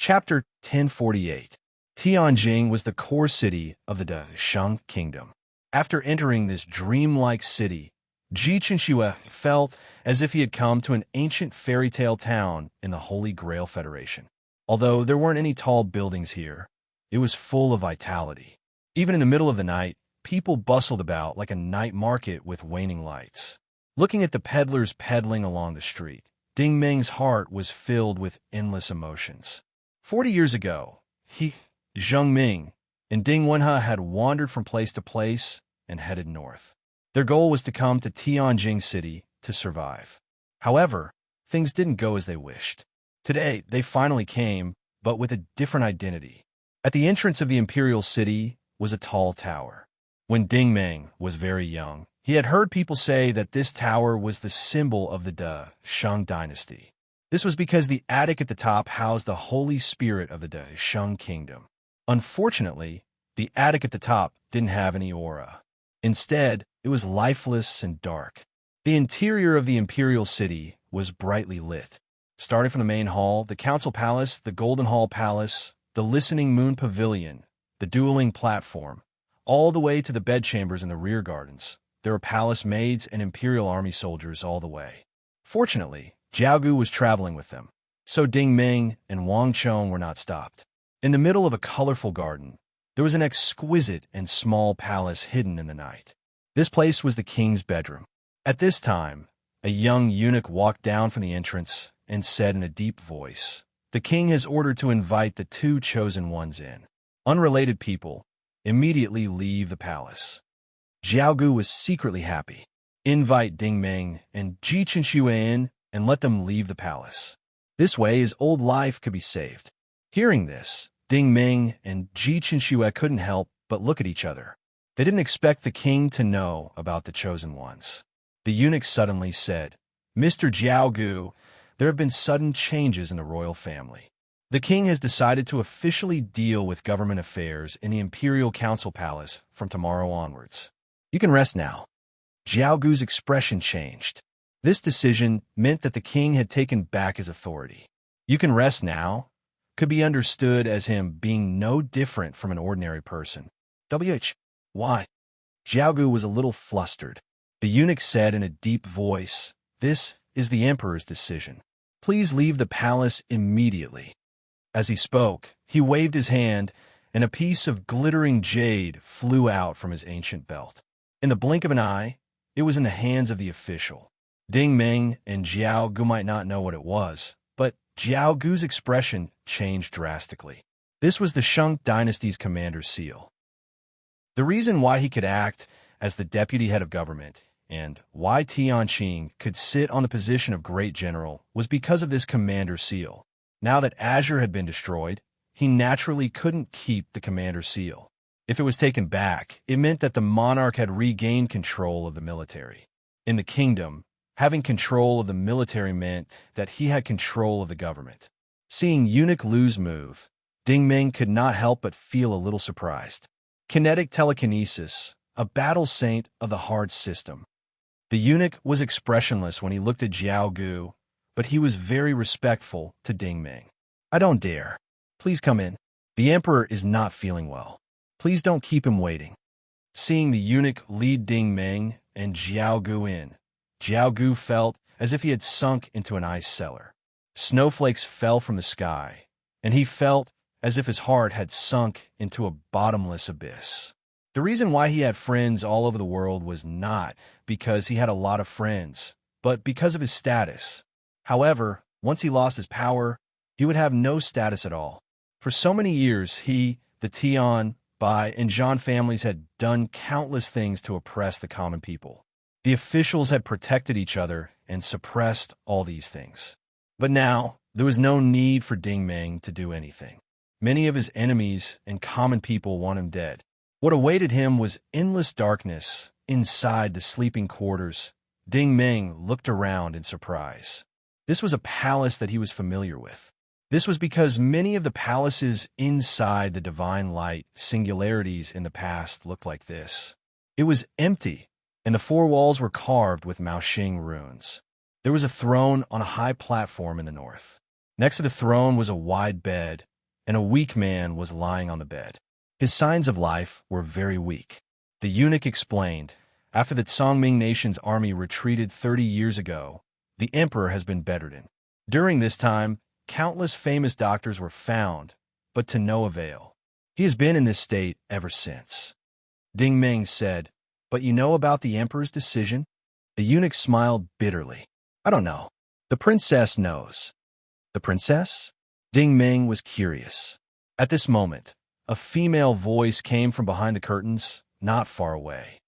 Chapter 1048. Tianjing was the core city of the Shang Kingdom. After entering this dreamlike city, Ji Chenxue felt as if he had come to an ancient fairy tale town in the Holy Grail Federation. Although there weren't any tall buildings here, it was full of vitality. Even in the middle of the night, people bustled about like a night market with waning lights. Looking at the peddlers peddling along the street, Ding Meng's heart was filled with endless emotions. 40 years ago, he, Zheng Ming, and Ding Wenhe had wandered from place to place and headed north. Their goal was to come to Tianjing City to survive. However, things didn't go as they wished. Today, they finally came, but with a different identity. At the entrance of the imperial city was a tall tower. When Ding Meng was very young, he had heard people say that this tower was the symbol of the Shang dynasty. This was because the attic at the top housed the holy spirit of the Shang kingdom. Unfortunately, the attic at the top didn't have any aura. Instead, it was lifeless and dark. The interior of the imperial city was brightly lit. Starting from the main hall, the council palace, the Golden Hall Palace, the Listening Moon Pavilion, the dueling platform, all the way to the bedchambers in the rear gardens, there were palace maids and imperial army soldiers all the way. Fortunately, Jiaogu was traveling with them, so Ding Meng and Wang Chong were not stopped. In the middle of a colorful garden, there was an exquisite and small palace hidden in the night. This place was the king's bedroom. At this time, a young eunuch walked down from the entrance and said in a deep voice, "The king has ordered to invite the two chosen ones in. Unrelated people, immediately leave the palace." Jiaogu was secretly happy. Invite Ding Meng and Ji Chenxue in and let them leave the palace. This way his old life could be saved. Hearing this, Ding Meng and Ji Chenxue couldn't help but look at each other. They didn't expect the king to know about the chosen ones. The eunuch suddenly said, "Mr. Jiaogu, there have been sudden changes in the royal family. The king has decided to officially deal with government affairs in the Imperial Council Palace from tomorrow onwards. You can rest now." Jiaogu's expression changed. This decision meant that the king had taken back his authority. "You can rest now" could be understood as him being no different from an ordinary person. Why? Jiaogu was a little flustered. The eunuch said in a deep voice, "This is the emperor's decision. Please leave the palace immediately." As he spoke, he waved his hand, and a piece of glittering jade flew out from his ancient belt. In the blink of an eye, it was in the hands of the official. Ding Meng and Jiaogu might not know what it was, but Jiaogu's expression changed drastically. This was the Shang dynasty's commander's seal. The reason why he could act as the deputy head of government and why Tianjing could sit on the position of great general was because of this commander's seal. Now that Azure had been destroyed, he naturally couldn't keep the commander's seal. If it was taken back, it meant that the monarch had regained control of the military. In the kingdom, having control of the military meant that he had control of the government. Seeing eunuch Lu's move, Ding Meng could not help but feel a little surprised. Kinetic telekinesis, a battle saint of the hard system. The eunuch was expressionless when he looked at Jiaogu, but he was very respectful to Ding Meng. "I don't dare. Please come in. The emperor is not feeling well. Please don't keep him waiting." Seeing the eunuch lead Ding Meng and Jiaogu in, Jiaogu felt as if he had sunk into an ice cellar. Snowflakes fell from the sky, and he felt as if his heart had sunk into a bottomless abyss. The reason why he had friends all over the world was not because he had a lot of friends, but because of his status. However, once he lost his power, he would have no status at all. For so many years, he, the Tian, Bai, and Zhan families had done countless things to oppress the common people. The officials had protected each other and suppressed all these things. But now, there was no need for Ding Meng to do anything. Many of his enemies and common people want him dead. What awaited him was endless darkness inside the sleeping quarters. Ding Meng looked around in surprise. This was a palace that he was familiar with. This was because many of the palaces inside the divine light singularities in the past looked like this. It was empty, and the four walls were carved with Maoxing runes. There was a throne on a high platform in the north. Next to the throne was a wide bed, and a weak man was lying on the bed. His signs of life were very weak. The eunuch explained, after the Tsongming nation's army retreated 30 years ago, the emperor has been bedridden. During this time, countless famous doctors were found, but to no avail. He has been in this state ever since. Ding Ming said, "But you know about the emperor's decision?" The eunuch smiled bitterly. "I don't know. The princess knows." "The princess?" Ding Ming was curious. At this moment, a female voice came from behind the curtains, not far away.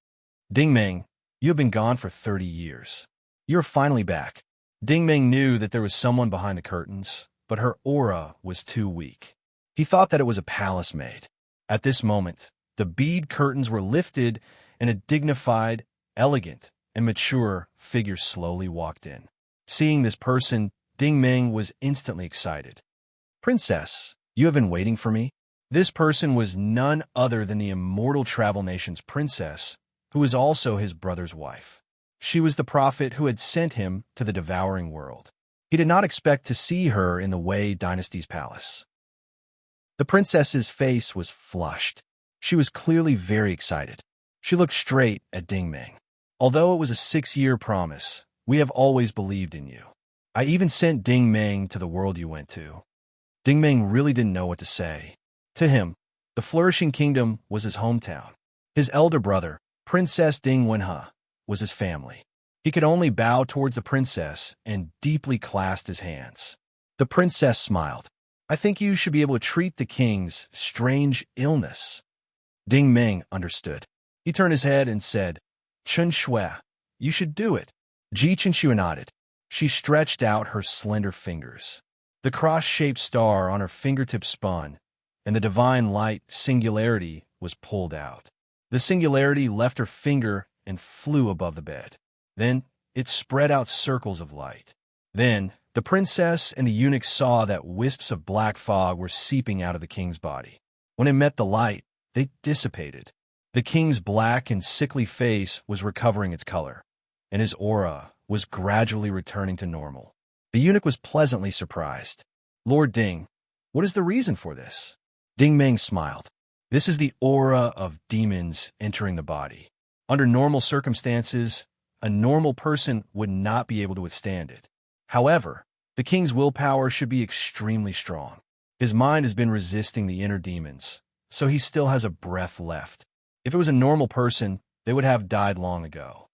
"Ding Ming, you have been gone for 30 years. You're finally back." Ding Ming knew that there was someone behind the curtains, but her aura was too weak. He thought that it was a palace maid. At this moment, the bead curtains were lifted, and a dignified, elegant, and mature figure slowly walked in. Seeing this person, Ding Ming was instantly excited. "Princess, you have been waiting for me?" This person was none other than the immortal Travel Nation's princess, who was also his brother's wife. She was the prophet who had sent him to the devouring world. He did not expect to see her in the Wei dynasty's palace. The princess's face was flushed. She was clearly very excited. She looked straight at Ding Ming. "Although it was a 6-year promise, we have always believed in you. I even sent Ding Ming to the world you went to." Ding Ming really didn't know what to say. To him, the flourishing kingdom was his hometown. His elder brother, Princess Ding Wenhe, was his family. He could only bow towards the princess and deeply clasped his hands. The princess smiled. "I think you should be able to treat the king's strange illness." Ding Ming understood. He turned his head and said, "Chen Shui, you should do it." Ji Chen nodded. She stretched out her slender fingers. The cross-shaped star on her fingertips spun, and the divine light singularity was pulled out. The singularity left her finger and flew above the bed. Then it spread out circles of light. Then the princess and the eunuch saw that wisps of black fog were seeping out of the king's body. When it met the light, they dissipated. The king's black and sickly face was recovering its color, and his aura was gradually returning to normal. The eunuch was pleasantly surprised. "Lord Ding, what is the reason for this?" Ding Ming smiled. "This is the aura of demons entering the body. Under normal circumstances, a normal person would not be able to withstand it. However, the king's willpower should be extremely strong. His mind has been resisting the inner demons, so he still has a breath left. If it was a normal person, they would have died long ago."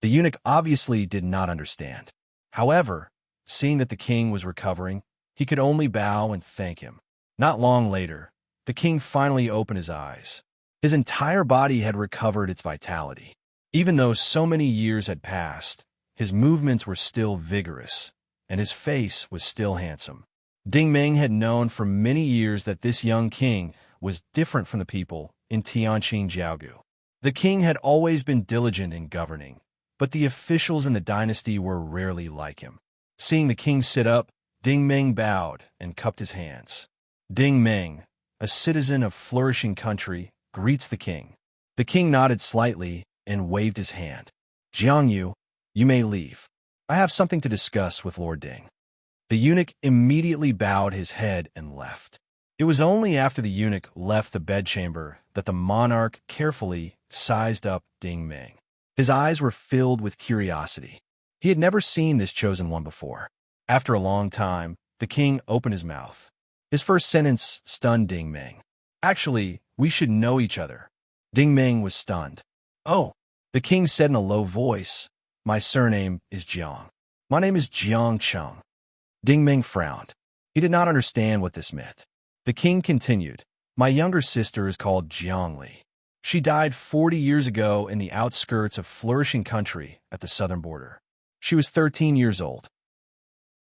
The eunuch obviously did not understand. However, seeing that the king was recovering, he could only bow and thank him. Not long later, the king finally opened his eyes. His entire body had recovered its vitality. Even though so many years had passed, his movements were still vigorous, and his face was still handsome. Ding Ming had known for many years that this young king was different from the people in Tianqing Jiaogu. The king had always been diligent in governing, but the officials in the dynasty were rarely like him. Seeing the king sit up, Ding Ming bowed and cupped his hands. Ding Ming, a citizen of flourishing country, greets the king. The king nodded slightly and waved his hand. "Jiangyu, you may leave. I have something to discuss with Lord Ding." The eunuch immediately bowed his head and left. It was only after the eunuch left the bedchamber that the monarch carefully sized up Ding Ming. His eyes were filled with curiosity. He had never seen this chosen one before. After a long time, the king opened his mouth. His first sentence stunned Ding Ming. "Actually, we should know each other." Ding Ming was stunned. "Oh," the king said in a low voice, "my surname is Jiang. My name is Jiang Cheng." Ding Ming frowned. He did not understand what this meant. The king continued, "My younger sister is called Jiang Li. She died 40 years ago in the outskirts of flourishing country at the southern border. She was 13 years old.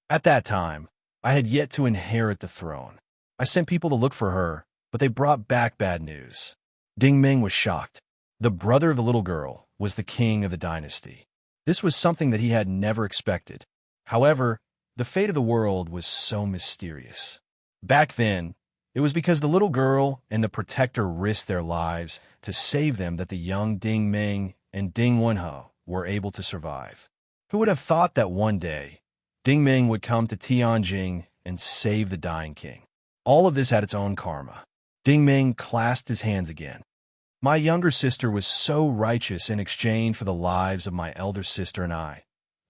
At that time, I had yet to inherit the throne. I sent people to look for her, but they brought back bad news." Ding Ming was shocked. The brother of the little girl was the king of the dynasty. This was something that he had never expected. However, the fate of the world was so mysterious. Back then, it was because the little girl and the protector risked their lives to save them that the young Ding Ming and Ding Wenhe were able to survive. Who would have thought that one day, Ding Ming would come to Tianjing and save the dying king? All of this had its own karma. Ding Ming clasped his hands again. My younger sister was so righteous in exchange for the lives of my elder sister and I.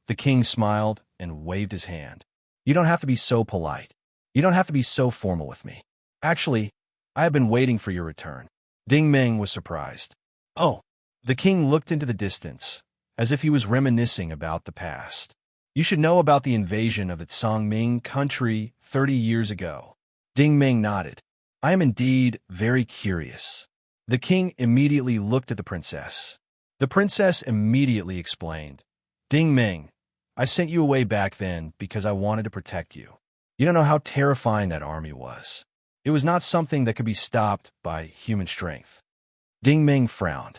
The king smiled and waved his hand. You don't have to be so polite. You don't have to be so formal with me. Actually, I have been waiting for your return. Ding Ming was surprised. Oh. The king looked into the distance, as if he was reminiscing about the past. You should know about the invasion of the Songming country 30 years ago. Ding Ming nodded. I am indeed very curious. The king immediately looked at the princess. The princess immediately explained. Ding Ming, I sent you away back then because I wanted to protect you. You don't know how terrifying that army was. It was not something that could be stopped by human strength. Ding Ming frowned.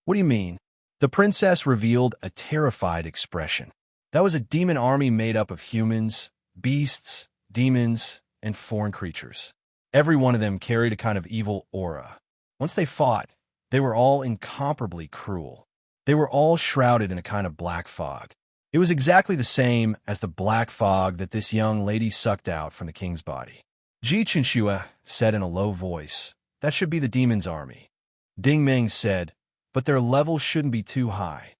What do you mean? The princess revealed a terrified expression. That was a demon army made up of humans, beasts, demons, and foreign creatures. Every one of them carried a kind of evil aura. Once they fought, they were all incomparably cruel. They were all shrouded in a kind of black fog. It was exactly the same as the black fog that this young lady sucked out from the king's body. Ji Chenxue said in a low voice, that should be the demon's army. Ding Ming said, but their level shouldn't be too high.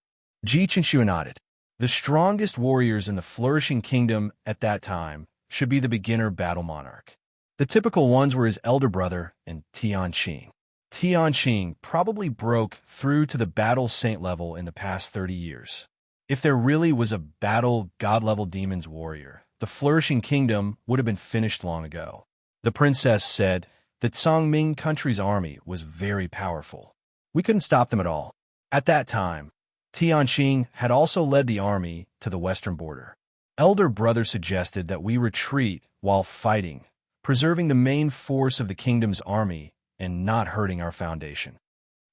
Ji Chenxue nodded. The strongest warriors in the flourishing kingdom at that time should be the beginner battle monarch. The typical ones were his elder brother and Tianqing. Tianqing probably broke through to the battle saint level in the past 30 years. If there really was a battle god-level demon's warrior, the flourishing kingdom would have been finished long ago. The princess said that Songming country's army was very powerful. We couldn't stop them at all. At that time, Tianqing had also led the army to the western border. Elder brother suggested that we retreat while fighting, preserving the main force of the kingdom's army and not hurting our foundation.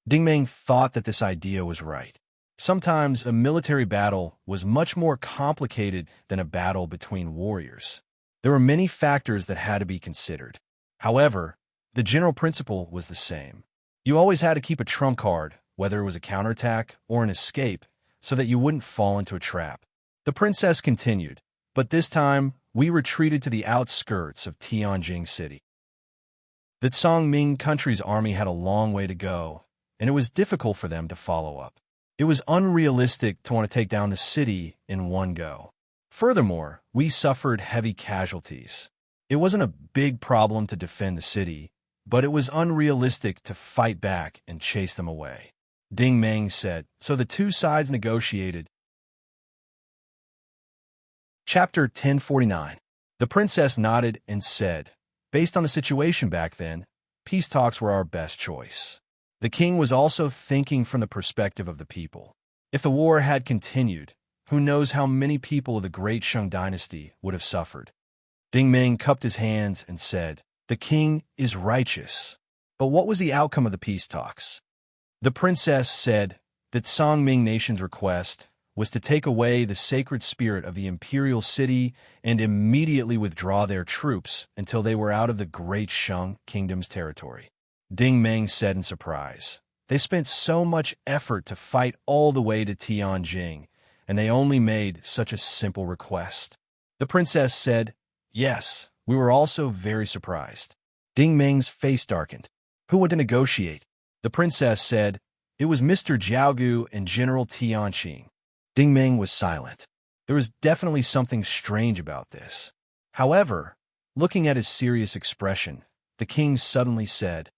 Ding Ming thought that this idea was right. Sometimes a military battle was much more complicated than a battle between warriors. There were many factors that had to be considered. However, the general principle was the same. You always had to keep a trump card, whether it was a counterattack or an escape, so that you wouldn't fall into a trap. The princess continued, but this time we retreated to the outskirts of Tianjing City. The Songming country's army had a long way to go, and it was difficult for them to follow up. It was unrealistic to want to take down the city in one go. Furthermore, we suffered heavy casualties. It wasn't a big problem to defend the city, but it was unrealistic to fight back and chase them away. Ding Ming said, so the two sides negotiated. Chapter 1049. The princess nodded and said, based on the situation back then, peace talks were our best choice. The king was also thinking from the perspective of the people. If the war had continued, who knows how many people of the great Shang dynasty would have suffered. Ding Ming cupped his hands and said, the king is righteous. But what was the outcome of the peace talks? The princess said that Songming nation's request was to take away the sacred spirit of the imperial city and immediately withdraw their troops until they were out of the great Shang kingdom's territory. Ding Ming said in surprise, they spent so much effort to fight all the way to Tianjing, and they only made such a simple request. The princess said, yes, we were also very surprised. Ding Ming's face darkened. Who went to negotiate? The princess said, it was Mr. Jiaogu and General Tianqing. Ding Ming was silent. There was definitely something strange about this. However, looking at his serious expression, the king suddenly said,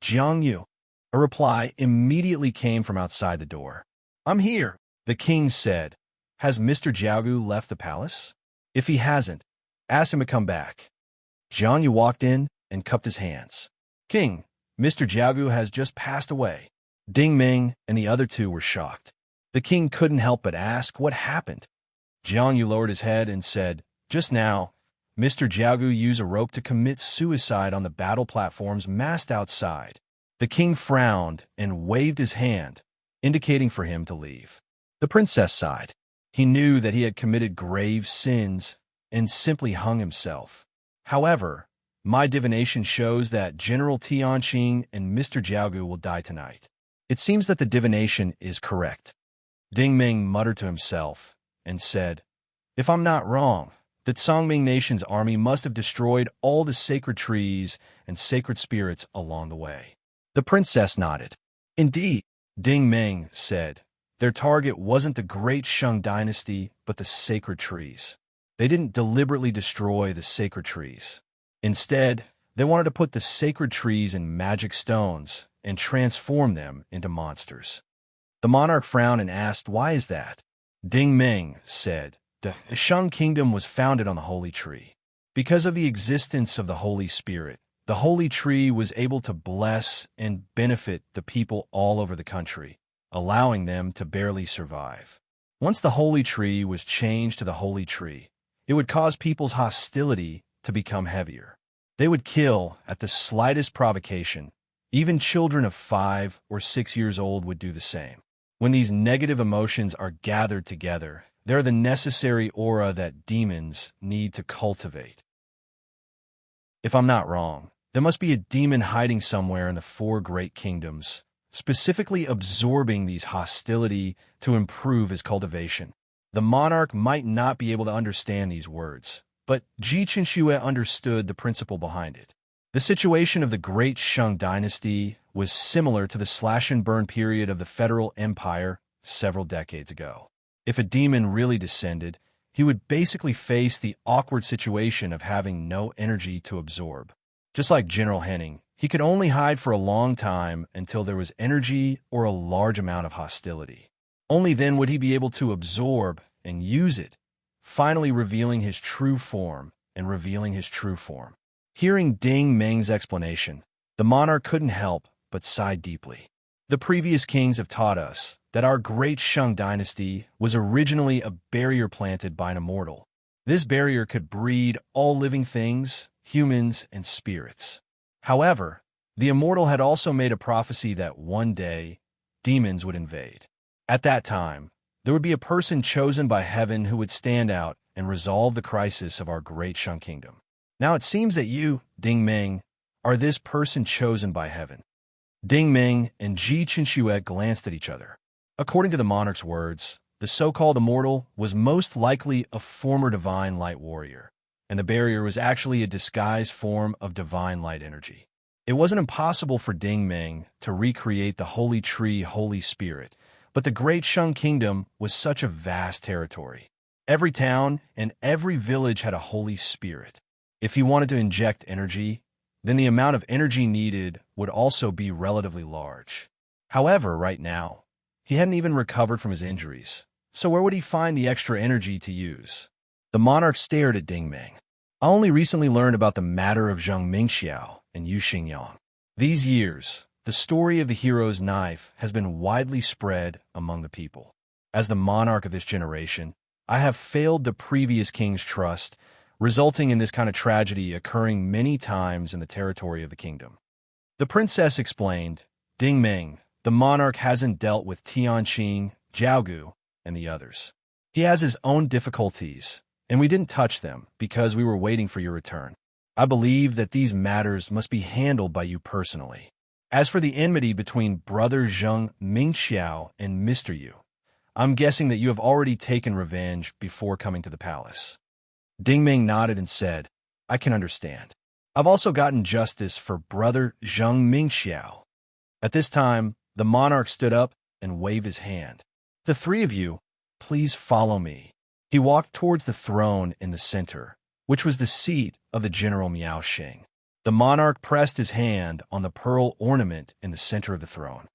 Jiang Yu. A reply immediately came from outside the door. I'm here, the king said. Has Mr. Jiaogu left the palace? If he hasn't, ask him to come back. Jiang Yu walked in and cupped his hands. King, Mr. Jiaogu has just passed away. Ding Ming and the other two were shocked. The king couldn't help but ask what happened. Jiang Yu lowered his head and said, just now, Mr. Jiaogu used a rope to commit suicide on the battle platform's mast outside. The king frowned and waved his hand, indicating for him to leave. The princess sighed. He knew that he had committed grave sins and simply hung himself. However, my divination shows that General Tianqing and Mr. Jiaogu will die tonight. It seems that the divination is correct. Ding Ming muttered to himself and said, if I'm not wrong, The Songming nation's army must have destroyed all the sacred trees and sacred spirits along the way. The princess nodded. Indeed, Ding Ming said. Their target wasn't the great Shang dynasty, but the sacred trees. They didn't deliberately destroy the sacred trees. Instead, they wanted to put the sacred trees in magic stones and transform them into monsters. The monarch frowned and asked, "Why is that?" Ding Ming said, "The Shang kingdom was founded on the holy tree. Because of the existence of the Holy Spirit, the holy tree was able to bless and benefit the people all over the country, allowing them to barely survive. Once the holy tree was changed to the holy tree, it would cause people's hostility to become heavier. They would kill at the slightest provocation. Even children of 5 or 6 years old would do the same. When these negative emotions are gathered together, they're the necessary aura that demons need to cultivate. If I'm not wrong, there must be a demon hiding somewhere in the 4 great kingdoms, specifically absorbing these hostility to improve his cultivation. The monarch might not be able to understand these words, but Ji Qinxue understood the principle behind it. The situation of the Great Shang dynasty was similar to the slash-and-burn period of the Federal Empire several decades ago. If a demon really descended, he would basically face the awkward situation of having no energy to absorb. Just like General Henning, he could only hide for a long time until there was energy or a large amount of hostility. Only then would he be able to absorb and use it, finally revealing his true form and revealing his true form. Hearing Ding Ming's explanation, the monarch couldn't help but sigh deeply. The previous kings have taught us that our great Shang dynasty was originally a barrier planted by an immortal. This barrier could breed all living things, humans, and spirits. However, the immortal had also made a prophecy that one day, demons would invade. At that time, there would be a person chosen by heaven who would stand out and resolve the crisis of our great Shang kingdom. Now it seems that you, Ding Ming, are this person chosen by heaven. Ding Ming and Ji Qinxue glanced at each other. According to the monarch's words, the so-called immortal was most likely a former divine light warrior, and the barrier was actually a disguised form of divine light energy. It wasn't impossible for Ding Ming to recreate the holy tree, Holy Spirit, but the great Shang kingdom was such a vast territory. Every town and every village had a holy spirit. If he wanted to inject energy, then the amount of energy needed would also be relatively large. However, right now, he hadn't even recovered from his injuries, so where would he find the extra energy to use? The monarch stared at Ding Ming. I only recently learned about the matter of Zhang Mingxiao and Yu Xingyang. These years, the story of the hero's knife has been widely spread among the people. As the monarch of this generation, I have failed the previous king's trust, resulting in this kind of tragedy occurring many times in the territory of the kingdom. The princess explained, Ding Ming, the monarch hasn't dealt with Tianqing, Jiaogu, and the others. He has his own difficulties, and we didn't touch them because we were waiting for your return. I believe that these matters must be handled by you personally. As for the enmity between brother Zhang Mingxiao and Mr. Yu, I'm guessing that you have already taken revenge before coming to the palace. Ding Ming nodded and said, I can understand. I've also gotten justice for brother Zhang Mingxiao. At this time, the monarch stood up and waved his hand. The 3 of you, please follow me. He walked towards the throne in the center, which was the seat of the General Miao Xing. The monarch pressed his hand on the pearl ornament in the center of the throne.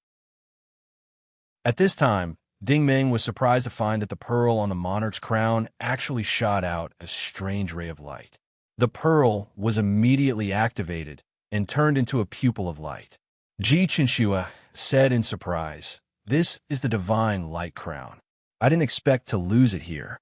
At this time, Ding Ming was surprised to find that the pearl on the monarch's crown actually shot out a strange ray of light. The pearl was immediately activated and turned into a pupil of light. Ji Qinxue said in surprise, This is the divine light crown. I didn't expect to lose it here.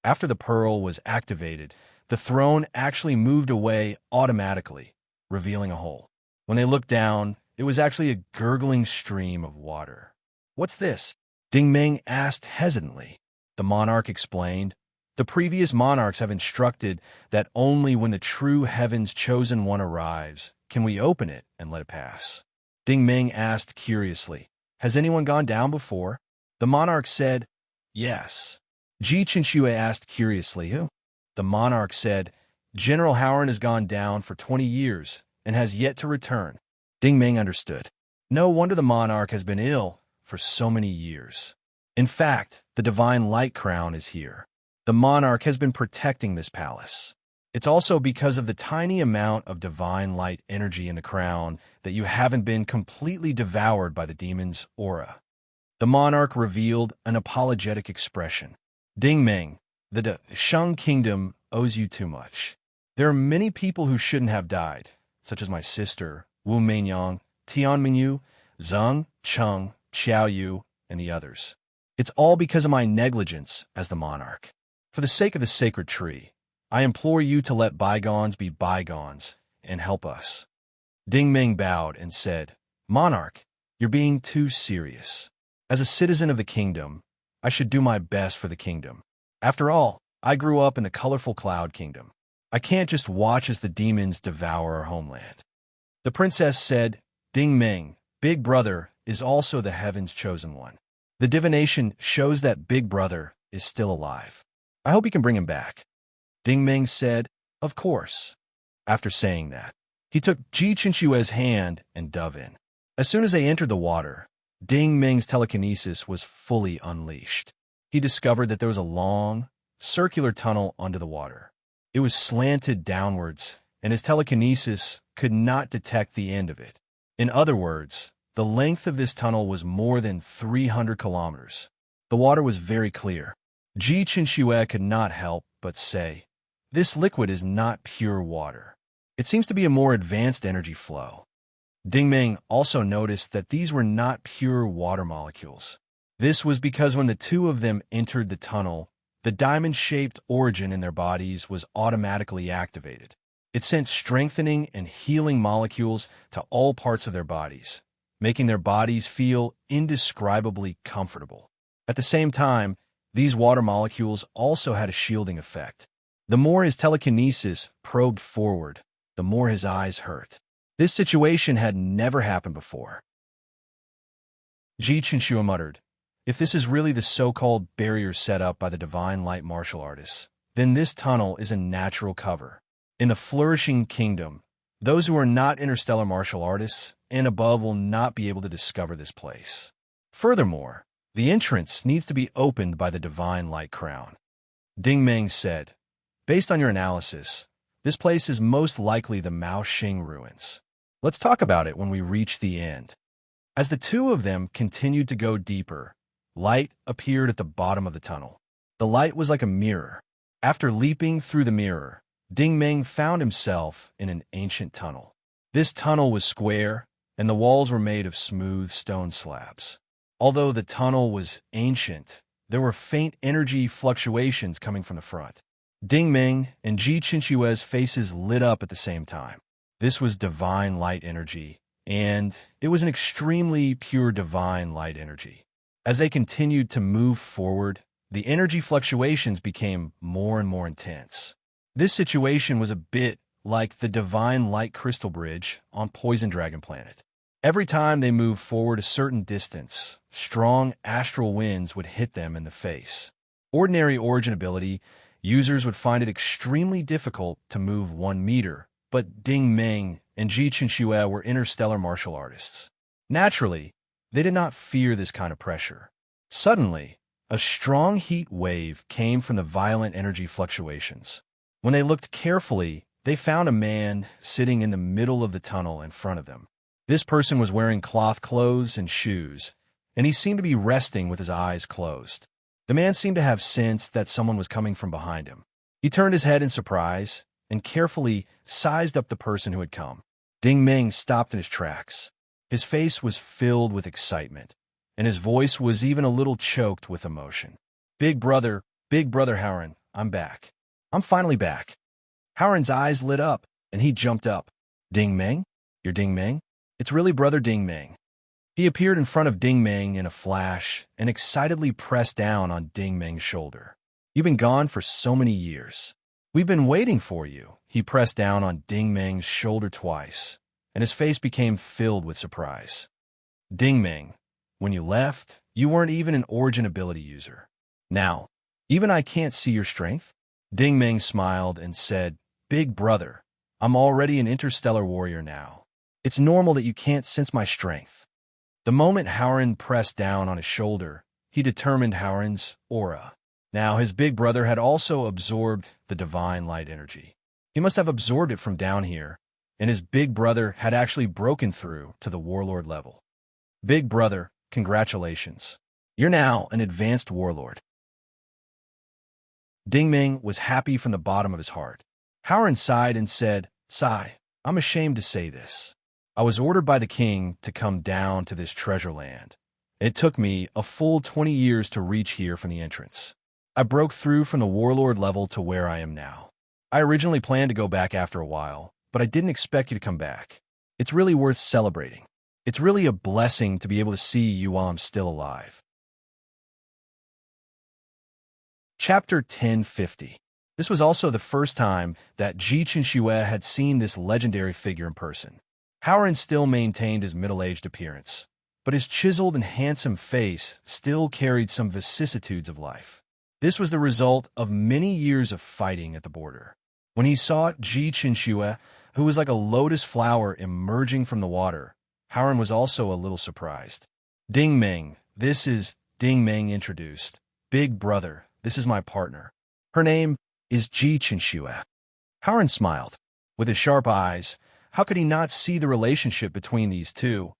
After the pearl was activated, the throne actually moved away automatically, revealing a hole. When they looked down, it was actually a gurgling stream of water. What's this? Ding Ming asked hesitantly. The monarch explained, the previous monarchs have instructed that only when the true heaven's chosen one arrives can we open it and let it pass. Ding Ming asked curiously, has anyone gone down before? The monarch said, yes. Ji Qinxue asked curiously, who? The monarch said, General Howard has gone down for 20 years and has yet to return. Ding Ming understood. No wonder the monarch has been ill for so many years. In fact, the divine light crown is here. The monarch has been protecting this palace. It's also because of the tiny amount of divine light energy in the crown that you haven't been completely devoured by the demon's aura. The monarch revealed an apologetic expression. Ding Ming, the Shang Kingdom owes you too much. There are many people who shouldn't have died, such as my sister, Wu Meinyang, Tian Mingyu, Zheng, Cheng, Xiao Yu, and the others. It's all because of my negligence as the monarch. For the sake of the sacred tree, I implore you to let bygones be bygones and help us. Ding Ming bowed and said, Monarch, you're being too serious. As a citizen of the kingdom, I should do my best for the kingdom. After all, I grew up in the colorful Cloud Kingdom. I can't just watch as the demons devour our homeland. The princess said, Ding Ming, Big Brother is also the heaven's chosen one. The divination shows that Big Brother is still alive. I hope you can bring him back. Ding Ming said, Of course. After saying that, he took Ji Qinshue's hand and dove in. As soon as they entered the water, Ding Ming's telekinesis was fully unleashed. He discovered that there was a long, circular tunnel under the water. It was slanted downwards, and his telekinesis could not detect the end of it. In other words, the length of this tunnel was more than 300 kilometers. The water was very clear. Ji Qinshui could not help but say, This liquid is not pure water. It seems to be a more advanced energy flow. Ding Ming also noticed that these were not pure water molecules. This was because when the two of them entered the tunnel, the diamond-shaped origin in their bodies was automatically activated. It sent strengthening and healing molecules to all parts of their bodies, making their bodies feel indescribably comfortable. At the same time, these water molecules also had a shielding effect. The more his telekinesis probed forward, the more his eyes hurt. This situation had never happened before. Ji Qinshu muttered, If this is really the so-called barrier set up by the divine light martial artists, then this tunnel is a natural cover. In the flourishing kingdom, those who are not interstellar martial artists and above will not be able to discover this place. Furthermore, the entrance needs to be opened by the divine light crown. Ding Ming said, Based on your analysis, this place is most likely the Mao Xing ruins. Let's talk about it when we reach the end. As the two of them continued to go deeper, light appeared at the bottom of the tunnel. The light was like a mirror. After leaping through the mirror, Ding Ming found himself in an ancient tunnel. This tunnel was square, and the walls were made of smooth stone slabs. Although the tunnel was ancient, there were faint energy fluctuations coming from the front. Ding Ming and Ji Qinshue's faces lit up at the same time. This was divine light energy, and it was an extremely pure divine light energy. As they continued to move forward, the energy fluctuations became more and more intense. This situation was a bit like the divine light crystal bridge on Poison Dragon Planet. Every time they moved forward a certain distance, strong astral winds would hit them in the face. Ordinary origin ability users would find it extremely difficult to move 1 meter, but Ding Ming and Ji Qinshui were interstellar martial artists. Naturally, they did not fear this kind of pressure. Suddenly, a strong heat wave came from the violent energy fluctuations. When they looked carefully, they found a man sitting in the middle of the tunnel in front of them. This person was wearing cloth clothes and shoes, and he seemed to be resting with his eyes closed. The man seemed to have sensed that someone was coming from behind him. He turned his head in surprise and carefully sized up the person who had come. Ding Ming stopped in his tracks. His face was filled with excitement, and his voice was even a little choked with emotion. Big brother Howard, I'm back. I'm finally back. Howard's eyes lit up, and he jumped up. Ding Ming? You're Ding Ming? It's really Brother Ding Ming. He appeared in front of Ding Ming in a flash and excitedly pressed down on Ding Ming's shoulder. You've been gone for so many years. We've been waiting for you. He pressed down on Ding Ming's shoulder twice, and his face became filled with surprise. Ding Ming, when you left, you weren't even an origin ability user. Now, even I can't see your strength? Ding Meng smiled and said, "Big brother, I'm already an interstellar warrior now. It's normal that you can't sense my strength." The moment Howren pressed down on his shoulder, he determined Howren's aura. Now, his big brother had also absorbed the divine light energy. He must have absorbed it from down here, and his big brother had actually broken through to the warlord level. Big brother, congratulations. You're now an advanced warlord. Ding Meng was happy from the bottom of his heart. Howren sighed and said, "Sigh, I'm ashamed to say this. I was ordered by the king to come down to this treasure land. It took me a full 20 years to reach here from the entrance. I broke through from the warlord level to where I am now. I originally planned to go back after a while, but I didn't expect you to come back. It's really worth celebrating. It's really a blessing to be able to see you while I'm still alive." Chapter 1050. This was also the first time that Ji Qinxue had seen this legendary figure in person. Howren still maintained his middle-aged appearance, but his chiseled and handsome face still carried some vicissitudes of life. This was the result of many years of fighting at the border. When he saw Ji Qinxue, who was like a lotus flower emerging from the water, Howren was also a little surprised. "Ding Meng, this is," Ding Meng introduced. "Big brother, this is my partner. Her name is Ji Qinxue." Howren smiled. With his sharp eyes, how could he not see the relationship between these two,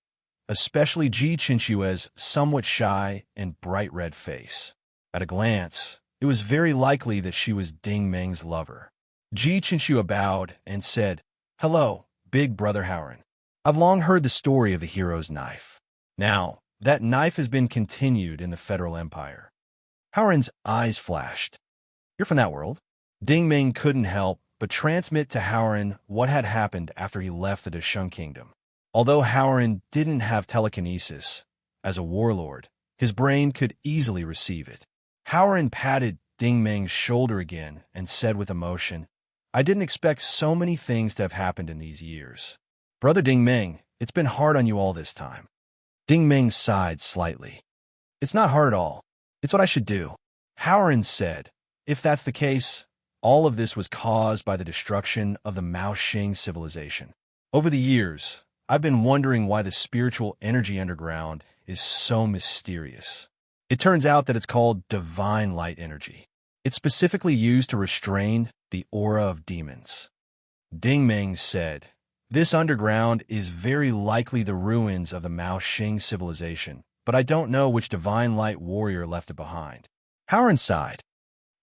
especially Ji Qinxue's somewhat shy and bright red face? At a glance, it was very likely that she was Ding Meng's lover. Ji Qinxue bowed and said, "Hello, big brother Howren. I've long heard the story of the hero's knife. Now, that knife has been continued in the Federal Empire." Howren's eyes flashed. "You're from that world?" Ding Meng couldn't help but transmit to Howren what had happened after he left the Desheng Kingdom. Although Howren didn't have telekinesis, as a warlord, his brain could easily receive it. Howren patted Ding Meng's shoulder again and said with emotion, "I didn't expect so many things to have happened in these years. Brother Ding Meng, it's been hard on you all this time." Ding Meng sighed slightly. "It's not hard at all. It's what I should do." Howren said, "If that's the case, all of this was caused by the destruction of the Maoxing civilization. Over the years, I've been wondering why the spiritual energy underground is so mysterious. It turns out that it's called divine light energy. It's specifically used to restrain the aura of demons." Ding Meng said, "This underground is very likely the ruins of the Maoxing civilization, but I don't know which divine light warrior left it behind." Howren sighed.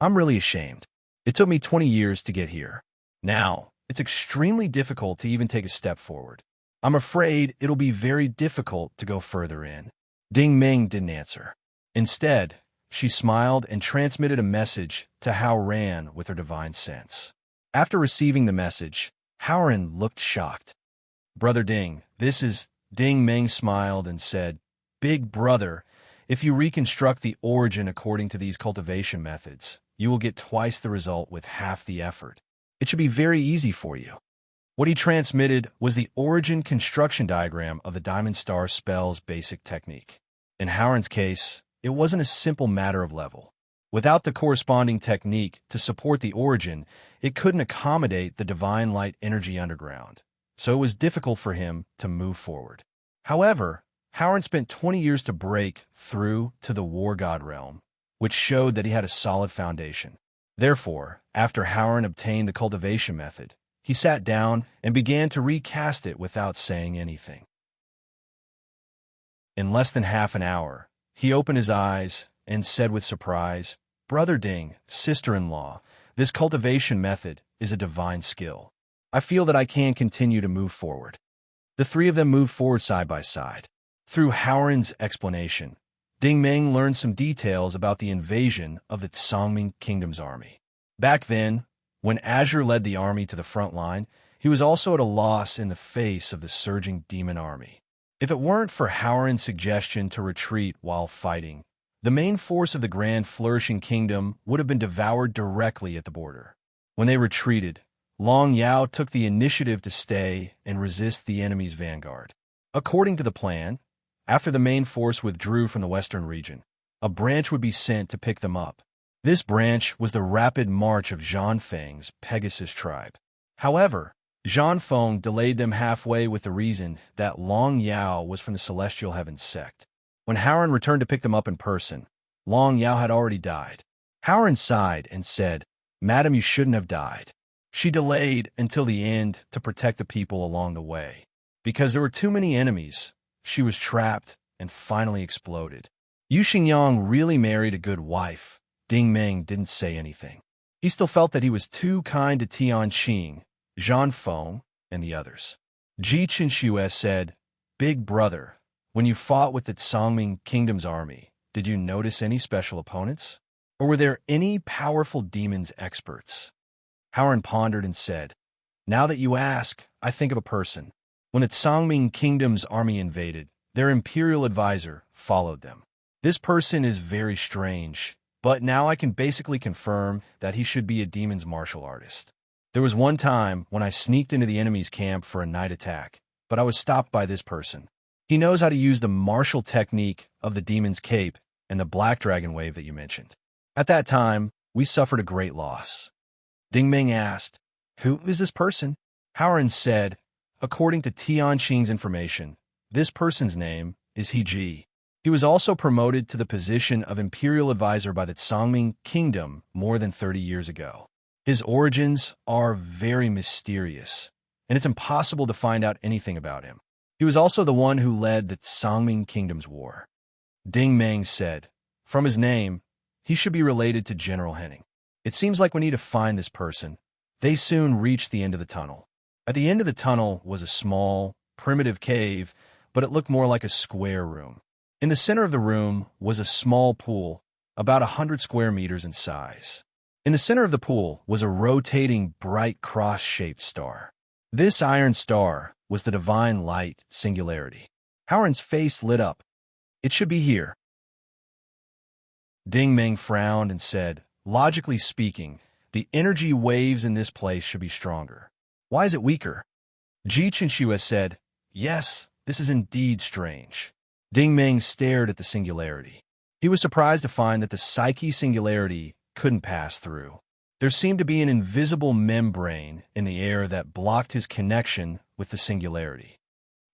"I'm really ashamed. It took me 20 years to get here. Now, it's extremely difficult to even take a step forward. I'm afraid it'll be very difficult to go further in." Ding Meng didn't answer. Instead, she smiled and transmitted a message to Howren with her divine sense. After receiving the message, Howren looked shocked. "Brother Ding, this is..." Ding Meng smiled and said, "Big brother, if you reconstruct the origin according to these cultivation methods, you will get twice the result with half the effort. It should be very easy for you." What he transmitted was the origin construction diagram of the Diamond Star spell's basic technique. In Howren's case, it wasn't a simple matter of level. Without the corresponding technique to support the origin, it couldn't accommodate the divine light energy underground, so it was difficult for him to move forward. However, Howren spent 20 years to break through to the War God realm, which showed that he had a solid foundation. Therefore, after Howren obtained the cultivation method, he sat down and began to recast it without saying anything. In less than half an hour, he opened his eyes and said with surprise, "Brother Ding, sister-in-law, this cultivation method is a divine skill. I feel that I can continue to move forward." The three of them moved forward side by side. Through Howren's explanation, Ding Meng learned some details about the invasion of the Songming Kingdom's army. Back then, when Azure led the army to the front line, he was also at a loss in the face of the surging demon army. If it weren't for Howren's suggestion to retreat while fighting, the main force of the Grand Flourishing Kingdom would have been devoured directly at the border. When they retreated, Long Yao took the initiative to stay and resist the enemy's vanguard. According to the plan, after the main force withdrew from the western region, a branch would be sent to pick them up. This branch was the rapid march of Zhang Feng's Pegasus tribe. However, Zhang Feng delayed them halfway with the reason that Long Yao was from the Celestial Heavens sect. When Howren returned to pick them up in person, Long Yao had already died. Howren sighed and said, "Madam, you shouldn't have died." She delayed until the end to protect the people along the way. Because there were too many enemies, she was trapped and finally exploded. Yu Xingyang really married a good wife. Ding Meng didn't say anything. He still felt that he was too kind to Tianqing, Zhang Feng, and the others. Ji Qinxue said, "Big brother, when you fought with the Songming Kingdom's army, did you notice any special opponents? Or were there any powerful demons experts?" Howren pondered and said, "Now that you ask, I think of a person. When the Songming Kingdom's army invaded, their imperial advisor followed them. This person is very strange, but now I can basically confirm that he should be a demon's martial artist. There was one time when I sneaked into the enemy's camp for a night attack, but I was stopped by this person. He knows how to use the martial technique of the demon's cape and the black dragon wave that you mentioned. At that time, we suffered a great loss." Ding Meng asked, "Who is this person?" Howren said, "According to Tianqing's information, this person's name is He Ji. He was also promoted to the position of imperial advisor by the Songming Kingdom more than 30 years ago. His origins are very mysterious, and it's impossible to find out anything about him. He was also the one who led the Songming Kingdom's war." Ding Meng said, "From his name, he should be related to General Henning. It seems like we need to find this person." They soon reached the end of the tunnel. At the end of the tunnel was a small, primitive cave, but it looked more like a square room. In the center of the room was a small pool, about 100 square meters in size. In the center of the pool was a rotating, bright cross-shaped star. This iron star was the divine light singularity. Howren's face lit up. "It should be here." Ding Meng frowned and said, "Logically speaking, the energy waves in this place should be stronger. Why is it weaker?" Ji Qinxue said, "Yes, this is indeed strange." Ding Meng stared at the singularity. He was surprised to find that the psyche singularity couldn't pass through. There seemed to be an invisible membrane in the air that blocked his connection with the singularity.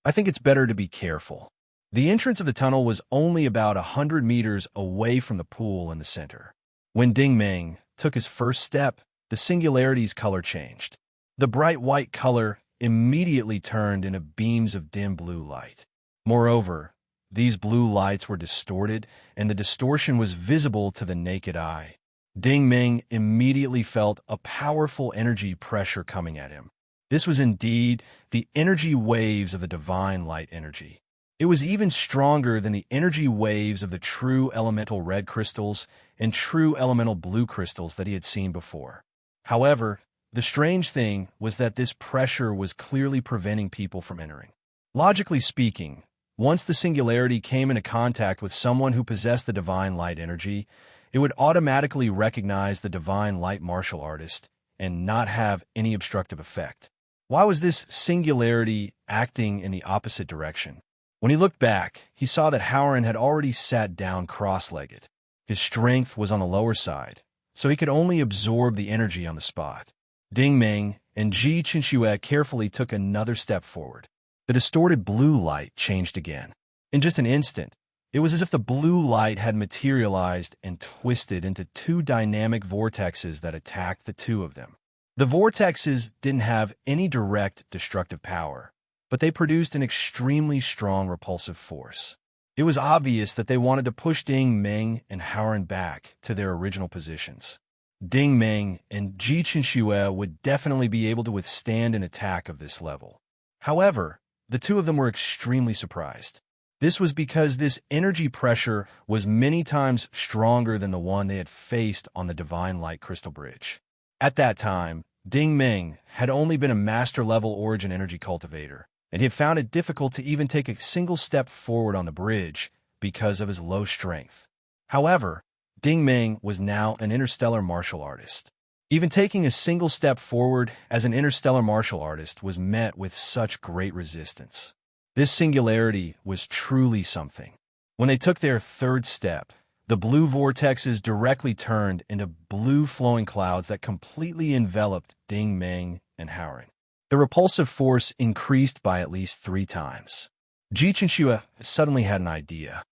"I think it's better to be careful." The entrance of the tunnel was only about 100 meters away from the pool in the center. When Ding Meng took his first step, the singularity's color changed. The bright white color immediately turned into beams of dim blue light. Moreover, these blue lights were distorted, and the distortion was visible to the naked eye. Ding Meng immediately felt a powerful energy pressure coming at him. This was indeed the energy waves of the divine light energy. It was even stronger than the energy waves of the true elemental red crystals and true elemental blue crystals that he had seen before. However, the strange thing was that this pressure was clearly preventing people from entering. Logically speaking, once the singularity came into contact with someone who possessed the divine light energy, it would automatically recognize the divine light martial artist and not have any obstructive effect. Why was this singularity acting in the opposite direction? When he looked back, he saw that Howren had already sat down cross-legged. His strength was on the lower side, so he could only absorb the energy on the spot. Ding Meng and Ji Qinxue carefully took another step forward. The distorted blue light changed again. In just an instant, it was as if the blue light had materialized and twisted into two dynamic vortexes that attacked the two of them. The vortexes didn't have any direct destructive power, but they produced an extremely strong repulsive force. It was obvious that they wanted to push Ding Meng and Howren back to their original positions. Ding Meng and Ji Qinxue would definitely be able to withstand an attack of this level. However, the two of them were extremely surprised. This was because this energy pressure was many times stronger than the one they had faced on the Divine Light Crystal Bridge. At that time, Ding Meng had only been a master-level origin energy cultivator, and he had found it difficult to even take a single step forward on the bridge because of his low strength. However, Ding Meng was now an interstellar martial artist. Even taking a single step forward as an interstellar martial artist was met with such great resistance. This singularity was truly something. When they took their third step, The blue vortexes directly turned into blue flowing clouds that completely enveloped Ding Meng and Howren. The repulsive force increased by at least 3 times. Ji Chenxue suddenly had an idea.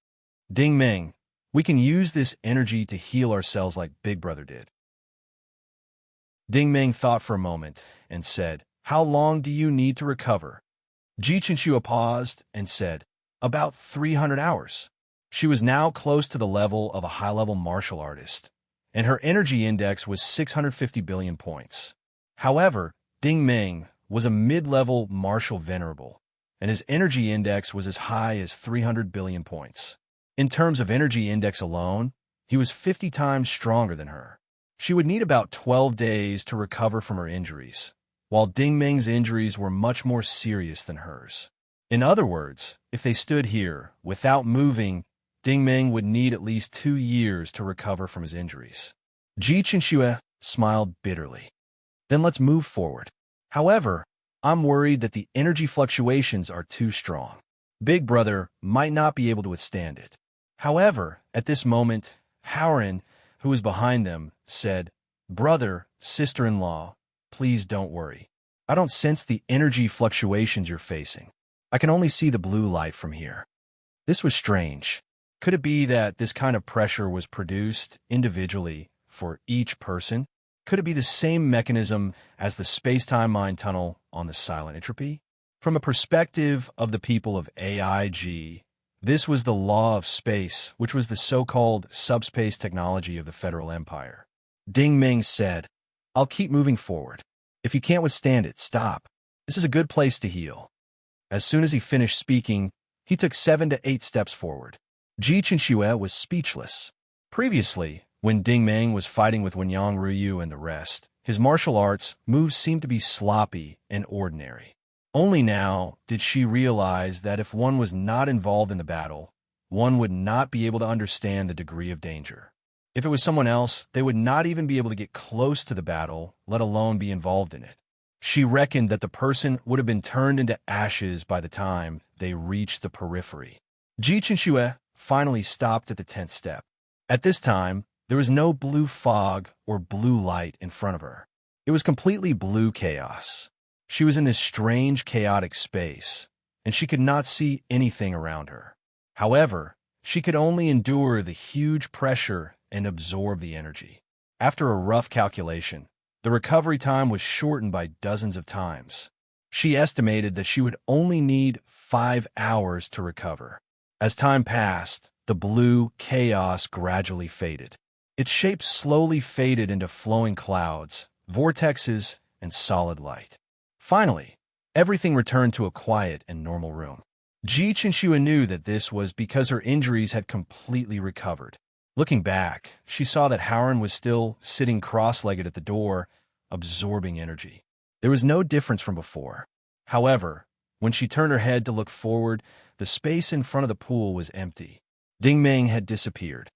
Ding Meng, we can use this energy to heal ourselves like Big Brother did. Ding Meng thought for a moment and said, "How long do you need to recover?" Ji Chenxue paused and said, "About 300 hours." She was now close to the level of a high-level martial artist, and her energy index was 650 billion points. However, Ding Meng was a mid-level martial venerable, and his energy index was as high as 300 billion points. In terms of energy index alone, he was 50 times stronger than her. She would need about 12 days to recover from her injuries, while Ding Meng's injuries were much more serious than hers. In other words, if they stood here, without moving, Ding Meng would need at least 2 years to recover from his injuries. Ji Chenxue smiled bitterly. "Then let's move forward. However, I'm worried that the energy fluctuations are too strong. Big Brother might not be able to withstand it." However, at this moment, Howren, who was behind them, said, "Brother, sister-in-law, please don't worry. I don't sense the energy fluctuations you're facing. I can only see the blue light from here." This was strange. Could it be that this kind of pressure was produced individually for each person? Could it be the same mechanism as the space-time mind tunnel on the silent entropy? From a perspective of the people of AIG, this was the law of space, which was the so-called subspace technology of the Federal Empire. Ding Meng said, "I'll keep moving forward. If you can't withstand it, stop. This is a good place to heal." As soon as he finished speaking, he took 7 to 8 steps forward. Ji Chenxue was speechless. Previously, when Ding Meng was fighting with Wenyang Ruyu and the rest, his martial arts moves seemed to be sloppy and ordinary. Only now did she realize that if one was not involved in the battle, one would not be able to understand the degree of danger. If it was someone else, they would not even be able to get close to the battle, let alone be involved in it. She reckoned that the person would have been turned into ashes by the time they reached the periphery. Ji Chenxue finally stopped at the 10th step. At this time, there was no blue fog or blue light in front of her. It was completely blue chaos. She was in this strange, chaotic space, and she could not see anything around her. However, she could only endure the huge pressure and absorb the energy. After a rough calculation, the recovery time was shortened by dozens of times. She estimated that she would only need 5 hours to recover. As time passed, the blue chaos gradually faded. Its shape slowly faded into flowing clouds, vortexes, and solid light. Finally, everything returned to a quiet and normal room. Ji Chenxue knew that this was because her injuries had completely recovered. Looking back, she saw that Howren was still sitting cross-legged at the door, absorbing energy. There was no difference from before. However, when she turned her head to look forward, the space in front of the pool was empty. Ding Meng had disappeared.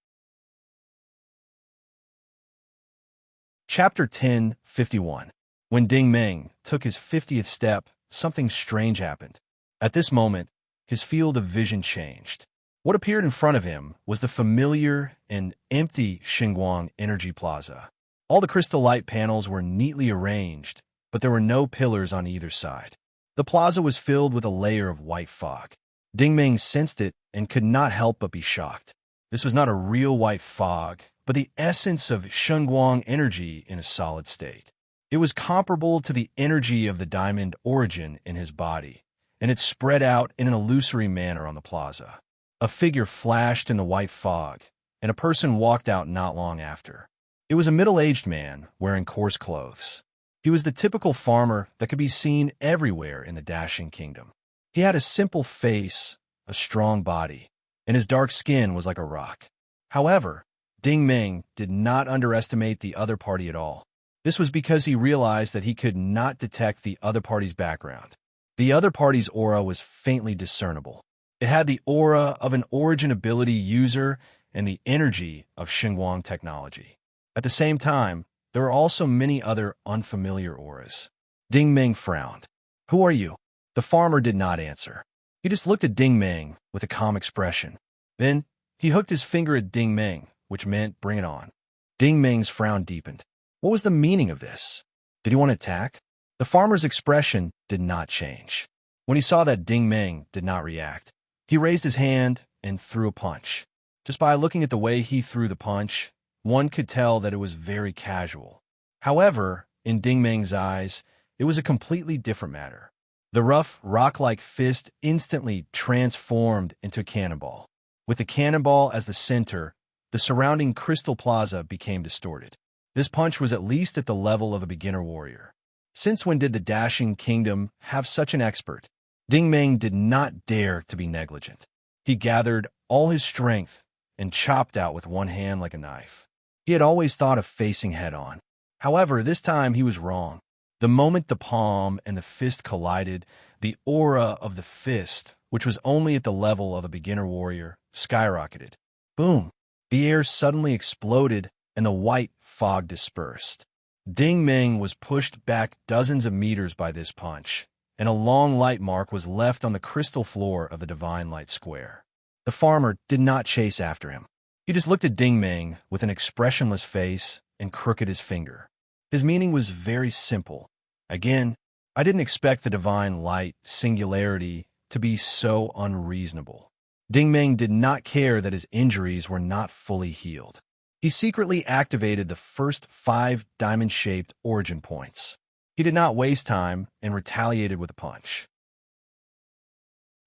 Chapter 10:51. When Ding Meng took his 50th step, something strange happened. At this moment, his field of vision changed. What appeared in front of him was the familiar and empty Xinguang Energy Plaza. All the crystal light panels were neatly arranged, but there were no pillars on either side. The plaza was filled with a layer of white fog. Ding Meng sensed it and could not help but be shocked. This was not a real white fog, but the essence of Xinguang energy in a solid state. It was comparable to the energy of the diamond origin in his body, and it spread out in an illusory manner on the plaza. A figure flashed in the white fog, and a person walked out not long after. It was a middle-aged man wearing coarse clothes. He was the typical farmer that could be seen everywhere in the dashing kingdom. He had a simple face, a strong body, and his dark skin was like a rock. However, Ding Meng did not underestimate the other party at all. This was because he realized that he could not detect the other party's background. The other party's aura was faintly discernible. It had the aura of an origin ability user and the energy of Xinguang technology. At the same time, there were also many other unfamiliar auras. Ding Meng frowned. "Who are you?" The farmer did not answer. He just looked at Ding Meng with a calm expression. Then, he hooked his finger at Ding Meng, which meant bring it on. Ding Ming's frown deepened. What was the meaning of this? Did he want to attack? The farmer's expression did not change. When he saw that Ding Ming did not react, he raised his hand and threw a punch. Just by looking at the way he threw the punch, one could tell that it was very casual. However, in Ding Ming's eyes, it was a completely different matter. The rough, rock-like fist instantly transformed into a cannonball. With the cannonball as the center, the surrounding crystal plaza became distorted. This punch was at least at the level of a beginner warrior. Since when did the dashing kingdom have such an expert? Ding Ming did not dare to be negligent. He gathered all his strength and chopped out with one hand like a knife. He had always thought of facing head-on. However, this time he was wrong. The moment the palm and the fist collided, the aura of the fist, which was only at the level of a beginner warrior, skyrocketed. Boom! The air suddenly exploded and the white fog dispersed. Ding Ming was pushed back dozens of meters by this punch, and a long light mark was left on the crystal floor of the Divine Light Square. The farmer did not chase after him. He just looked at Ding Ming with an expressionless face and crooked his finger. His meaning was very simple. Again, I didn't expect the Divine Light singularity to be so unreasonable. Ding Ming did not care that his injuries were not fully healed. He secretly activated the first 5 diamond-shaped origin points. He did not waste time and retaliated with a punch.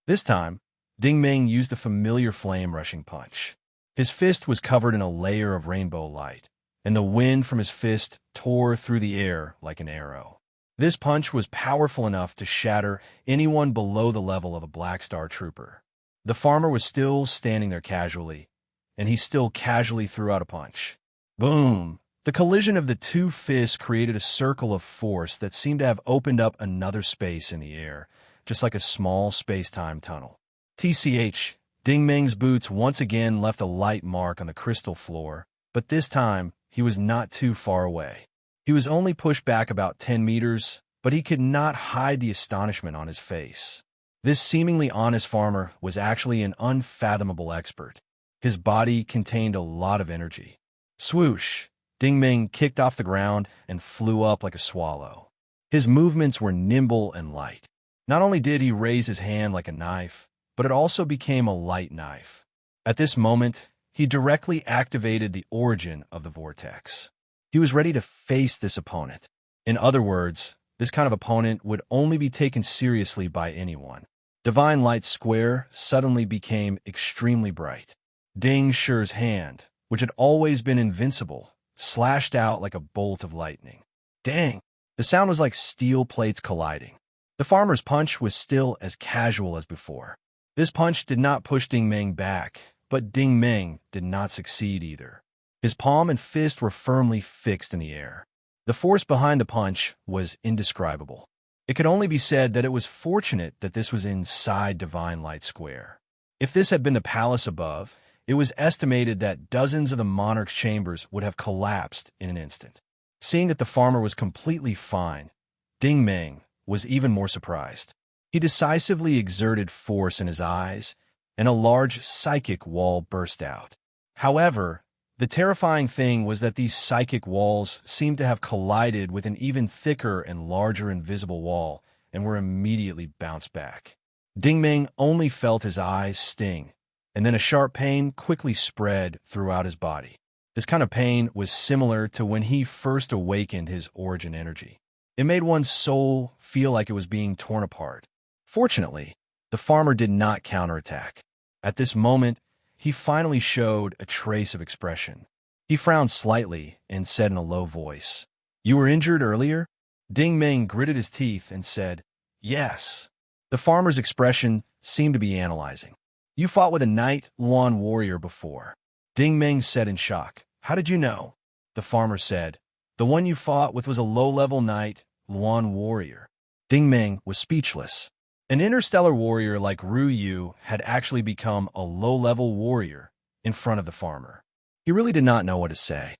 This time, Ding Ming used the familiar flame-rushing punch. His fist was covered in a layer of rainbow light, and the wind from his fist tore through the air like an arrow. This punch was powerful enough to shatter anyone below the level of a Black Star Trooper. The farmer was still standing there casually, and he still casually threw out a punch. Boom! The collision of the two fists created a circle of force that seemed to have opened up another space in the air, just like a small space-time tunnel. TCH, Ding Ming's boots once again left a light mark on the crystal floor, but this time he was not too far away. He was only pushed back about 10 meters, but he could not hide the astonishment on his face. This seemingly honest farmer was actually an unfathomable expert. His body contained a lot of energy. Swoosh! Ding Ming kicked off the ground and flew up like a swallow. His movements were nimble and light. Not only did he raise his hand like a knife, but it also became a light knife. At this moment, he directly activated the origin of the vortex. He was ready to face this opponent. In other words, this kind of opponent would only be taken seriously by anyone. Divine Light Square suddenly became extremely bright. Ding Shi's hand, which had always been invincible, slashed out like a bolt of lightning. Dang! The sound was like steel plates colliding. The farmer's punch was still as casual as before. This punch did not push Ding Ming back, but Ding Ming did not succeed either. His palm and fist were firmly fixed in the air. The force behind the punch was indescribable. It could only be said that it was fortunate that this was inside Divine Light Square. If this had been the palace above, it was estimated that dozens of the monarch's chambers would have collapsed in an instant. Seeing that the farmer was completely fine, Ding Ming was even more surprised. He decisively exerted force in his eyes, and a large psychic wall burst out. However, the terrifying thing was that these psychic walls seemed to have collided with an even thicker and larger invisible wall and were immediately bounced back. Ding Ming only felt his eyes sting, and then a sharp pain quickly spread throughout his body. This kind of pain was similar to when he first awakened his origin energy. It made one's soul feel like it was being torn apart. Fortunately, the farmer did not counterattack. At this moment, he finally showed a trace of expression. He frowned slightly and said in a low voice, "You were injured earlier?" Ding Ming gritted his teeth and said, "Yes." The farmer's expression seemed to be analyzing. "You fought with a Knight Luan warrior before." Ding Ming said in shock, "How did you know?" The farmer said, "The one you fought with was a low-level Knight Luan warrior." Ding Ming was speechless. An interstellar warrior like Ru Yu had actually become a low-level warrior in front of the farmer. He really did not know what to say.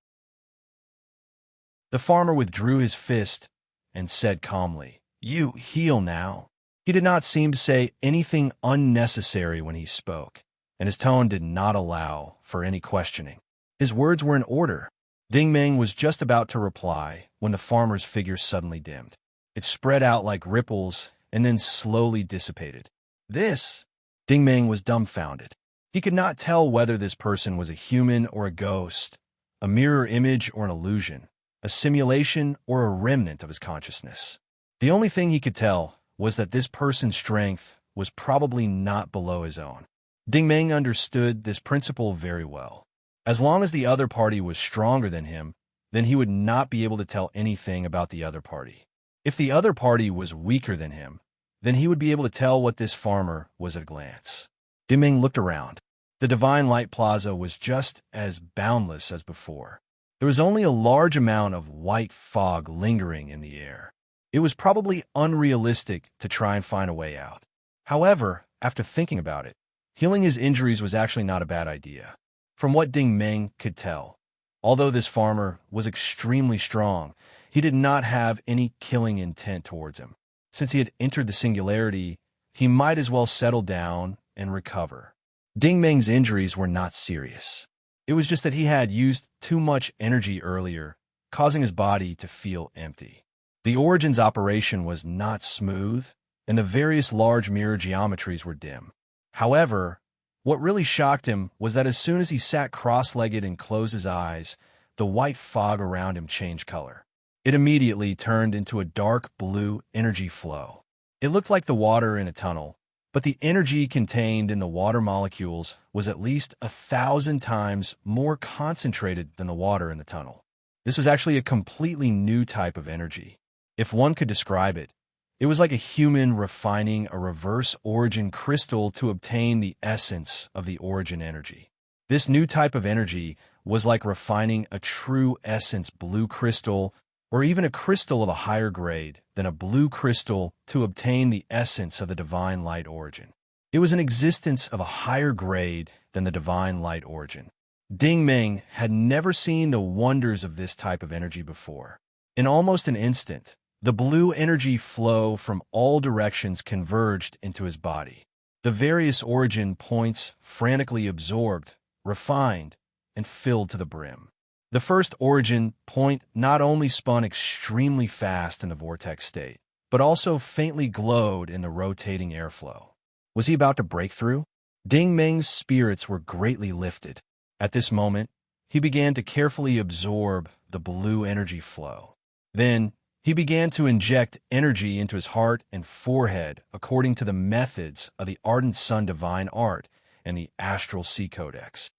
The farmer withdrew his fist and said calmly, "You heal now." He did not seem to say anything unnecessary when he spoke, and his tone did not allow for any questioning. His words were in order. Ding Meng was just about to reply when the farmer's figure suddenly dimmed. It spread out like ripples and then slowly dissipated. This? Ding Meng was dumbfounded. He could not tell whether this person was a human or a ghost, a mirror image or an illusion, a simulation or a remnant of his consciousness. The only thing he could tell was that this person's strength was probably not below his own. Ding Meng understood this principle very well. As long as the other party was stronger than him, then he would not be able to tell anything about the other party. If the other party was weaker than him, then he would be able to tell what this farmer was at a glance. Ding Meng looked around. The Divine Light Plaza was just as boundless as before. There was only a large amount of white fog lingering in the air. It was probably unrealistic to try and find a way out. However, after thinking about it, healing his injuries was actually not a bad idea. From what Ding Meng could tell, although this farmer was extremely strong, he did not have any killing intent towards him. Since he had entered the singularity, he might as well settle down and recover. Ding Meng's injuries were not serious. It was just that he had used too much energy earlier, causing his body to feel empty. The Origin's operation was not smooth, and the various large mirror geometries were dim. However, what really shocked him was that as soon as he sat cross-legged and closed his eyes, the white fog around him changed color. It immediately turned into a dark blue energy flow. It looked like the water in a tunnel, but the energy contained in the water molecules was at least 1,000 times more concentrated than the water in the tunnel. This was actually a completely new type of energy. If one could describe it, it was like a human refining a reverse origin crystal to obtain the essence of the origin energy. This new type of energy was like refining a true essence blue crystal, or even a crystal of a higher grade than a blue crystal to obtain the essence of the divine light origin. It was an existence of a higher grade than the divine light origin. Ding Meng had never seen the wonders of this type of energy before. In almost an instant, the blue energy flow from all directions converged into his body. The various origin points frantically absorbed, refined, and filled to the brim. The first origin point not only spun extremely fast in the vortex state, but also faintly glowed in the rotating airflow. Was he about to break through? Ding Meng's spirits were greatly lifted. At this moment, he began to carefully absorb the blue energy flow. Then, he began to inject energy into his heart and forehead according to the methods of the Ardent Sun Divine Art and the Astral Sea Codex.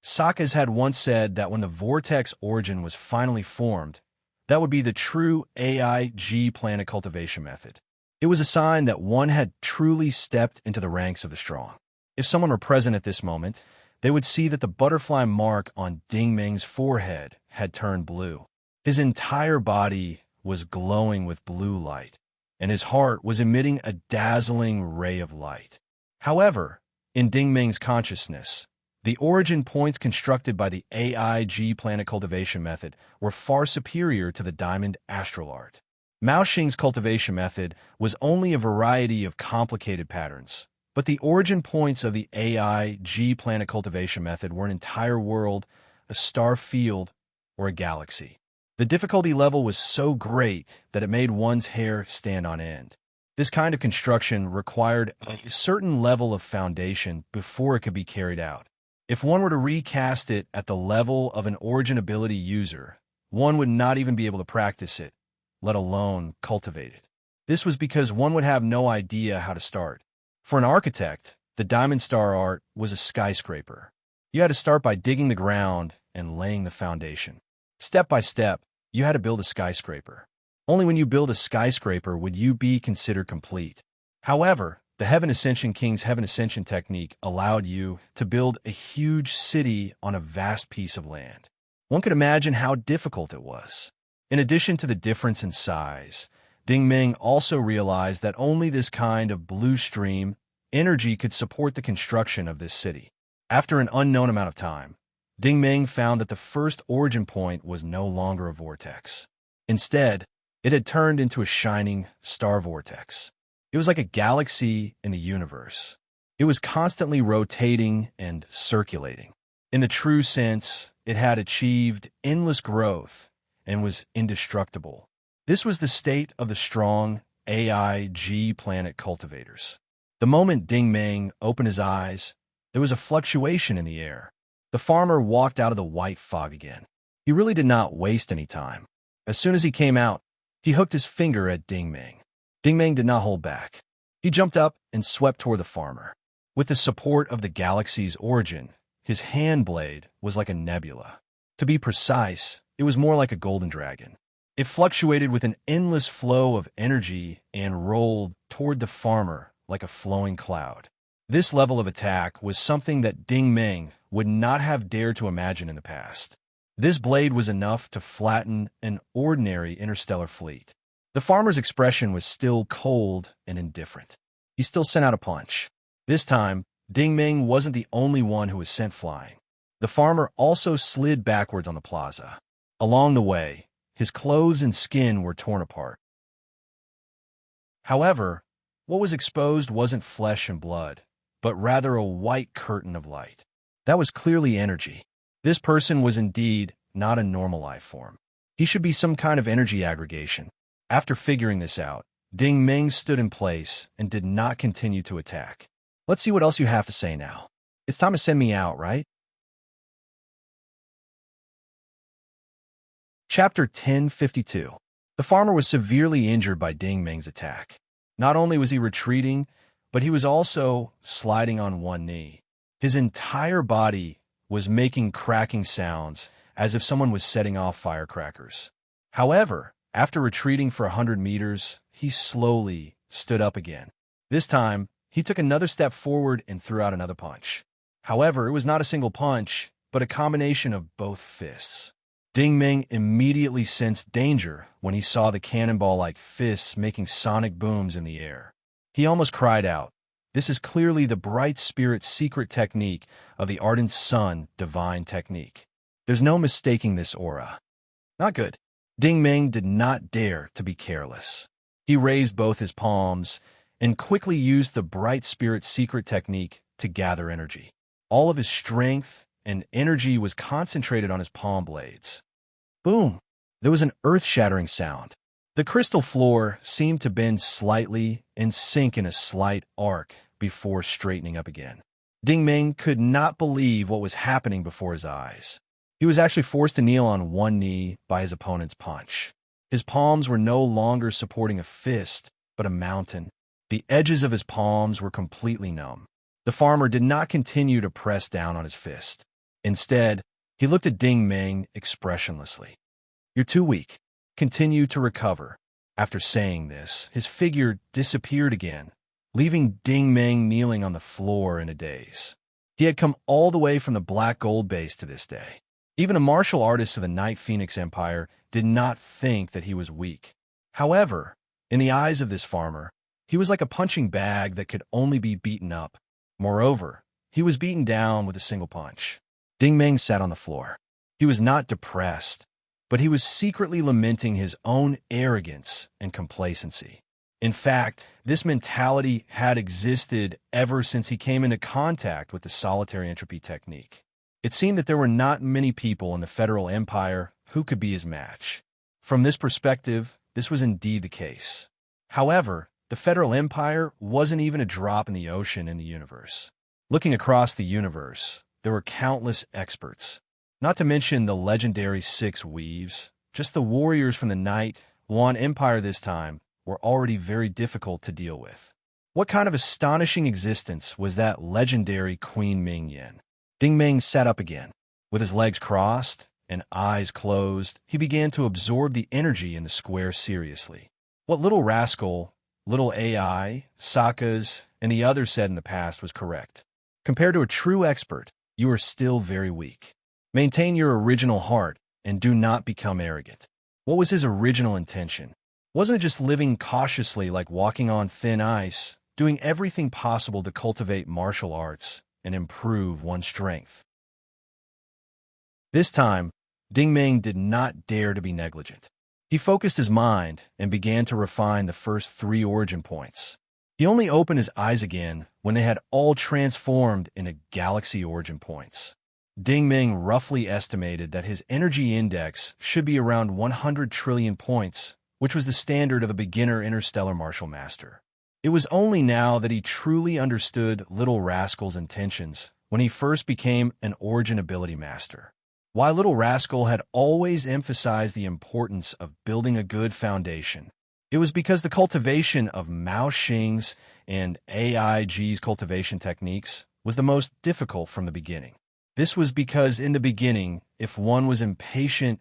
Sakas had once said that when the vortex origin was finally formed, that would be the true AIG planet cultivation method. It was a sign that one had truly stepped into the ranks of the strong. If someone were present at this moment, they would see that the butterfly mark on Ding Meng's forehead had turned blue. His entire body was glowing with blue light, and his heart was emitting a dazzling ray of light. However, in Ding Meng's consciousness, the origin points constructed by the AIG planet cultivation method were far superior to the diamond astral art. Mao Xing's cultivation method was only a variety of complicated patterns, but the origin points of the AIG planet cultivation method were an entire world, a star field, or a galaxy. The difficulty level was so great that it made one's hair stand on end. This kind of construction required a certain level of foundation before it could be carried out. If one were to recast it at the level of an origin ability user, one would not even be able to practice it, let alone cultivate it. This was because one would have no idea how to start. For an architect, the diamond star art was a skyscraper. You had to start by digging the ground and laying the foundation. Step by step, you had to build a skyscraper. Only when you build a skyscraper would you be considered complete. However, the Heaven Ascension King's Heaven Ascension technique allowed you to build a huge city on a vast piece of land. One could imagine how difficult it was. In addition to the difference in size, Ding Meng also realized that only this kind of blue stream energy could support the construction of this city. After an unknown amount of time, Ding Meng found that the first origin point was no longer a vortex. Instead, it had turned into a shining star vortex. It was like a galaxy in the universe. It was constantly rotating and circulating. In the true sense, it had achieved endless growth and was indestructible. This was the state of the strong AIG planet cultivators. The moment Ding Meng opened his eyes, there was a fluctuation in the air. The farmer walked out of the white fog again. He really did not waste any time. As soon as he came out, he hooked his finger at Ding Meng. Ding Meng did not hold back. He jumped up and swept toward the farmer. With the support of the galaxy's origin, his hand blade was like a nebula. To be precise, it was more like a golden dragon. It fluctuated with an endless flow of energy and rolled toward the farmer like a flowing cloud. This level of attack was something that Ding Meng would not have dared to imagine in the past. This blade was enough to flatten an ordinary interstellar fleet. The farmer's expression was still cold and indifferent. He still sent out a punch. This time, Ding Meng wasn't the only one who was sent flying. The farmer also slid backwards on the plaza. Along the way, his clothes and skin were torn apart. However, what was exposed wasn't flesh and blood, but rather a white curtain of light. That was clearly energy. This person was indeed not a normal life form. He should be some kind of energy aggregation. After figuring this out, Ding Meng stood in place and did not continue to attack. Let's see what else you have to say now. It's time to send me out, right? Chapter 1052. The farmer was severely injured by Ding Meng's attack. Not only was he retreating, but he was also sliding on one knee. His entire body was making cracking sounds as if someone was setting off firecrackers. However, after retreating for 100 meters, he slowly stood up again. This time, he took another step forward and threw out another punch. However, it was not a single punch, but a combination of both fists. Ding Meng immediately sensed danger when he saw the cannonball-like fists making sonic booms in the air. He almost cried out. This is clearly the bright spirit's secret technique of the ardent sun divine technique. There's no mistaking this aura. Not good. Ding Meng did not dare to be careless. He raised both his palms and quickly used the bright spirit's secret technique to gather energy. All of his strength and energy was concentrated on his palm blades. Boom! There was an earth-shattering sound. The crystal floor seemed to bend slightly and sink in a slight arc before straightening up again. Ding Meng could not believe what was happening before his eyes. He was actually forced to kneel on one knee by his opponent's punch. His palms were no longer supporting a fist, but a mountain. The edges of his palms were completely numb. The farmer did not continue to press down on his fist. Instead, he looked at Ding Meng expressionlessly. You're too weak. Continue to recover. After saying this, his figure disappeared again, leaving Ding Meng kneeling on the floor in a daze. He had come all the way from the Black Gold base to this day. Even a martial artist of the Night Phoenix Empire did not think that he was weak. However, in the eyes of this farmer, he was like a punching bag that could only be beaten up. Moreover, he was beaten down with a single punch. Ding Meng sat on the floor. He was not depressed, but he was secretly lamenting his own arrogance and complacency. In fact, this mentality had existed ever since he came into contact with the solitary entropy technique. It seemed that there were not many people in the Federal Empire who could be his match. From this perspective, this was indeed the case. However, the Federal Empire wasn't even a drop in the ocean in the universe. Looking across the universe, there were countless experts. Not to mention the legendary 6 Weaves. Just the warriors from the Night One Empire this time were already very difficult to deal with. What kind of astonishing existence was that legendary Queen Ming Yen? Ding Meng sat up again. With his legs crossed and eyes closed, he began to absorb the energy in the square seriously. What little rascal, little AI, Sokka's, and the others said in the past was correct. Compared to a true expert, you are still very weak. Maintain your original heart and do not become arrogant. What was his original intention? Wasn't it just living cautiously like walking on thin ice, doing everything possible to cultivate martial arts and improve one's strength? This time, Ding Meng did not dare to be negligent. He focused his mind and began to refine the first 3 origin points. He only opened his eyes again when they had all transformed into galaxy origin points. Ding Ming roughly estimated that his energy index should be around 100 trillion points, which was the standard of a beginner interstellar martial master. It was only now that he truly understood Little Rascal's intentions when he first became an origin ability master. While Little Rascal had always emphasized the importance of building a good foundation, it was because the cultivation of Mao Xing's and AIG's cultivation techniques was the most difficult from the beginning. This was because in the beginning, if one was impatient,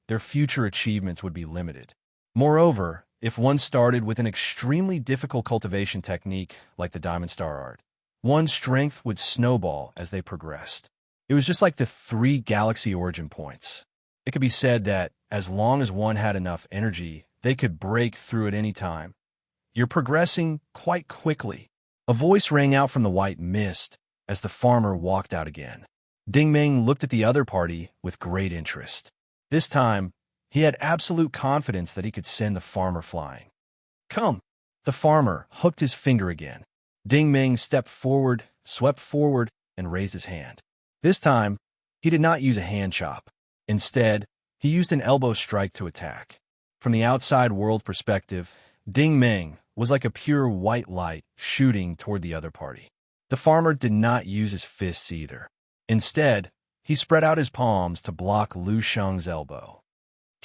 their future achievements would be limited. Moreover, if one started with an extremely difficult cultivation technique like the Diamond Star Art, one's strength would snowball as they progressed. It was just like the 3 galaxy origin points. It could be said that as long as one had enough energy, they could break through at any time. You're progressing quite quickly. A voice rang out from the white mist as the farmer walked out again. Ding Ming looked at the other party with great interest. This time, he had absolute confidence that he could send the farmer flying. Come! The farmer hooked his finger again. Ding Ming stepped forward, swept forward, and raised his hand. This time, he did not use a hand chop. Instead, he used an elbow strike to attack. From the outside world perspective, Ding Ming was like a pure white light shooting toward the other party. The farmer did not use his fists either. Instead, he spread out his palms to block Lu Sheng's elbow.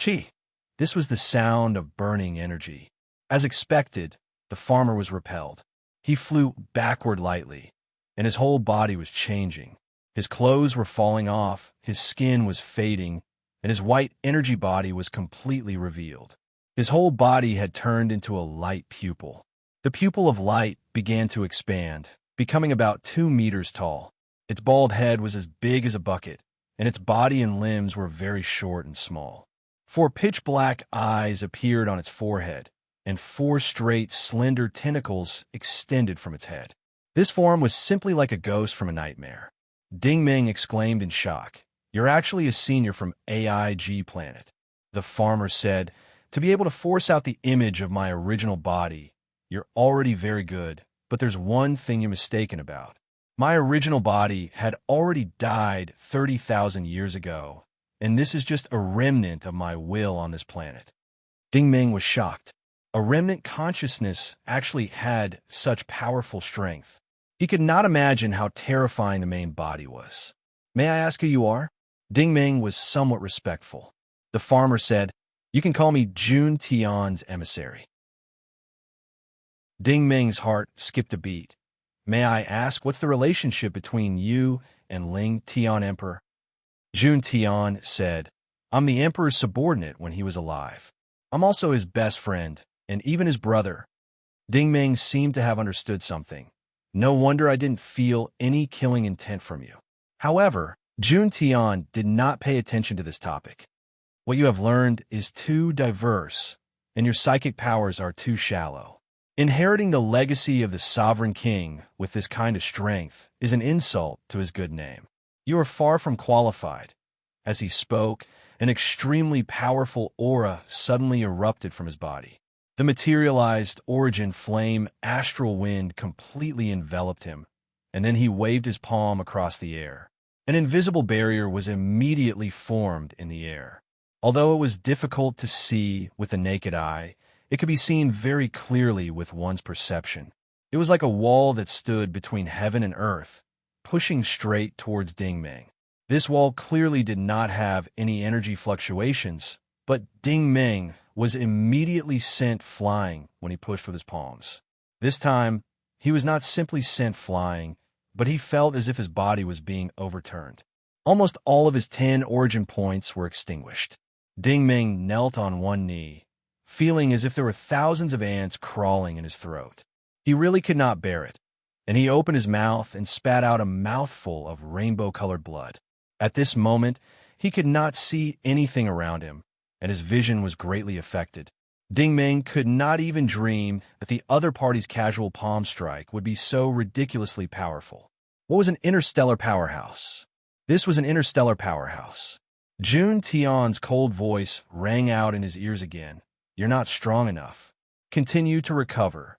Chi! This was the sound of burning energy. As expected, the farmer was repelled. He flew backward lightly, and his whole body was changing. His clothes were falling off, his skin was fading, and his white energy body was completely revealed. His whole body had turned into a light pupil. The pupil of light began to expand, becoming about 2 meters tall. Its bald head was as big as a bucket, and its body and limbs were very short and small. 4 pitch-black eyes appeared on its forehead, and 4 straight, slender tentacles extended from its head. This form was simply like a ghost from a nightmare. Ding Ming exclaimed in shock. You're actually a senior from AIG planet. The farmer said, to be able to force out the image of my original body, you're already very good, but there's one thing you're mistaken about. My original body had already died 30,000 years ago, and this is just a remnant of my will on this planet. Ding Ming was shocked. A remnant consciousness actually had such powerful strength. He could not imagine how terrifying the main body was. May I ask who you are? Ding Ming was somewhat respectful. The farmer said, you can call me Jun Tian's emissary. Ding Ming's heart skipped a beat. May I ask what's the relationship between you and Ling Tian Emperor? Jun Tian said, I'm the Emperor's subordinate when he was alive. I'm also his best friend, and even his brother. Ding Ming seemed to have understood something. No wonder I didn't feel any killing intent from you. However, Jun Tian did not pay attention to this topic. What you have learned is too diverse, and your psychic powers are too shallow. Inheriting the legacy of the sovereign king with this kind of strength is an insult to his good name. You are far from qualified. As he spoke, an extremely powerful aura suddenly erupted from his body. The materialized origin flame astral wind completely enveloped him, and then he waved his palm across the air. An invisible barrier was immediately formed in the air. Although it was difficult to see with the naked eye, it could be seen very clearly with one's perception. It was like a wall that stood between heaven and earth, pushing straight towards Ding Ming. This wall clearly did not have any energy fluctuations, but Ding Ming was immediately sent flying when he pushed with his palms. This time, he was not simply sent flying, but he felt as if his body was being overturned. Almost all of his 10 origin points were extinguished. Ding Ming knelt on one knee, feeling as if there were thousands of ants crawling in his throat. He really could not bear it, and he opened his mouth and spat out a mouthful of rainbow-colored blood. At this moment, he could not see anything around him, and his vision was greatly affected. Ding Ming could not even dream that the other party's casual palm strike would be so ridiculously powerful. What was an interstellar powerhouse? This was an interstellar powerhouse. Jun Tian's cold voice rang out in his ears again. You're not strong enough. Continue to recover.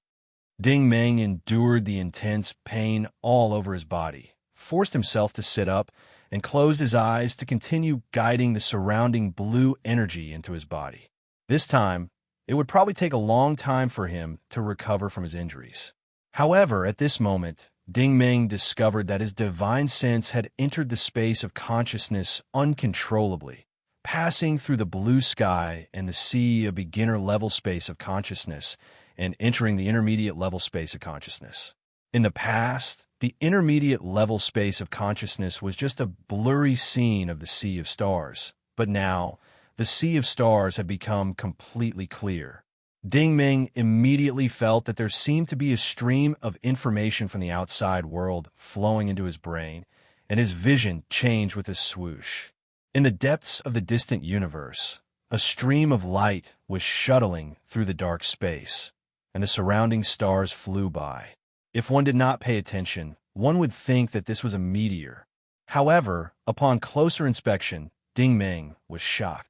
Ding Ming endured the intense pain all over his body, forced himself to sit up and closed his eyes to continue guiding the surrounding blue energy into his body. This time, it would probably take a long time for him to recover from his injuries. However, at this moment, Ding Ming discovered that his divine sense had entered the space of consciousness uncontrollably, passing through the blue sky and the sea, a beginner-level space of consciousness, and entering the intermediate-level space of consciousness. In the past, the intermediate-level space of consciousness was just a blurry scene of the sea of stars, but now, the sea of stars had become completely clear. Ding Ming immediately felt that there seemed to be a stream of information from the outside world flowing into his brain, and his vision changed with a swoosh. In the depths of the distant universe, a stream of light was shuttling through the dark space, and the surrounding stars flew by. If one did not pay attention, one would think that this was a meteor. However, upon closer inspection, Ding Ming was shocked.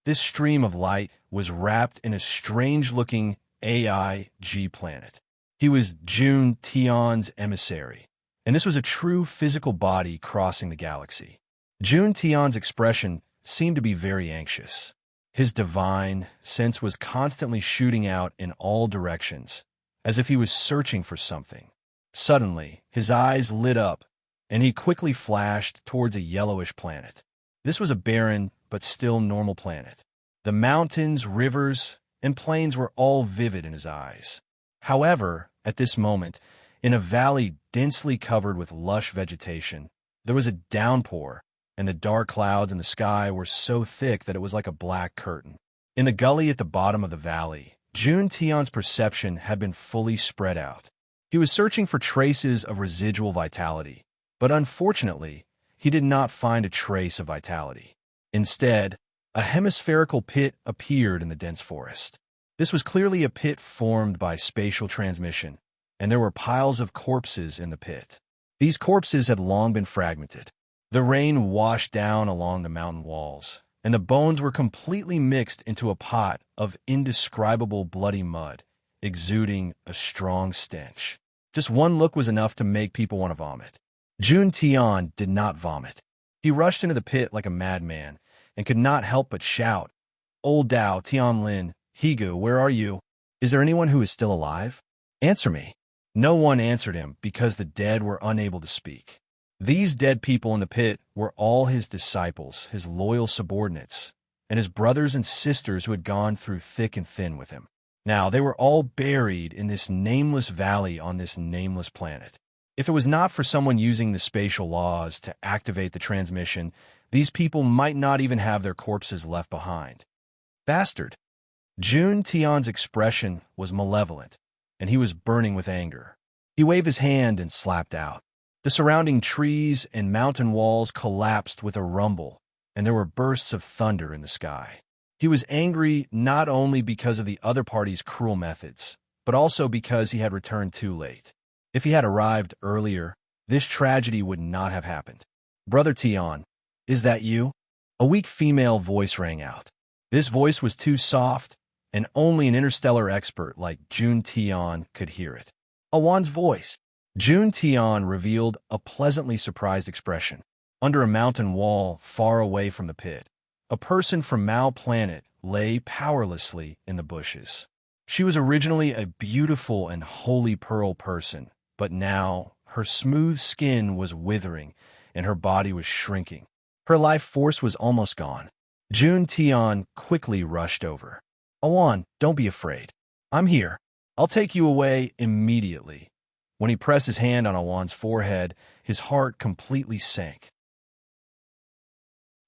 This stream of light was wrapped in a strange-looking AI-G planet. He was Jun Tian's emissary, and this was a true physical body crossing the galaxy. Jun Tian's expression seemed to be very anxious. His divine sense was constantly shooting out in all directions, as if he was searching for something. Suddenly, his eyes lit up, and he quickly flashed towards a yellowish planet. This was a barren but still normal planet. The mountains, rivers, and plains were all vivid in his eyes. However, at this moment, in a valley densely covered with lush vegetation, there was a downpour, and the dark clouds in the sky were so thick that it was like a black curtain. In the gully at the bottom of the valley, Jun Tian's perception had been fully spread out. He was searching for traces of residual vitality, but unfortunately, he did not find a trace of vitality. Instead, a hemispherical pit appeared in the dense forest. This was clearly a pit formed by spatial transmission, and there were piles of corpses in the pit. These corpses had long been fragmented. The rain washed down along the mountain walls, and the bones were completely mixed into a pot of indescribable bloody mud, exuding a strong stench. Just one look was enough to make people want to vomit. Jun Tian did not vomit. He rushed into the pit like a madman, and could not help but shout, "Old Dao, Tianlin, Higu, where are you? Is there anyone who is still alive? Answer me." No one answered him because the dead were unable to speak. These dead people in the pit were all his disciples, his loyal subordinates, and his brothers and sisters who had gone through thick and thin with him. Now, they were all buried in this nameless valley on this nameless planet. If it was not for someone using the spatial laws to activate the transmission, these people might not even have their corpses left behind. Bastard! Jun Tian's expression was malevolent, and he was burning with anger. He waved his hand and slapped out. The surrounding trees and mountain walls collapsed with a rumble, and there were bursts of thunder in the sky. He was angry not only because of the other party's cruel methods, but also because he had returned too late. If he had arrived earlier, this tragedy would not have happened. "Brother Tian, is that you?" A weak female voice rang out. This voice was too soft, and only an interstellar expert like Jun Tian could hear it. Awan's voice. Jun Tian revealed a pleasantly surprised expression. Under a mountain wall far away from the pit, a person from Mao planet lay powerlessly in the bushes. She was originally a beautiful and holy pearl person, but now her smooth skin was withering and her body was shrinking. Her life force was almost gone. Jun Tian quickly rushed over. "Awan, don't be afraid. I'm here. I'll take you away immediately." When he pressed his hand on Awan's forehead, his heart completely sank.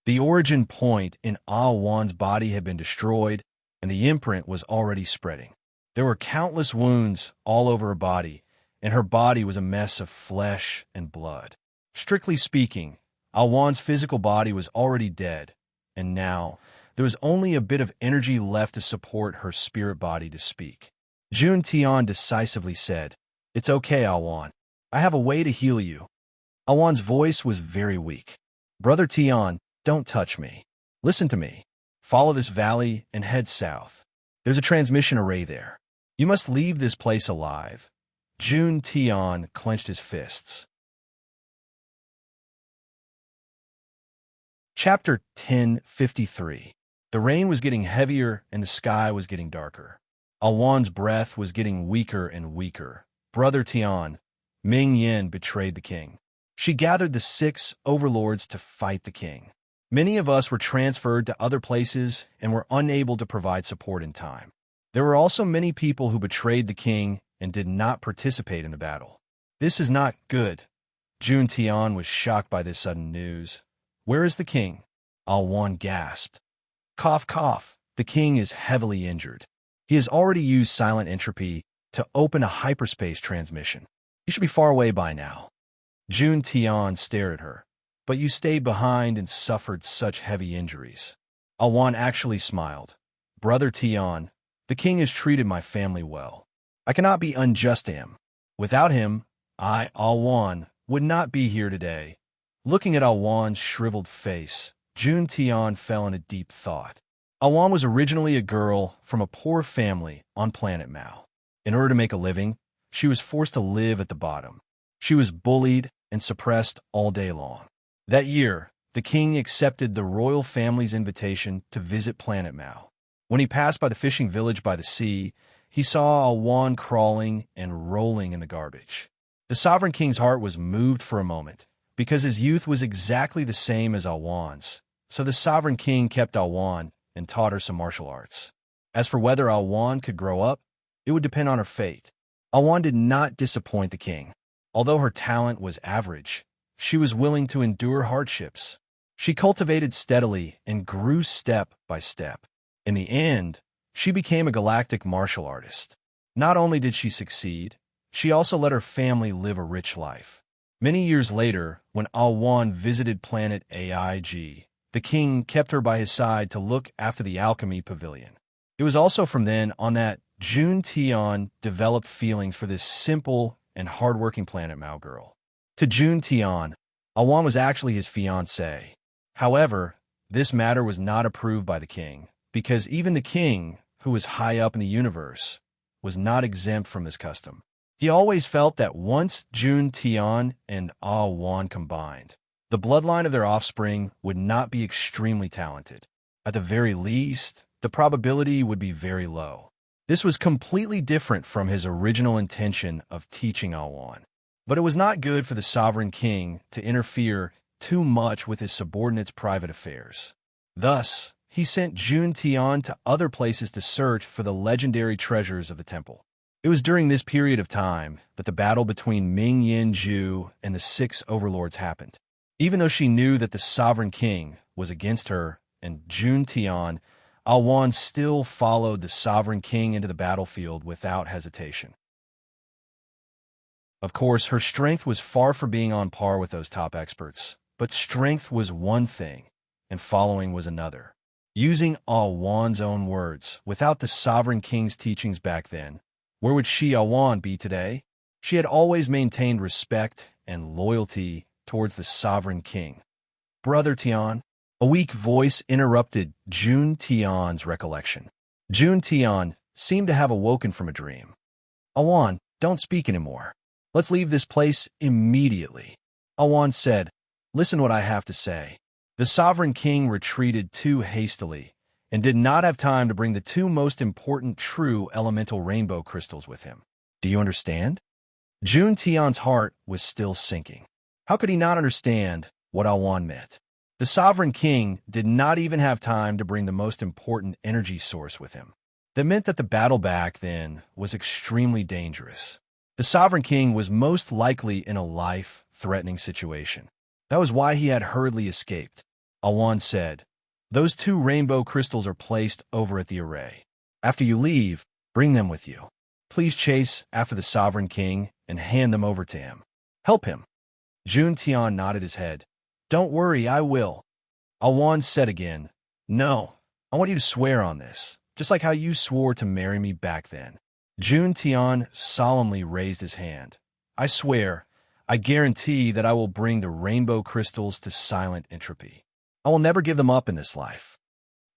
The origin point in Awan's body had been destroyed, and the imprint was already spreading. There were countless wounds all over her body, and her body was a mess of flesh and blood. Strictly speaking, Awan's physical body was already dead, and now there was only a bit of energy left to support her spirit body to speak. Jun Tian decisively said, "It's okay, Awan. I have a way to heal you." Awan's voice was very weak. "Brother Tian, don't touch me. Listen to me. Follow this valley and head south. There's a transmission array there. You must leave this place alive. June Tian clenched his fists. Chapter 1053. The rain was getting heavier and the sky was getting darker. Alwan's breath was getting weaker and weaker. Brother Tian, Ming Yin betrayed the king. She gathered the 6 overlords to fight the king. Many of us were transferred to other places and were unable to provide support in time. There were also many people who betrayed the king and did not participate in the battle. This is not good. June Tian was shocked by this sudden news. Where is the king? Alwan gasped. Cough, cough. The king is heavily injured. He has already used silent entropy to open a hyperspace transmission. You should be far away by now. June Tian stared at her. But you stayed behind and suffered such heavy injuries. Alwan actually smiled. Brother Tian, the king has treated my family well. I cannot be unjust to him. Without him, I, Alwan, would not be here today. Looking at Alwan's shriveled face, June Tian fell in a deep thought. Alwan was originally a girl from a poor family on planet Mao. In order to make a living, she was forced to live at the bottom. She was bullied and suppressed all day long. That year, the king accepted the royal family's invitation to visit planet Mao. When he passed by the fishing village by the sea, he saw Alwan crawling and rolling in the garbage. The sovereign king's heart was moved for a moment, because his youth was exactly the same as Alwan's. So the sovereign king kept Alwan and taught her some martial arts. As for whether Alwan could grow up, it would depend on her fate. Alwan did not disappoint the king. Although her talent was average, she was willing to endure hardships. She cultivated steadily and grew step by step. In the end, she became a galactic martial artist. Not only did she succeed, she also let her family live a rich life. Many years later, when Alwan visited planet AIG, the king kept her by his side to look after the alchemy pavilion. It was also from then on that June Tian developed feelings for this simple and hardworking planet Mao girl. To June Tian, Alwan was actually his fiancée. However, this matter was not approved by the king, because even the king, who was high up in the universe, was not exempt from this custom. He always felt that once June Tian and Alwan combined, the bloodline of their offspring would not be extremely talented. At the very least, the probability would be very low. This was completely different from his original intention of teaching Alwan. But it was not good for the sovereign king to interfere too much with his subordinates' private affairs. Thus, he sent June Tian to other places to search for the legendary treasures of the temple. It was during this period of time that the battle between Ming Yin Ju and the 6 overlords happened. Even though she knew that the sovereign king was against her and June Tian, Alwan still followed the sovereign king into the battlefield without hesitation. Of course, her strength was far from being on par with those top experts, but strength was one thing, and following was another. Using Alwan's own words, without the sovereign king's teachings back then, where would she, Alwan, be today? She had always maintained respect and loyalty towards the sovereign king. Brother Tian, a weak voice interrupted June Tian's recollection. June Tian seemed to have awoken from a dream. Alwan, don't speak anymore. Let's leave this place immediately. Alwan said, listen what I have to say. The sovereign king retreated too hastily and did not have time to bring the 2 most important true elemental rainbow crystals with him. Do you understand? June Tian's heart was still sinking. How could he not understand what Alwan meant? The sovereign king did not even have time to bring the most important energy source with him. That meant that the battle back then was extremely dangerous. The sovereign king was most likely in a life-threatening situation. That was why he had hurriedly escaped. Alwan said, those 2 rainbow crystals are placed over at the array. After you leave, bring them with you. Please chase after the sovereign king and hand them over to him. Help him. June Tian nodded his head. Don't worry, I will. Alwan said again, no, I want you to swear on this, just like how you swore to marry me back then. June Tian solemnly raised his hand. I swear, I guarantee that I will bring the rainbow crystals to silent entropy. I will never give them up in this life.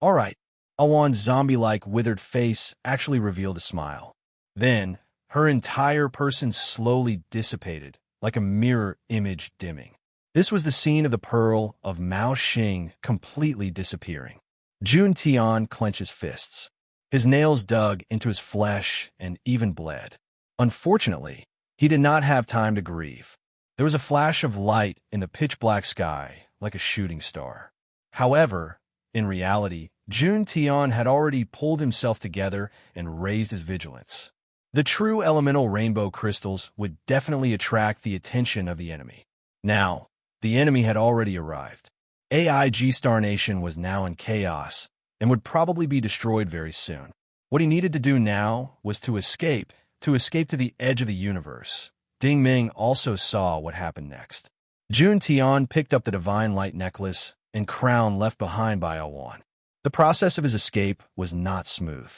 All right. Alwan's zombie-like withered face actually revealed a smile. Then, Her entire person slowly dissipated, like a mirror image dimming. This was the scene of the pearl of Mao Xing completely disappearing. Jun Tian clenched his fists. His nails dug into his flesh and even bled. Unfortunately, he did not have time to grieve. There was a flash of light in the pitch-black sky, like a shooting star. However, in reality, Jun Tian had already pulled himself together and raised his vigilance. The true elemental rainbow crystals would definitely attract the attention of the enemy. Now, the enemy had already arrived. AI G-Star Nation was now in chaos and would probably be destroyed very soon. What he needed to do now was to escape to the edge of the universe. Ding Ming also saw what happened next. Jun Tian picked up the divine light necklace and crown left behind by Awan. The process of his escape was not smooth.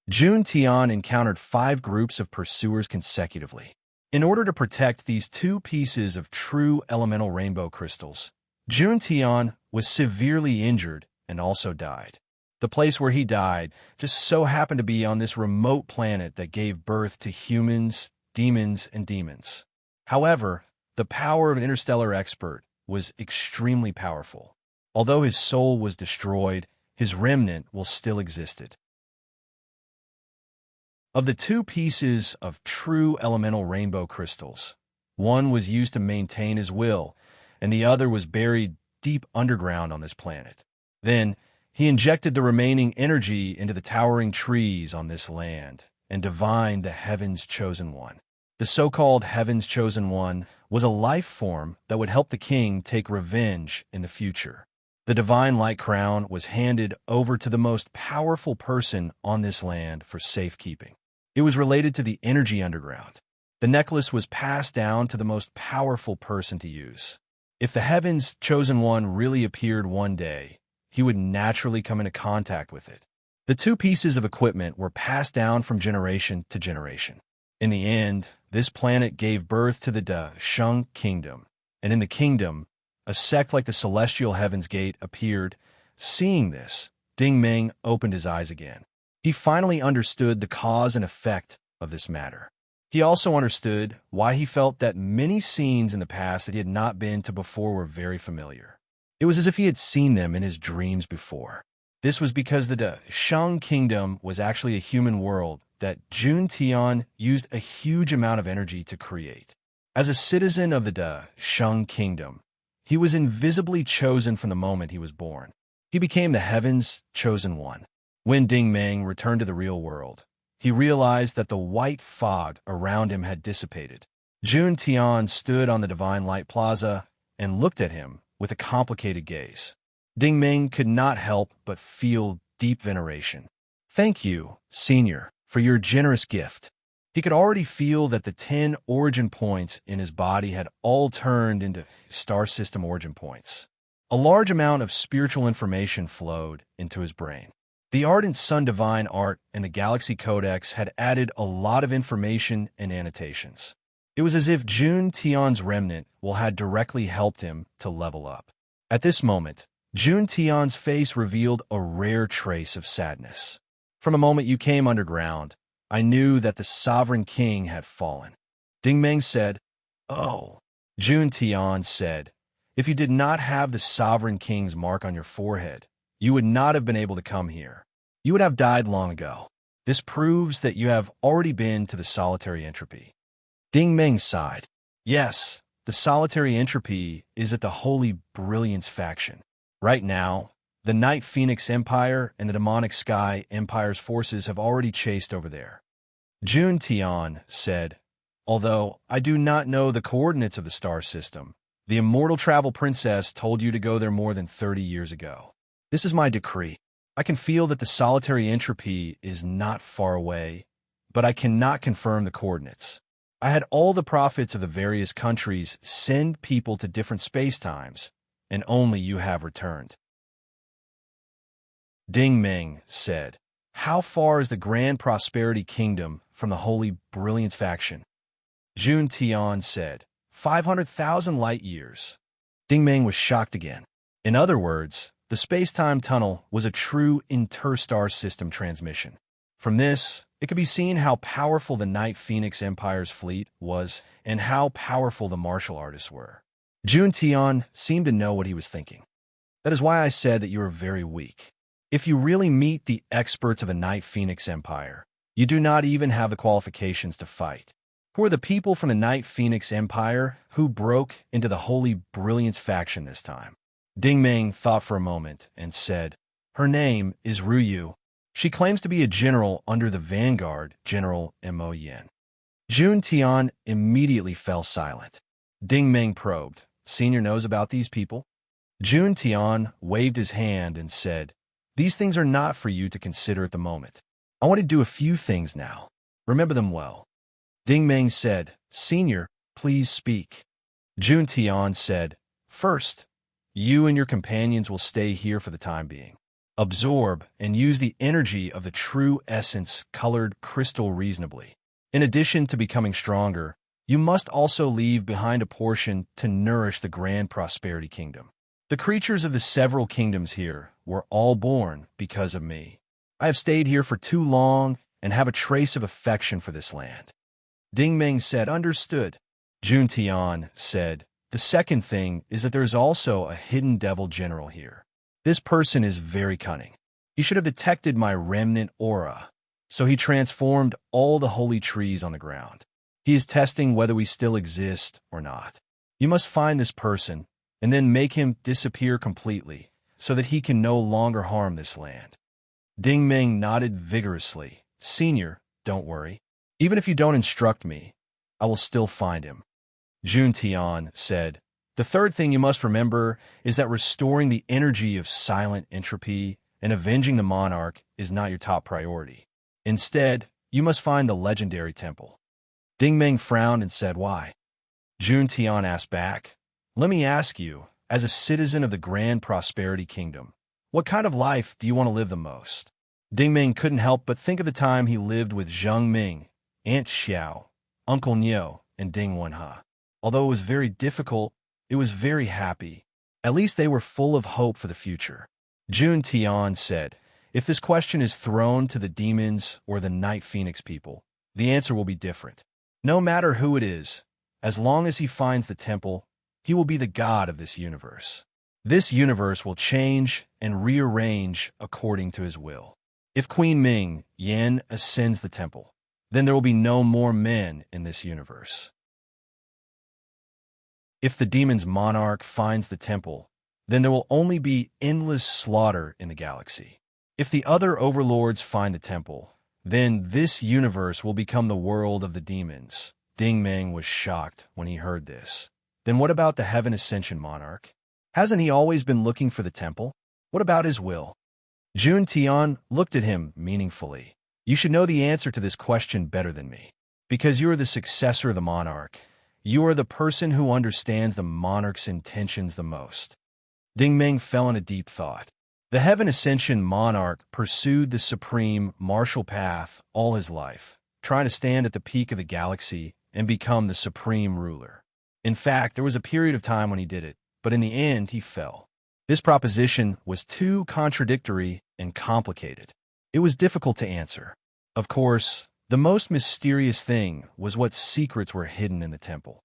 Jun Tian encountered 5 groups of pursuers consecutively. In order to protect these 2 pieces of true elemental rainbow crystals, Jun Tian was severely injured and also died. The place where he died just so happened to be on this remote planet that gave birth to humans, demons, and demons. However, the power of an interstellar expert was extremely powerful. Although his soul was destroyed, his remnant will still existed. Of the 2 pieces of true elemental rainbow crystals, one was used to maintain his will, and the other was buried deep underground on this planet. Then, he injected the remaining energy into the towering trees on this land and divined the Heaven's Chosen One. The so-called Heaven's Chosen One was a life form that would help the king take revenge in the future. The divine light crown was handed over to the most powerful person on this land for safekeeping. It was related to the energy underground. The necklace was passed down to the most powerful person to use. If the Heaven's Chosen One really appeared one day, he would naturally come into contact with it. The 2 pieces of equipment were passed down from generation to generation. In the end, this planet gave birth to the Shang Kingdom, and in the kingdom, a sect like the Celestial Heaven's Gate appeared. Seeing this, Ding Ming opened his eyes again. He finally understood the cause and effect of this matter. He also understood why he felt that many scenes in the past that he had not been to before were very familiar. It was as if he had seen them in his dreams before. This was because the Shang Kingdom was actually a human world that Jun Tian used a huge amount of energy to create. As a citizen of the Shang Kingdom, he was invisibly chosen from the moment he was born. He became the Heaven's Chosen One. When Ding Ming returned to the real world, he realized that the white fog around him had dissipated. Jun Tian stood on the Divine Light Plaza and looked at him with a complicated gaze. Ding Ming could not help but feel deep veneration. "Thank you, Senior, for your generous gift." He could already feel that the 10 origin points in his body had all turned into star system origin points. A large amount of spiritual information flowed into his brain. The Ardent Sun Divine Art and the Galaxy Codex had added a lot of information and annotations. It was as if Jun Tian's remnant had directly helped him to level up. At this moment, Jun Tian's face revealed a rare trace of sadness. "From the moment you came underground, I knew that the Sovereign King had fallen." Ding Ming said, "Oh." Jun Tian said, "If you did not have the Sovereign King's mark on your forehead, you would not have been able to come here. You would have died long ago. This proves that you have already been to the Solitary Entropy." Ding Ming sighed. "Yes, the Solitary Entropy is at the Holy Brilliance faction. Right now, the Night Phoenix Empire and the Demonic Sky Empire's forces have already chased over there." Jun Tian said, "Although I do not know the coordinates of the star system, the Immortal Travel Princess told you to go there more than 30 years ago. This is my decree. I can feel that the Solitary Entropy is not far away, but I cannot confirm the coordinates. I had all the prophets of the various countries send people to different spacetimes, and only you have returned." Ding Ming said, "How far is the Grand Prosperity Kingdom from the Holy Brilliance faction?" Jun Tian said, 500,000 light years. Ding Ming was shocked again. In other words, the space-time tunnel was a true interstar system transmission. From this, It could be seen how powerful the Night Phoenix Empire's fleet was and how powerful the martial artists were. Jun Tian seemed to know what he was thinking. That is why I said that you are very weak. If you really meet the experts of the Night Phoenix Empire, you do not even have the qualifications to fight. Who are the people from the Night Phoenix Empire who broke into the Holy Brilliance faction this time? Ding Ming thought for a moment and said, her name is Ru Yu. She claims to be a general under the Vanguard, General Mo Yin. Jun Tian immediately fell silent. Ding Ming probed, Senior knows about these people? Jun Tian waved his hand and said, these things are not for you to consider at the moment. I want to do a few things now. Remember them well. Ding Ming said, Senior, please speak. Jun Tian said, first, you and your companions will stay here for the time being. Absorb and use the energy of the true essence-colored crystal reasonably. In addition to becoming stronger, you must also leave behind a portion to nourish the grand prosperity kingdom. The creatures of the several kingdoms here were all born because of me. I have stayed here for too long and have a trace of affection for this land. Ding Ming said, understood. Jun Tian said, the second thing is that there is also a hidden devil general here. This person is very cunning. He should have detected my remnant aura, so he transformed all the holy trees on the ground. He is testing whether we still exist or not. You must find this person and then make him disappear completely so that he can no longer harm this land. Ding Ming nodded vigorously. Senior, don't worry. Even if you don't instruct me, I will still find him. Jun Tian said, the third thing you must remember is that restoring the energy of silent entropy and avenging the monarch is not your top priority. Instead, you must find the legendary temple. Ding Ming frowned and said, why? Jun Tian asked back, let me ask you, as a citizen of the Grand Prosperity Kingdom, what kind of life do you want to live the most? Ding Ming couldn't help but think of the time he lived with Zheng Ming, Aunt Xiao, Uncle Niu, and Ding Wenhe. Although it was very difficult, it was very happy. At least they were full of hope for the future. Jun Tian said, if this question is thrown to the demons or the Night Phoenix people, the answer will be different. No matter who it is, as long as he finds the temple, he will be the god of this universe. This universe will change and rearrange according to his will. If Queen Ming Yan ascends the temple, then there will be no more men in this universe. If the demon's monarch finds the temple, then there will only be endless slaughter in the galaxy. If the other overlords find the temple, then this universe will become the world of the demons. Ding Ming was shocked when he heard this. Then what about the Heaven Ascension monarch? Hasn't he always been looking for the temple? What about his will? Jun Tian looked at him meaningfully. You should know the answer to this question better than me. Because you are the successor of the monarch. You are the person who understands the monarch's intentions the most. Ding Ming fell in a deep thought. The Heaven Ascension monarch pursued the supreme martial path all his life, trying to stand at the peak of the galaxy and become the supreme ruler. In fact, there was a period of time when he did it, but in the end he fell. This proposition was too contradictory and complicated. It was difficult to answer. Of course, the most mysterious thing was what secrets were hidden in the temple.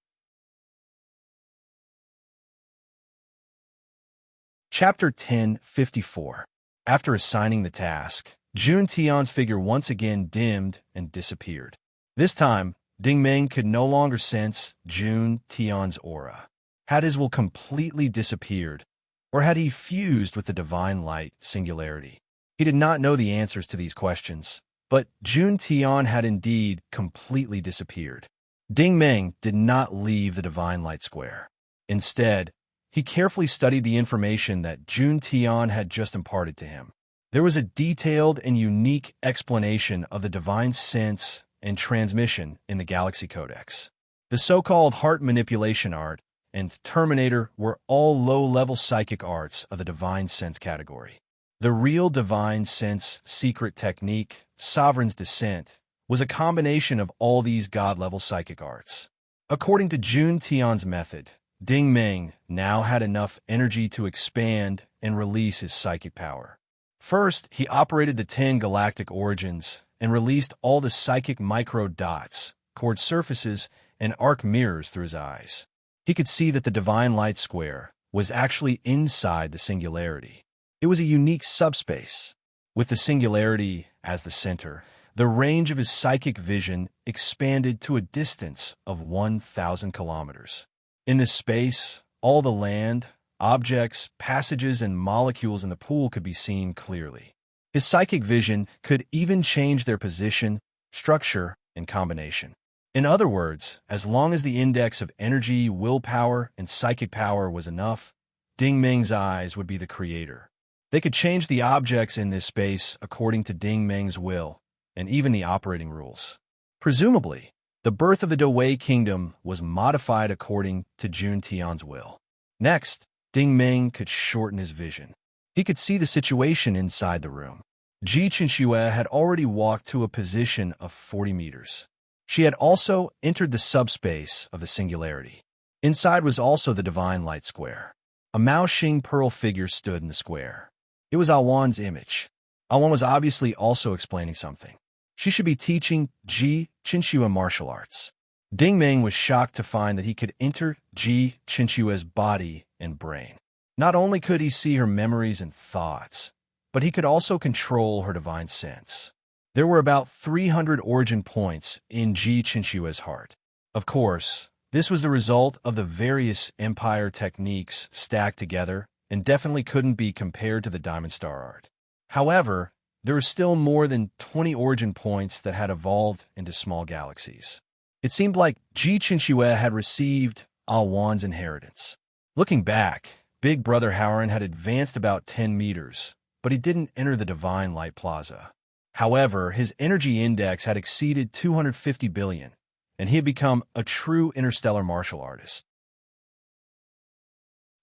Chapter 1054. After assigning the task, Jun Tian's figure once again dimmed and disappeared. This time, Ding Ming could no longer sense Jun Tian's aura. Had his will completely disappeared, or had he fused with the divine light singularity? He did not know the answers to these questions, but Jun Tian had indeed completely disappeared. Ding Ming did not leave the divine light square. Instead, he carefully studied the information that Jun Tian had just imparted to him. There was a detailed and unique explanation of the divine sense and transmission in the Galaxy Codex. The so-called heart manipulation art and Terminator were all low-level psychic arts of the divine sense category. The real divine sense secret technique, Sovereign's Descent, was a combination of all these god-level psychic arts. According to Jun Tian's method, Ding Ming now had enough energy to expand and release his psychic power. First, he operated the 10 galactic origins and released all the psychic micro-dots, chord surfaces, and arc mirrors through his eyes. He could see that the divine light square was actually inside the singularity. It was a unique subspace. With the singularity as the center, the range of his psychic vision expanded to a distance of 1,000 kilometers. In this space, all the land, objects, passages, and molecules in the pool could be seen clearly. His psychic vision could even change their position, structure, and combination. In other words, as long as the index of energy, willpower, and psychic power was enough, Ding Meng's eyes would be the creator. They could change the objects in this space according to Ding Meng's will, and even the operating rules. Presumably, the birth of the Dawei kingdom was modified according to Jun Tian's will. Next, Ding Meng could shorten his vision. He could see the situation inside the room. Ji Qinxue had already walked to a position of 40 meters. She had also entered the subspace of the singularity. Inside was also the divine light square. A Mao Xing pearl figure stood in the square. It was Awan's image. Awan was obviously also explaining something. She should be teaching Ji Qinxue martial arts. Ding Meng was shocked to find that he could enter Ji Qinxue's body and brain. Not only could he see her memories and thoughts, but he could also control her divine sense. There were about 300 origin points in Ji Qinxue's heart. Of course, this was the result of the various empire techniques stacked together and definitely couldn't be compared to the Diamond Star art. However, there were still more than 20 origin points that had evolved into small galaxies. It seemed like Ji Qinxue had received Awan's inheritance. Looking back, Big Brother Howren had advanced about 10 meters, but he didn't enter the Divine Light Plaza. However, his energy index had exceeded 250 billion, and he had become a true interstellar martial artist.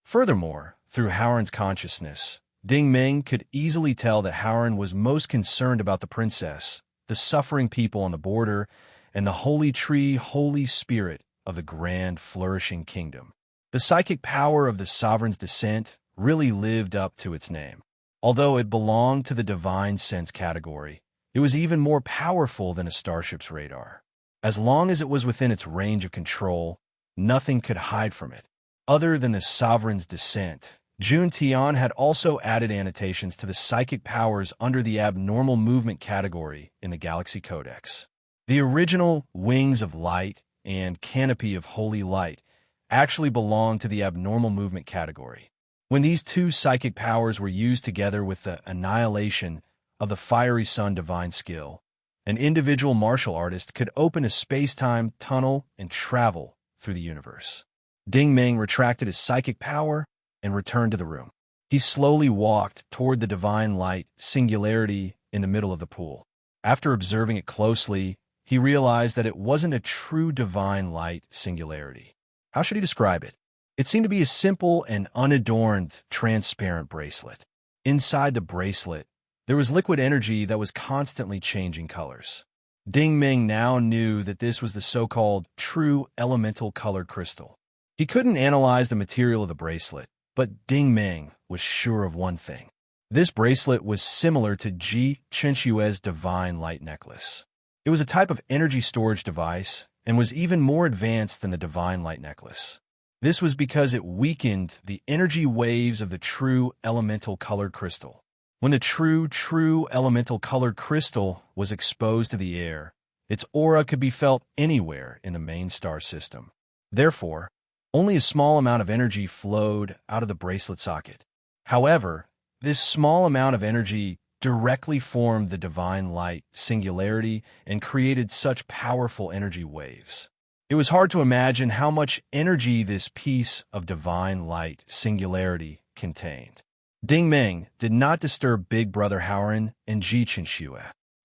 Furthermore, through Howren's consciousness, Ding Meng could easily tell that Howren was most concerned about the princess, the suffering people on the border, and the holy tree, holy spirit of the grand, flourishing kingdom. The psychic power of the sovereign's descent really lived up to its name. Although it belonged to the divine sense category, it was even more powerful than a starship's radar. As long as it was within its range of control, nothing could hide from it. Other than the sovereign's descent, Jun Tian had also added annotations to the psychic powers under the abnormal movement category in the Galaxy Codex. The original Wings of Light and Canopy of Holy Light actually belonged to the abnormal movement category. When these two psychic powers were used together with the annihilation of the fiery sun divine skill, an individual martial artist could open a space-time tunnel and travel through the universe. Ding Meng retracted his psychic power and returned to the room. He slowly walked toward the divine light singularity in the middle of the pool. After observing it closely, he realized that it wasn't a true divine light singularity. How should he describe it? It seemed to be a simple and unadorned, transparent bracelet. Inside the bracelet, there was liquid energy that was constantly changing colors. Ding Meng now knew that this was the so-called true elemental colored crystal. He couldn't analyze the material of the bracelet, but Ding Meng was sure of one thing. This bracelet was similar to Ji Qinxue's divine light necklace. It was a type of energy storage device and was even more advanced than the divine light necklace. This was because it weakened the energy waves of the true elemental colored crystal. When the true elemental colored crystal was exposed to the air, its aura could be felt anywhere in the main star system. Therefore, only a small amount of energy flowed out of the bracelet socket. However, this small amount of energy directly formed the divine light singularity and created such powerful energy waves. It was hard to imagine how much energy this piece of divine light singularity contained. Ding Meng did not disturb Big Brother Howren and Ji Qinxue.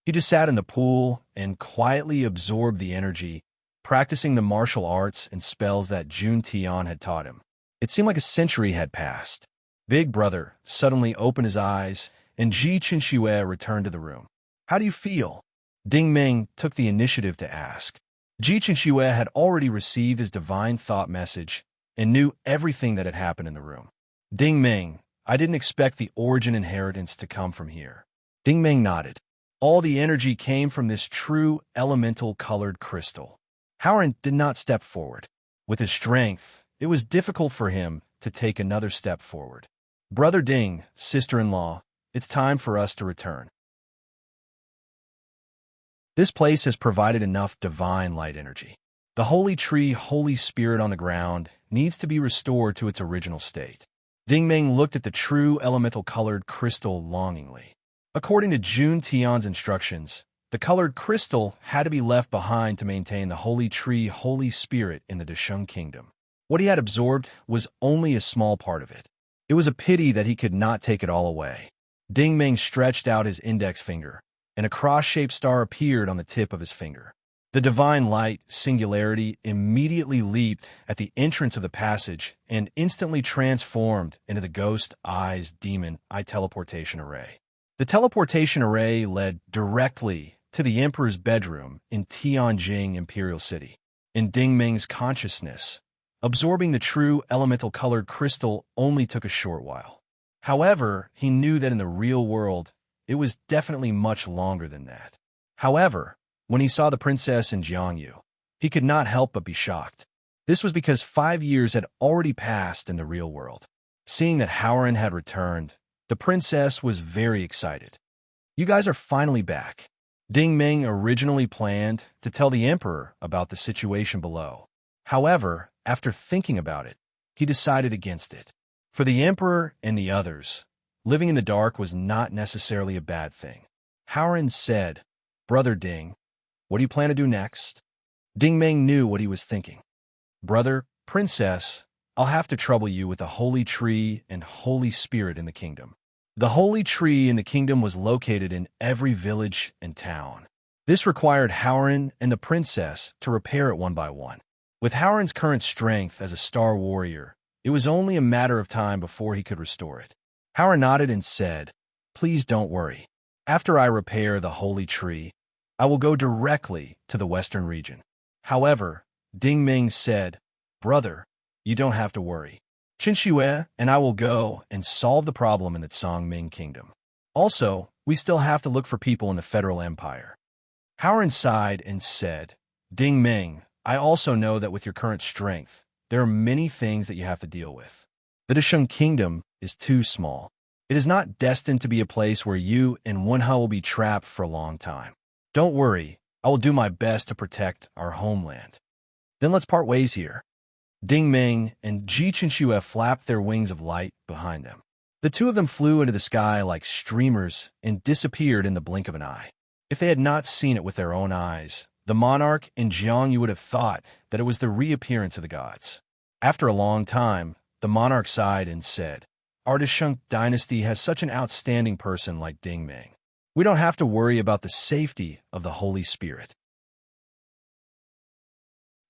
He just sat in the pool and quietly absorbed the energy, practicing the martial arts and spells that Jun Tian had taught him. It seemed like a century had passed. Big Brother suddenly opened his eyes, and Ji Qinxue returned to the room. "How do you feel?" Ding Meng took the initiative to ask. Ji Qinxue had already received his divine thought message and knew everything that had happened in the room. "Ding Meng, I didn't expect the origin inheritance to come from here." Ding Meng nodded. All the energy came from this true elemental-colored crystal. Howard did not step forward. With his strength, it was difficult for him to take another step forward. Brother Ding, sister-in-law, it's time for us to return. This place has provided enough divine light energy. The holy tree, Holy Spirit on the ground, needs to be restored to its original state. Ding Ming looked at the true elemental-colored crystal longingly. According to Jun Tian's instructions, the colored crystal had to be left behind to maintain the holy tree, Holy Spirit in the Dasheng Kingdom. What he had absorbed was only a small part of it. It was a pity that he could not take it all away. Ding Ming stretched out his index finger, and a cross-shaped star appeared on the tip of his finger. The divine light, singularity, immediately leaped at the entrance of the passage and instantly transformed into the Ghost Eyes Demon Eye Teleportation Array. The teleportation array led directly to the Emperor's bedroom in Tianjing Imperial City. In Ding Ming's consciousness, absorbing the true elemental-colored crystal only took a short while. However, he knew that in the real world, it was definitely much longer than that. However, when he saw the princess in Jiangyu, he could not help but be shocked. This was because 5 years had already passed in the real world. Seeing that Howard had returned, the princess was very excited. You guys are finally back. Ding Ming originally planned to tell the emperor about the situation below. However, after thinking about it, he decided against it. For the emperor and the others, living in the dark was not necessarily a bad thing. Howard said, "Brother Ding, what do you plan to do next?" Ding Ming knew what he was thinking. "Brother, princess, I'll have to trouble you with the holy tree and Holy Spirit in the kingdom." The holy tree in the kingdom was located in every village and town. This required Howard and the princess to repair it one by one. With Howard's current strength as a star warrior, it was only a matter of time before he could restore it. Howard nodded and said, "Please don't worry. After I repair the holy tree, I will go directly to the western region." However, Ding Ming said, "Brother, you don't have to worry. Qin Shue and I will go and solve the problem in the Tsangming Kingdom. Also, we still have to look for people in the Federal Empire." Howard sighed and said, "Ding Ming, I also know that with your current strength, there are many things that you have to deal with. The Dasheng Kingdom is too small. It is not destined to be a place where you and Wenhe will be trapped for a long time. Don't worry, I will do my best to protect our homeland. Then let's part ways here." Ding Ming and Ji Qinxue flapped their wings of light behind them. The two of them flew into the sky like streamers and disappeared in the blink of an eye. If they had not seen it with their own eyes, the monarch in Jiangyu would have thought that it was the reappearance of the gods. After a long time, the monarch sighed and said, "Our Dasheng dynasty has such an outstanding person like Ding Ming. We don't have to worry about the safety of the Holy Spirit."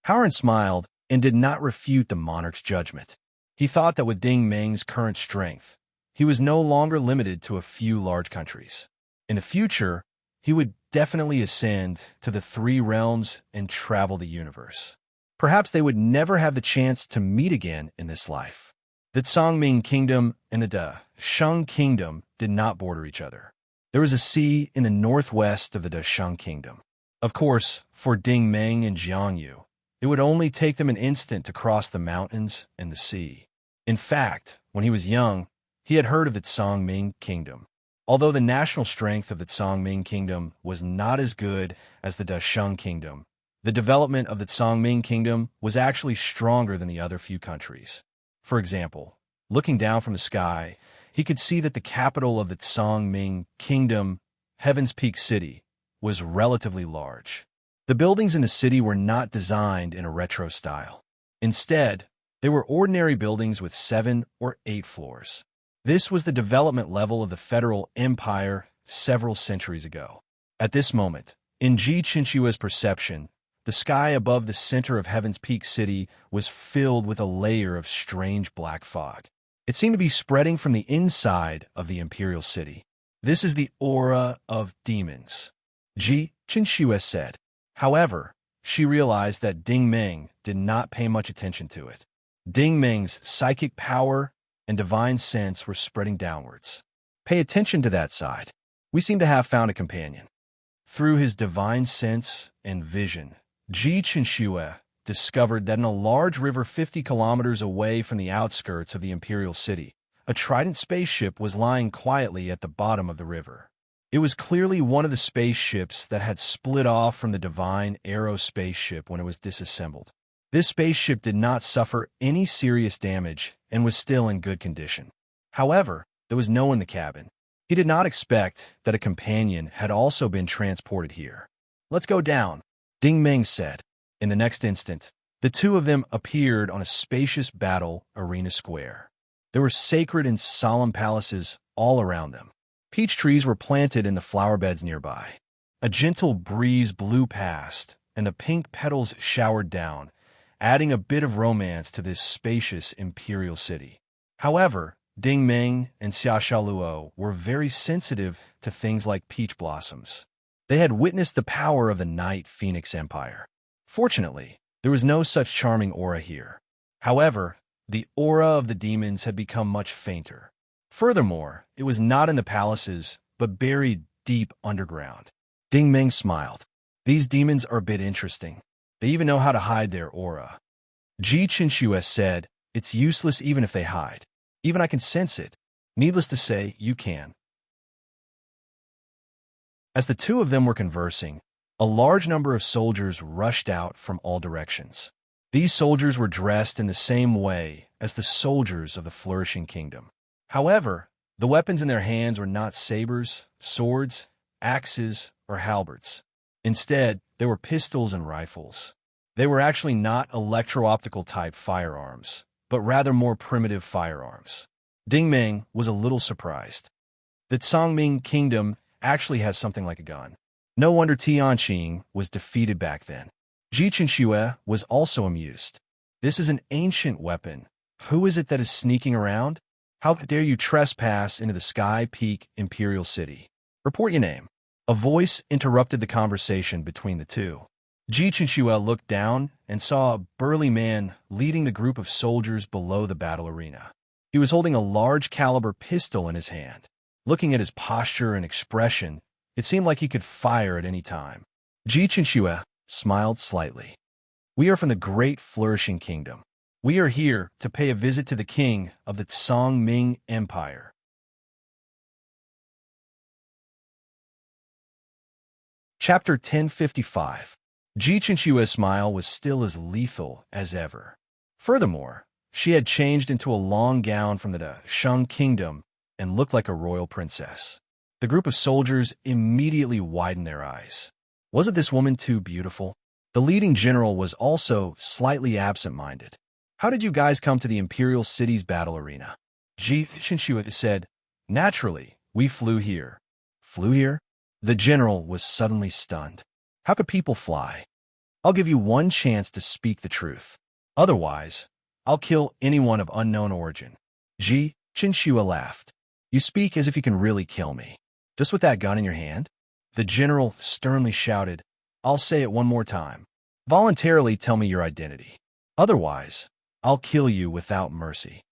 Howard smiled and did not refute the monarch's judgment. He thought that with Ding Ming's current strength, he was no longer limited to a few large countries. In the future, he would definitely ascend to the 3 realms and travel the universe. Perhaps they would never have the chance to meet again in this life. The Tsangming Kingdom and the Dasheng Kingdom did not border each other. There was a sea in the northwest of the Dasheng Kingdom. Of course, for Ding Ming and Jiangyu, it would only take them an instant to cross the mountains and the sea. In fact, when he was young, he had heard of the Tsangming Kingdom. Although the national strength of the Tsangming Kingdom was not as good as the Dasheng Kingdom, the development of the Tsangming Kingdom was actually stronger than the other few countries. For example, looking down from the sky, he could see that the capital of the Tsangming Kingdom, Heaven's Peak City, was relatively large. The buildings in the city were not designed in a retro style. Instead, they were ordinary buildings with 7 or 8 floors. This was the development level of the Federal Empire several centuries ago. At this moment, in Ji Qinxue's perception, the sky above the center of Heaven's Peak City was filled with a layer of strange black fog. It seemed to be spreading from the inside of the Imperial City. "This is the aura of demons," Ji Qinxue said. However, she realized that Ding Ming did not pay much attention to it. Ding Ming's psychic power and divine sense were spreading downwards. "Pay attention to that side. We seem to have found a companion." Through his divine sense and vision, Ji Chinxue discovered that in a large river 50 kilometers away from the outskirts of the imperial city, a Trident spaceship was lying quietly at the bottom of the river. It was clearly one of the spaceships that had split off from the Divine Arrow spaceship when it was disassembled. This spaceship did not suffer any serious damage and was still in good condition. However, there was no one in the cabin. He did not expect that a companion had also been transported here. "Let's go down," Ding Meng said. In the next instant, the two of them appeared on a spacious battle arena square. There were sacred and solemn palaces all around them. Peach trees were planted in the flower beds nearby. A gentle breeze blew past, and the pink petals showered down, adding a bit of romance to this spacious imperial city. However, Ding Meng and Xia Shaoluo were very sensitive to things like peach blossoms. They had witnessed the power of the Night Phoenix Empire. Fortunately, there was no such charming aura here. However, the aura of the demons had become much fainter. Furthermore, it was not in the palaces, but buried deep underground. Ding Meng smiled. "These demons are a bit interesting. They even know how to hide their aura." Ji Chinxue said, "It's useless even if they hide. Even I can sense it. Needless to say, you can." As the two of them were conversing, a large number of soldiers rushed out from all directions. These soldiers were dressed in the same way as the soldiers of the Flourishing Kingdom. However, the weapons in their hands were not sabers, swords, axes, or halberds. Instead, they were pistols and rifles. They were actually not electro-optical type firearms, but rather more primitive firearms. Ding Meng was a little surprised. The Cangming Kingdom actually has something like a gun. No wonder Tianqing was defeated back then. Ji Chinxue was also amused. "This is an ancient weapon. Who is it that is sneaking around? How dare you trespass into the Sky Peak Imperial City? Report your name." A voice interrupted the conversation between the two. Ji Chinxue looked down and saw a burly man leading the group of soldiers below the battle arena. He was holding a large caliber pistol in his hand. Looking at his posture and expression, it seemed like he could fire at any time. Ji Chinxue smiled slightly. "We are from the great Flourishing Kingdom. We are here to pay a visit to the king of the Cangming Empire." Chapter 1055. Ji Chinxue's smile was still as lethal as ever. Furthermore, she had changed into a long gown from the Shang Kingdom and looked like a royal princess. The group of soldiers immediately widened their eyes. Wasn't this woman too beautiful? The leading general was also slightly absent-minded. "How did you guys come to the Imperial City's battle arena?" Ji Chinxue said, "Naturally, we flew here." "Flew here?" The general was suddenly stunned. "How could people fly? I'll give you one chance to speak the truth. Otherwise, I'll kill anyone of unknown origin." Ji Chinxue laughed. "You speak as if you can really kill me. Just with that gun in your hand?" The general sternly shouted, "I'll say it one more time. Voluntarily tell me your identity. Otherwise, I'll kill you without mercy."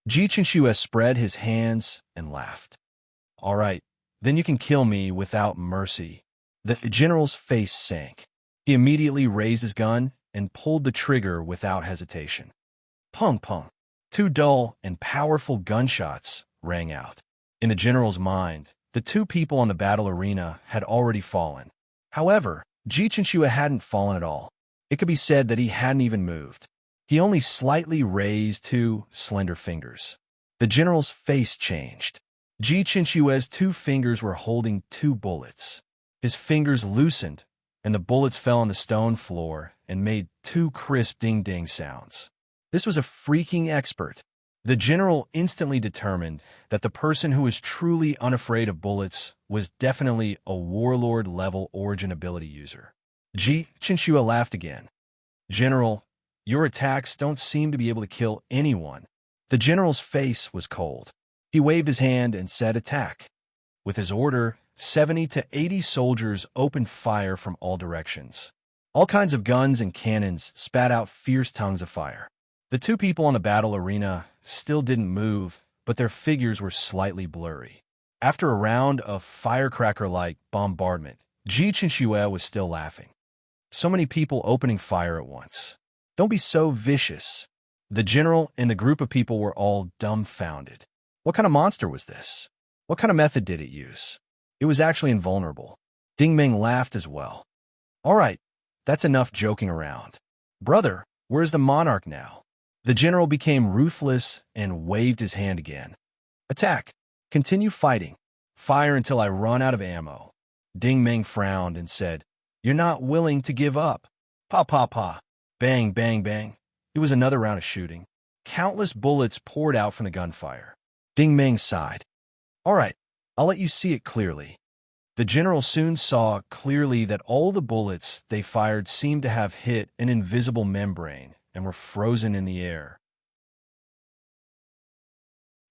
Ji Chinxue spread his hands and laughed. "All right, then you can kill me without mercy." The general's face sank. He immediately raised his gun and pulled the trigger without hesitation. Pung pung. Two dull and powerful gunshots rang out. In the general's mind, the two people on the battle arena had already fallen. However, Ji Chinxue hadn't fallen at all. It could be said that he hadn't even moved. He only slightly raised two slender fingers. The general's face changed. Ji Chinxue's two fingers were holding two bullets. His fingers loosened, and the bullets fell on the stone floor and made two crisp ding-ding sounds. This was a freaking expert. The general instantly determined that the person who was truly unafraid of bullets was definitely a warlord-level origin ability user. Ji Chinxue laughed again. "General, your attacks don't seem to be able to kill anyone." The general's face was cold. He waved his hand and said, "Attack." With his order, 70 to 80 soldiers opened fire from all directions. All kinds of guns and cannons spat out fierce tongues of fire. The two people on the battle arena still didn't move, but their figures were slightly blurry. After a round of firecracker-like bombardment, Ji Chenxue was still laughing. So many people opening fire at once. Don't be so vicious. The general and the group of people were all dumbfounded. What kind of monster was this? What kind of method did it use? It was actually invulnerable. Ding Ming laughed as well. All right, that's enough joking around. Brother, where's the monarch now? The general became ruthless and waved his hand again. Attack. Continue fighting. Fire until I run out of ammo. Ding Ming frowned and said, You're not willing to give up. Pa pa pa. Bang, bang, bang. It was another round of shooting. Countless bullets poured out from the gunfire. Ding Ming sighed. All right, I'll let you see it clearly. The general soon saw clearly that all the bullets they fired seemed to have hit an invisible membrane and were frozen in the air.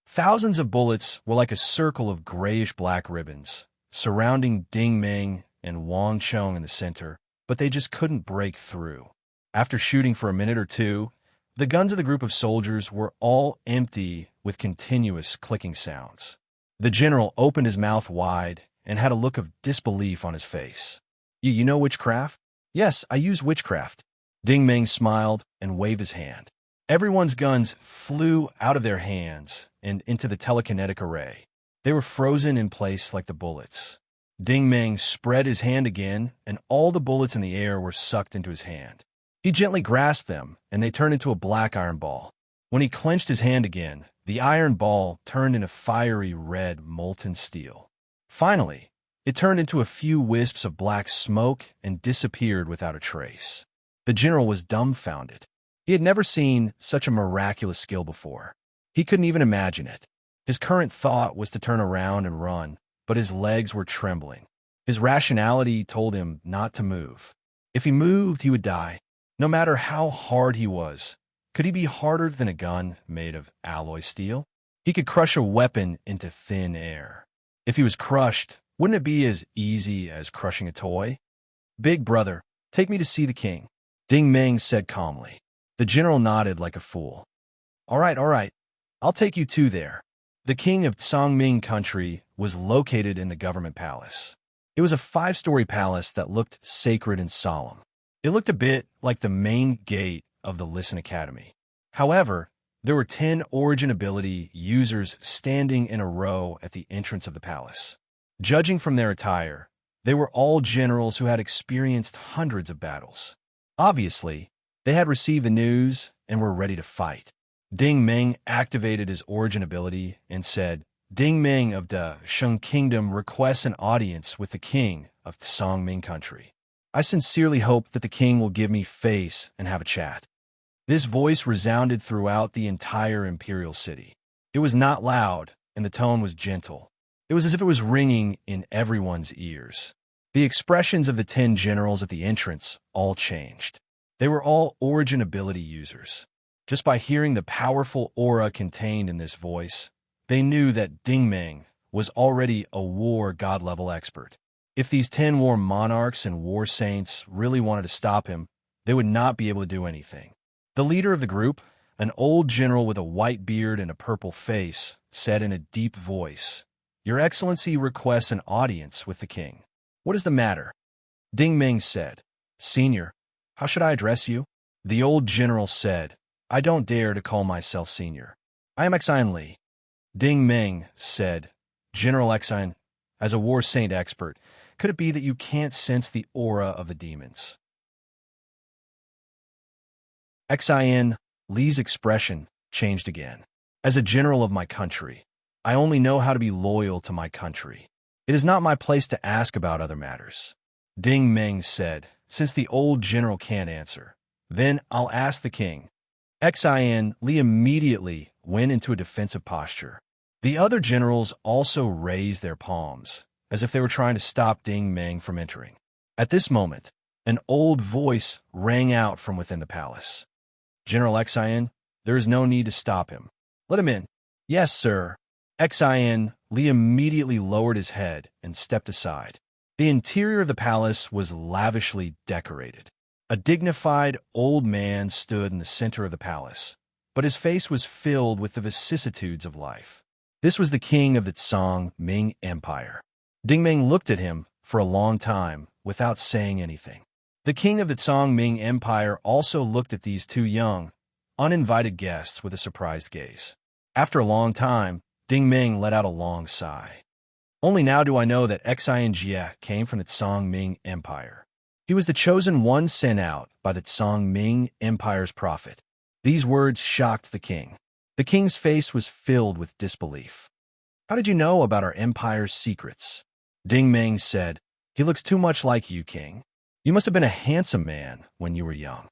Thousands of bullets were like a circle of grayish-black ribbons, surrounding Ding Ming and Wang Chong in the center, but they just couldn't break through. After shooting for a minute or two, the guns of the group of soldiers were all empty with continuous clicking sounds. The general opened his mouth wide and had a look of disbelief on his face. You know witchcraft? Yes, I use witchcraft. Ding Ming smiled and waved his hand. Everyone's guns flew out of their hands and into the telekinetic array. They were frozen in place like the bullets. Ding Ming spread his hand again, and all the bullets in the air were sucked into his hand. He gently grasped them, and they turned into a black iron ball. When he clenched his hand again, the iron ball turned into fiery red molten steel. Finally, it turned into a few wisps of black smoke and disappeared without a trace. The general was dumbfounded. He had never seen such a miraculous skill before. He couldn't even imagine it. His current thought was to turn around and run, but his legs were trembling. His rationality told him not to move. If he moved, he would die. No matter how hard he was, could he be harder than a gun made of alloy steel? He could crush a weapon into thin air. If he was crushed, wouldn't it be as easy as crushing a toy? Big brother, take me to see the king, Ding Ming said calmly. The general nodded like a fool. All right, I'll take you to there. The king of Songming country was located in the government palace. It was a 5-story palace that looked sacred and solemn. It looked a bit like the main gate of the Listen Academy. However, there were 10 origin ability users standing in a row at the entrance of the palace. Judging from their attire, they were all generals who had experienced hundreds of battles. Obviously, they had received the news and were ready to fight. Ding Ming activated his origin ability and said, Ding Ming of the Shang Kingdom requests an audience with the king of Songming country. I sincerely hope that the king will give me face and have a chat. This voice resounded throughout the entire imperial city. It was not loud, and the tone was gentle. It was as if it was ringing in everyone's ears. The expressions of the 10 generals at the entrance all changed. They were all origin ability users. Just by hearing the powerful aura contained in this voice, they knew that Ding Ming was already a war god-level expert. If these 10 war monarchs and war saints really wanted to stop him, they would not be able to do anything. The leader of the group, an old general with a white beard and a purple face, said in a deep voice, Your Excellency requests an audience with the king. What is the matter? Ding Ming said, Senior, how should I address you? The old general said, I don't dare to call myself senior. I am Xian Li. Ding Ming said, General Xian, as a war saint expert, could it be that you can't sense the aura of the demons? Xian Li's expression changed again. As a general of my country, I only know how to be loyal to my country. It is not my place to ask about other matters. Ding Ming said, Since the old general can't answer, then I'll ask the king. Xian Li immediately went into a defensive posture. The other generals also raised their palms, as if they were trying to stop Ding Ming from entering. At this moment, an old voice rang out from within the palace. General Xian, there is no need to stop him. Let him in. Yes, sir. Xian Li immediately lowered his head and stepped aside. The interior of the palace was lavishly decorated. A dignified old man stood in the center of the palace, but his face was filled with the vicissitudes of life. This was the king of the Song Ming Empire. Ding Ming looked at him, for a long time without saying anything. The king of the Song-Ming Empire also looked at these two young, uninvited guests with a surprised gaze. After a long time, Ding Ming let out a long sigh. Only now do I know that Xian Jie came from the Song-Ming Empire. He was the chosen one sent out by the Song-Ming Empire's prophet. These words shocked the king. The king's face was filled with disbelief. How did you know about our empire's secrets? Ding Ming said, He looks too much like you, king. You must have been a handsome man when you were young.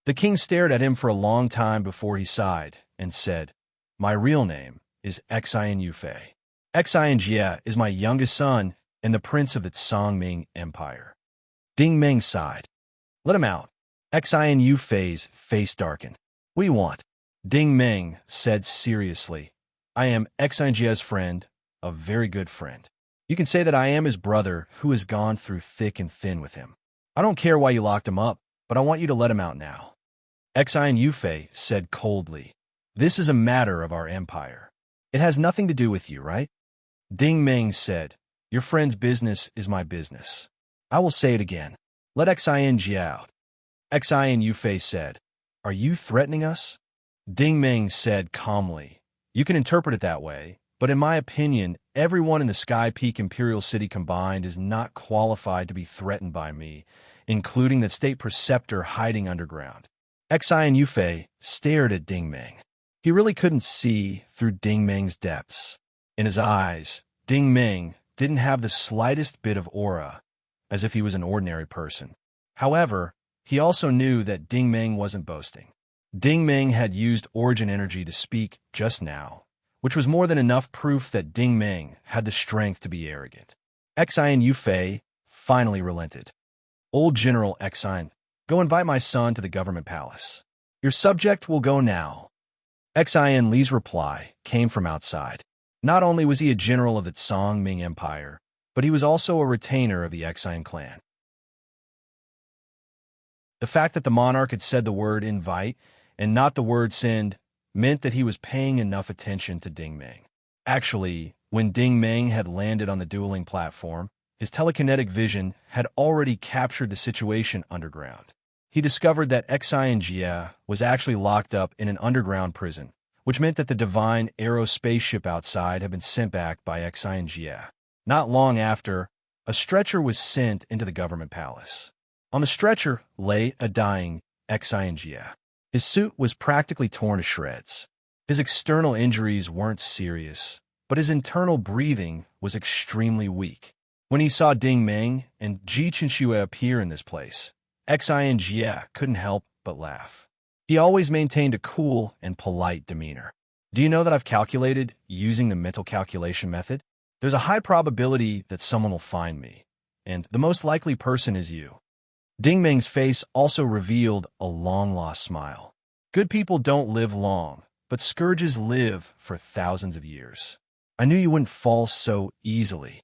The king stared at him for a long time before he sighed and said, My real name is Xian Yufei. Xian Jie is my youngest son and the prince of the Song-Ming Empire. Ding Ming sighed. Let him out. Xian Yufei's face darkened. What do you want? Ding Ming said seriously, I am Xian Jie's friend, a very good friend. You can say that I am his brother who has gone through thick and thin with him. I don't care why you locked him up, but I want you to let him out now. Xian Yufei said coldly, This is a matter of our empire. It has nothing to do with you, right? Ding Ming said, Your friend's business is my business. I will say it again. Let Xian Jie out. Xian Yufei said, Are you threatening us? Ding Ming said calmly, You can interpret it that way, but in my opinion, everyone in the Sky Peak Imperial City combined is not qualified to be threatened by me, including the state preceptor hiding underground. Xian Yufei stared at Ding Ming. He really couldn't see through Ding Ming's depths. In his eyes, Ding Ming didn't have the slightest bit of aura, as if he was an ordinary person. However, he also knew that Ding Ming wasn't boasting. Ding Ming had used origin energy to speak just now, which was more than enough proof that Ding Ming had the strength to be arrogant. Xian Yufei finally relented. Old General Xian, go invite my son to the government palace. Your subject will go now. Xian Li's reply came from outside. Not only was he a general of the Song-Ming Empire, but he was also a retainer of the Xian clan. The fact that the monarch had said the word invite and not the word send meant that he was paying enough attention to Ding Ming. Actually, when Ding Ming had landed on the dueling platform, his telekinetic vision had already captured the situation underground. He discovered that Xian Jie was actually locked up in an underground prison, which meant that the divine aero spaceship outside had been sent back by Xian Jie. Not long after, a stretcher was sent into the government palace. On the stretcher lay a dying Xian Jie. His suit was practically torn to shreds. His external injuries weren't serious, but his internal breathing was extremely weak. When he saw Ding Ming and Ji Qinshui appear in this place, Xian Jie couldn't help but laugh. He always maintained a cool and polite demeanor. Do you know that I've calculated using the mental calculation method? There's a high probability that someone will find me, and the most likely person is you. Ding Ming's face also revealed a long-lost smile. Good people don't live long, but scourges live for thousands of years. I knew you wouldn't fall so easily.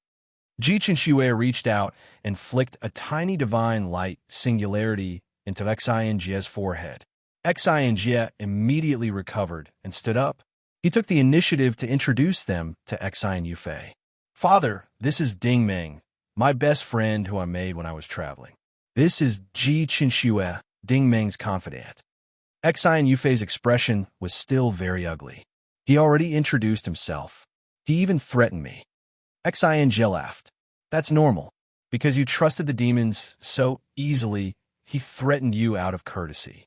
Ji Qinshui reached out and flicked a tiny divine light singularity into Xian Jie's forehead. Xian Jie immediately recovered and stood up. He took the initiative to introduce them to Xian Yufei. Father, this is Ding Ming, my best friend who I made when I was traveling. This is Ji Qinshui, Ding Ming's confidant. Xian Yufei's expression was still very ugly. He already introduced himself. He even threatened me. Xian Jie laughed. That's normal. Because you trusted the demons so easily, he threatened you out of courtesy.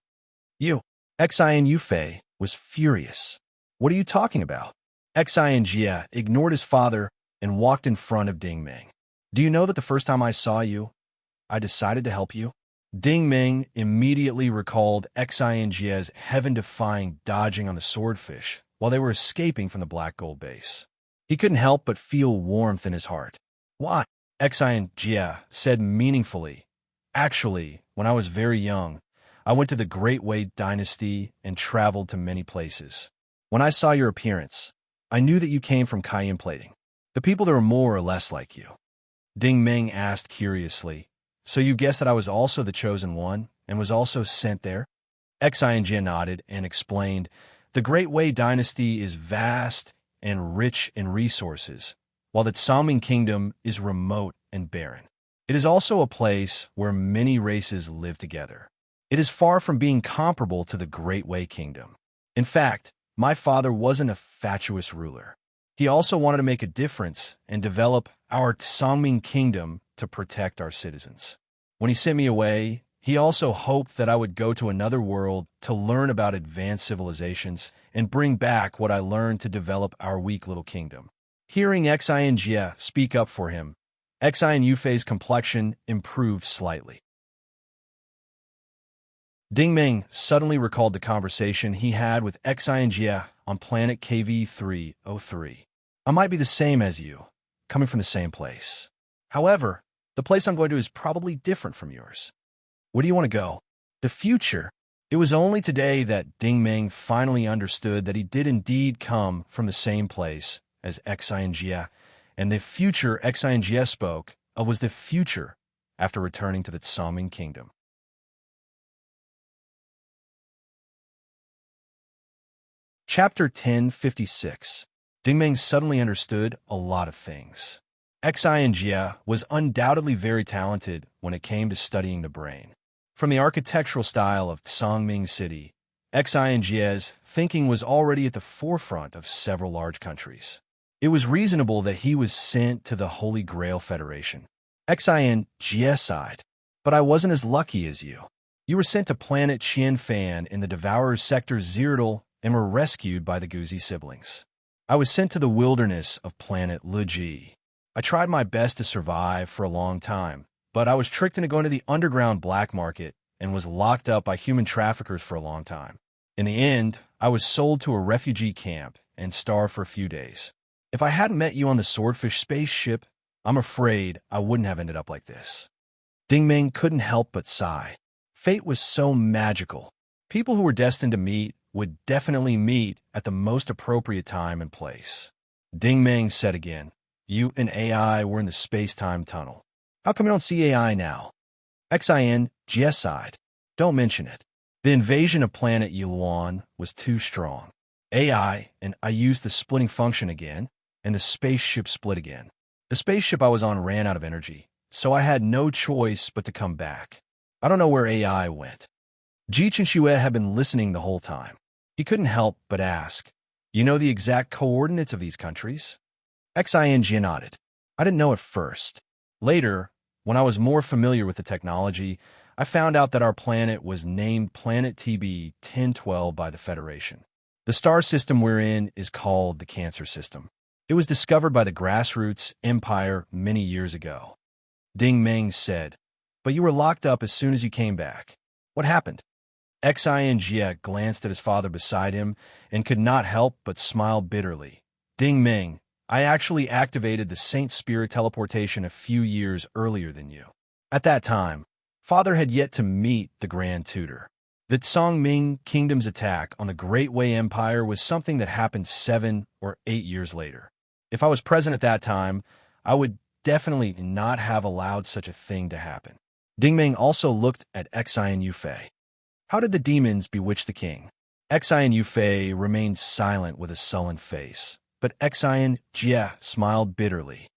You. Xian Yufei was furious. What are you talking about? Xian Jie ignored his father and walked in front of Ding Ming. Do you know that the first time I saw you, I decided to help you? Ding Ming immediately recalled Xian Jie's heaven-defying dodging on the swordfish while they were escaping from the black gold base. He couldn't help but feel warmth in his heart. Why? Xian Jie said meaningfully. Actually, when I was very young, I went to the Great Wei Dynasty and traveled to many places. When I saw your appearance, I knew that you came from Cayenne plating. The people that were more or less like you. Ding Ming asked curiously, So you guessed that I was also the chosen one and was also sent there? Xian Jie nodded and explained, The Great Wei Dynasty is vast and rich in resources, while the Song-Ming Kingdom is remote and barren. It is also a place where many races live together. It is far from being comparable to the Great Way Kingdom. In fact, my father wasn't a fatuous ruler. He also wanted to make a difference and develop our Songming Kingdom to protect our citizens. When he sent me away, he also hoped that I would go to another world to learn about advanced civilizations and bring back what I learned to develop our weak little kingdom. Hearing Xin Jie speak up for him, Xin Yufei's complexion improved slightly. Ding Ming suddenly recalled the conversation he had with Xin Jie on planet KV-303. I might be the same as you, coming from the same place. However, the place I'm going to is probably different from yours. Where do you want to go? The future. It was only today that Ding Ming finally understood that he did indeed come from the same place as Xin Jie, and the future Xin Jie spoke of was the future after returning to the Songming Kingdom. Chapter 1056. Ding Ming suddenly understood a lot of things. Xin Jie was undoubtedly very talented when it came to studying the brain. From the architectural style of Songming City, Xin Jie's thinking was already at the forefront of several large countries. It was reasonable that he was sent to the Holy Grail Federation. Xin Jie sighed, but I wasn't as lucky as you. You were sent to planet Qianfan in the Devourer's sector Zirtal and were rescued by the Guzi siblings. I was sent to the wilderness of planet Luji. I tried my best to survive for a long time, but I was tricked into going to the underground black market and was locked up by human traffickers for a long time. In the end, I was sold to a refugee camp and starved for a few days. If I hadn't met you on the Swordfish spaceship, I'm afraid I wouldn't have ended up like this. Ding Ming couldn't help but sigh. Fate was so magical. People who were destined to meet would definitely meet at the most appropriate time and place. Ding Ming said again, you and AI were in the space-time tunnel. How come you don't see AI now? Xin Jie sighed. Don't mention it. The invasion of planet Yiluan was too strong. AI and I used the splitting function again, and the spaceship split again. The spaceship I was on ran out of energy, so I had no choice but to come back. I don't know where AI went. Ji Chenxue had been listening the whole time. He couldn't help but ask, you know the exact coordinates of these countries? Xin Jie nodded. I didn't know at first. Later, when I was more familiar with the technology, I found out that our planet was named Planet TB-1012 by the Federation. The star system we're in is called the Cancer System. It was discovered by the Grassroots Empire many years ago. Ding Ming said, but you were locked up as soon as you came back. What happened? Xin Jie glanced at his father beside him and could not help but smile bitterly. Ding Ming, I actually activated the Saint Spirit teleportation a few years earlier than you. At that time, Father had yet to meet the Grand Tutor. The Songming Kingdom's attack on the Great Way Empire was something that happened 7 or 8 years later. If I was present at that time, I would definitely not have allowed such a thing to happen. Ding Ming also looked at Xin Yufei. How did the demons bewitch the king? Xin Yufei remained silent with a sullen face, but Xin Jie smiled bitterly.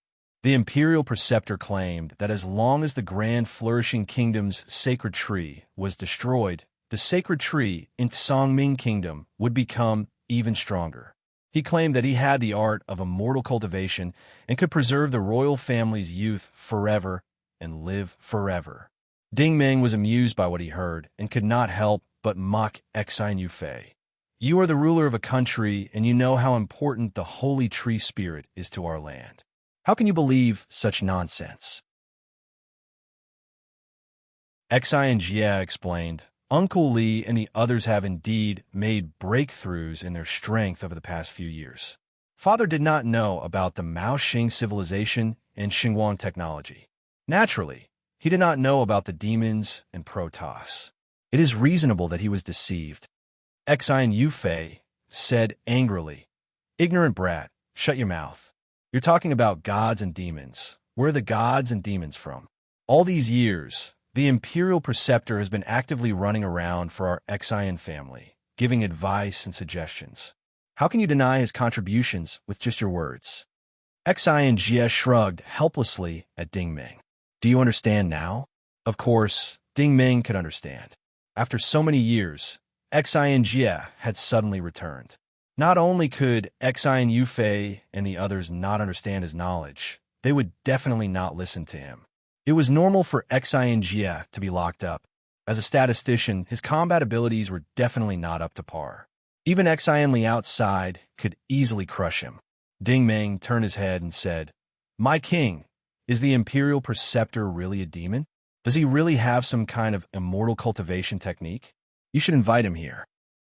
The imperial preceptor claimed that as long as the grand flourishing kingdom's sacred tree was destroyed, the sacred tree in Songming Kingdom would become even stronger. He claimed that he had the art of immortal cultivation and could preserve the royal family's youth forever and live forever. Ding Ming was amused by what he heard and could not help but mock Xin Yufei. You are the ruler of a country, and you know how important the holy tree spirit is to our land. How can you believe such nonsense? Xin Jie explained, Uncle Li and the others have indeed made breakthroughs in their strength over the past few years. Father did not know about the Mao Xing civilization and Xinguang technology. Naturally, he did not know about the demons and Protoss. It is reasonable that he was deceived. Xin Yufei said angrily, Ignorant brat, shut your mouth. You're talking about gods and demons. Where are the gods and demons from? All these years, the imperial preceptor has been actively running around for our Xin family, giving advice and suggestions. How can you deny his contributions with just your words? Xin Jie shrugged helplessly at Ding Ming. Do you understand now? Of course, Ding Ming could understand. After so many years, Xian Jie had suddenly returned. Not only could Xian Yufei and the others not understand his knowledge, they would definitely not listen to him. It was normal for Xian Jie to be locked up. As a statistician, his combat abilities were definitely not up to par. Even Xian Li outside could easily crush him. Ding Ming turned his head and said, "My king, is the Imperial Preceptor really a demon? Does he really have some kind of immortal cultivation technique? You should invite him here."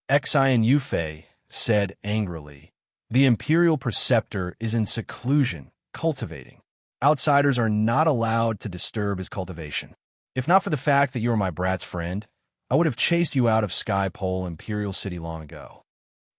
Xian Yufei said angrily, "The Imperial Preceptor is in seclusion, cultivating. Outsiders are not allowed to disturb his cultivation. If not for the fact that you are my brat's friend, I would have chased you out of Sky Pole Imperial City long ago."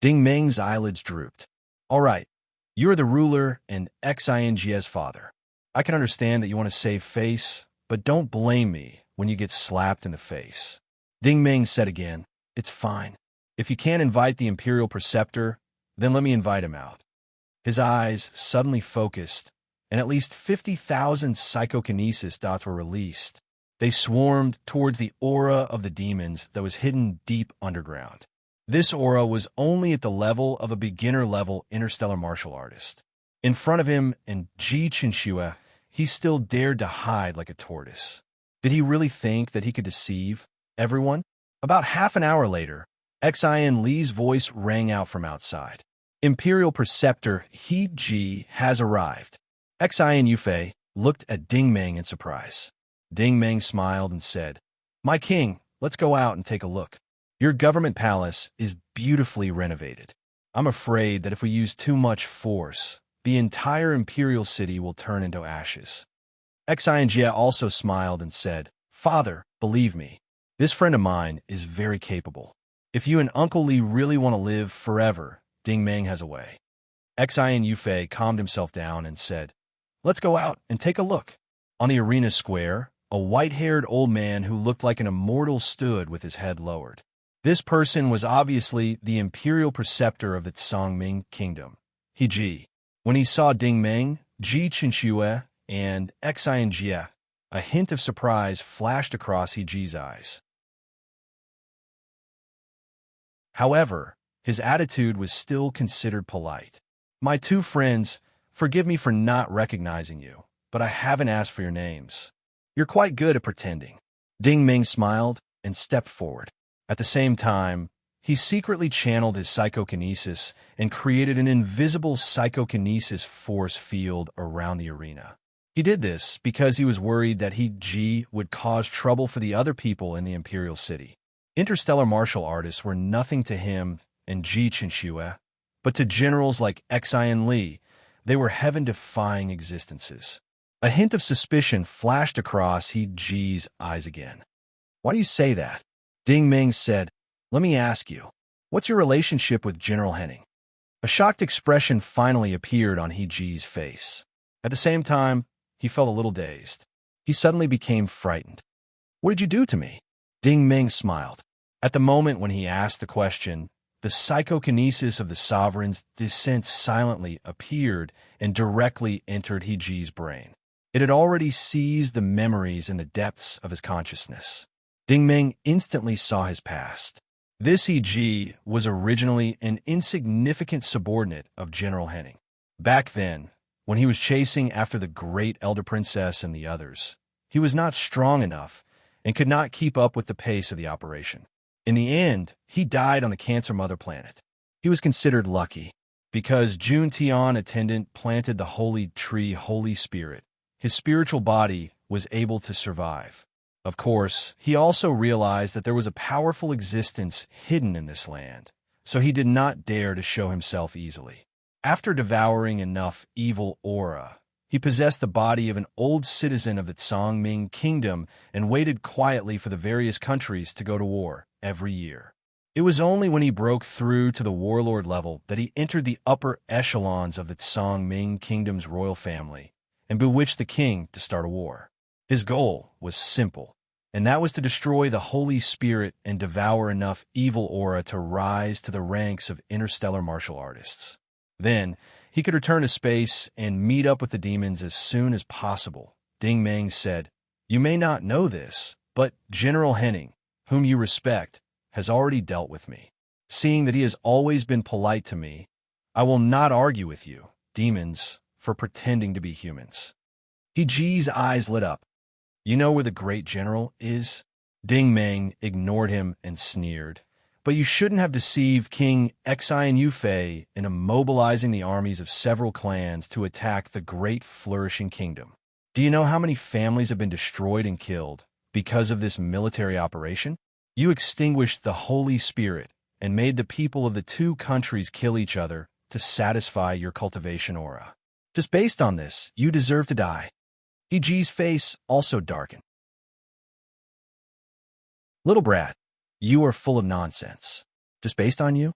Ding Ming's eyelids drooped. "All right, you are the ruler and Xian Jie's father. I can understand that you want to save face, but don't blame me when you get slapped in the face." Ding Ming said again, "It's fine. If you can't invite the Imperial Preceptor, then let me invite him out." His eyes suddenly focused, and at least 50,000 psychokinesis dots were released. They swarmed towards the aura of the demons that was hidden deep underground. This aura was only at the level of a beginner-level interstellar martial artist. In front of him and Ji Chinxue, he still dared to hide like a tortoise. Did he really think that he could deceive everyone? About half an hour later, Xian Li's voice rang out from outside. "Imperial Preceptor He Ji has arrived." Xian Yufei looked at Ding Ming in surprise. Ding Ming smiled and said, "My king, let's go out and take a look. Your government palace is beautifully renovated. I'm afraid that if we use too much force, the entire imperial city will turn into ashes." Xian Jie also smiled and said, "Father, believe me, this friend of mine is very capable. If you and Uncle Li really want to live forever, Ding Ming has a way." Xian Yufei calmed himself down and said, "Let's go out and take a look." On the arena square, a white-haired old man who looked like an immortal stood with his head lowered. This person was obviously the Imperial Preceptor of the Tsangming Kingdom, He Ji. When he saw Ding Ming, Ji Chinxue, and Xian Jie, a hint of surprise flashed across He Ji's eyes. However, his attitude was still considered polite. "My two friends, forgive me for not recognizing you, but I haven't asked for your names. You're quite good at pretending." Ding Ming smiled and stepped forward. At the same time, he secretly channeled his psychokinesis and created an invisible psychokinesis force field around the arena. He did this because he was worried that He Ji would cause trouble for the other people in the Imperial City. Interstellar martial artists were nothing to him and Ji Chinxue, but to generals like Xian Li, they were heaven-defying existences. A hint of suspicion flashed across He Ji's eyes again. "Why do you say that?" Ding Ming said, "Let me ask you, what's your relationship with General Henning?" A shocked expression finally appeared on He Ji's face. At the same time, he felt a little dazed. He suddenly became frightened. "What did you do to me?" Ding Ming smiled. At the moment when he asked the question, the psychokinesis of the sovereign's descent silently appeared and directly entered He Ji's brain. It had already seized the memories in the depths of his consciousness. Ding Ming instantly saw his past. This He Ji was originally an insignificant subordinate of General Henning. Back then, when he was chasing after the great Elder Princess and the others, he was not strong enough and could not keep up with the pace of the operation. In the end, he died on the Cancer Mother planet. He was considered lucky. Because Jun Tian attendant planted the holy tree Holy Spirit, his spiritual body was able to survive. Of course, he also realized that there was a powerful existence hidden in this land, so he did not dare to show himself easily. After devouring enough evil aura, he possessed the body of an old citizen of the Tsangming Kingdom and waited quietly for the various countries to go to war every year. It was only when he broke through to the warlord level that he entered the upper echelons of the Tsangming Kingdom's royal family and bewitched the king to start a war. His goal was simple, and that was to destroy the Holy Spirit and devour enough evil aura to rise to the ranks of interstellar martial artists. Then, he could return to space and meet up with the demons as soon as possible. Ding Ming said, You may not know this, but General Henning, whom you respect, has already dealt with me. Seeing that he has always been polite to me, I will not argue with you, demons, for pretending to be humans." Ji's eyes lit up. "You know where the great general is?" Ding Meng ignored him and sneered. "But you shouldn't have deceived King Xian Yufei in immobilizing the armies of several clans to attack the great flourishing kingdom. Do you know how many families have been destroyed and killed because of this military operation? You extinguished the Holy Spirit and made the people of the two countries kill each other to satisfy your cultivation aura. Just based on this, you deserve to die." Ji's face also darkened. "Little brat, you are full of nonsense. Just based on you?"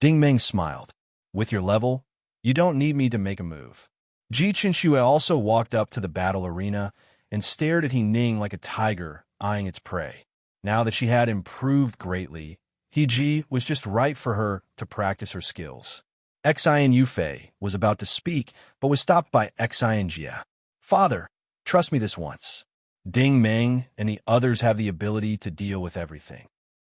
Ding Meng smiled. "With your level, you don't need me to make a move." Ji Qinxue also walked up to the battle arena and stared at He Ning like a tiger eyeing its prey. Now that she had improved greatly, Ji was just right for her to practice her skills. Xian Yufei was about to speak, but was stopped by Xian Jia. "Father, trust me this once. Ding Meng and the others have the ability to deal with everything."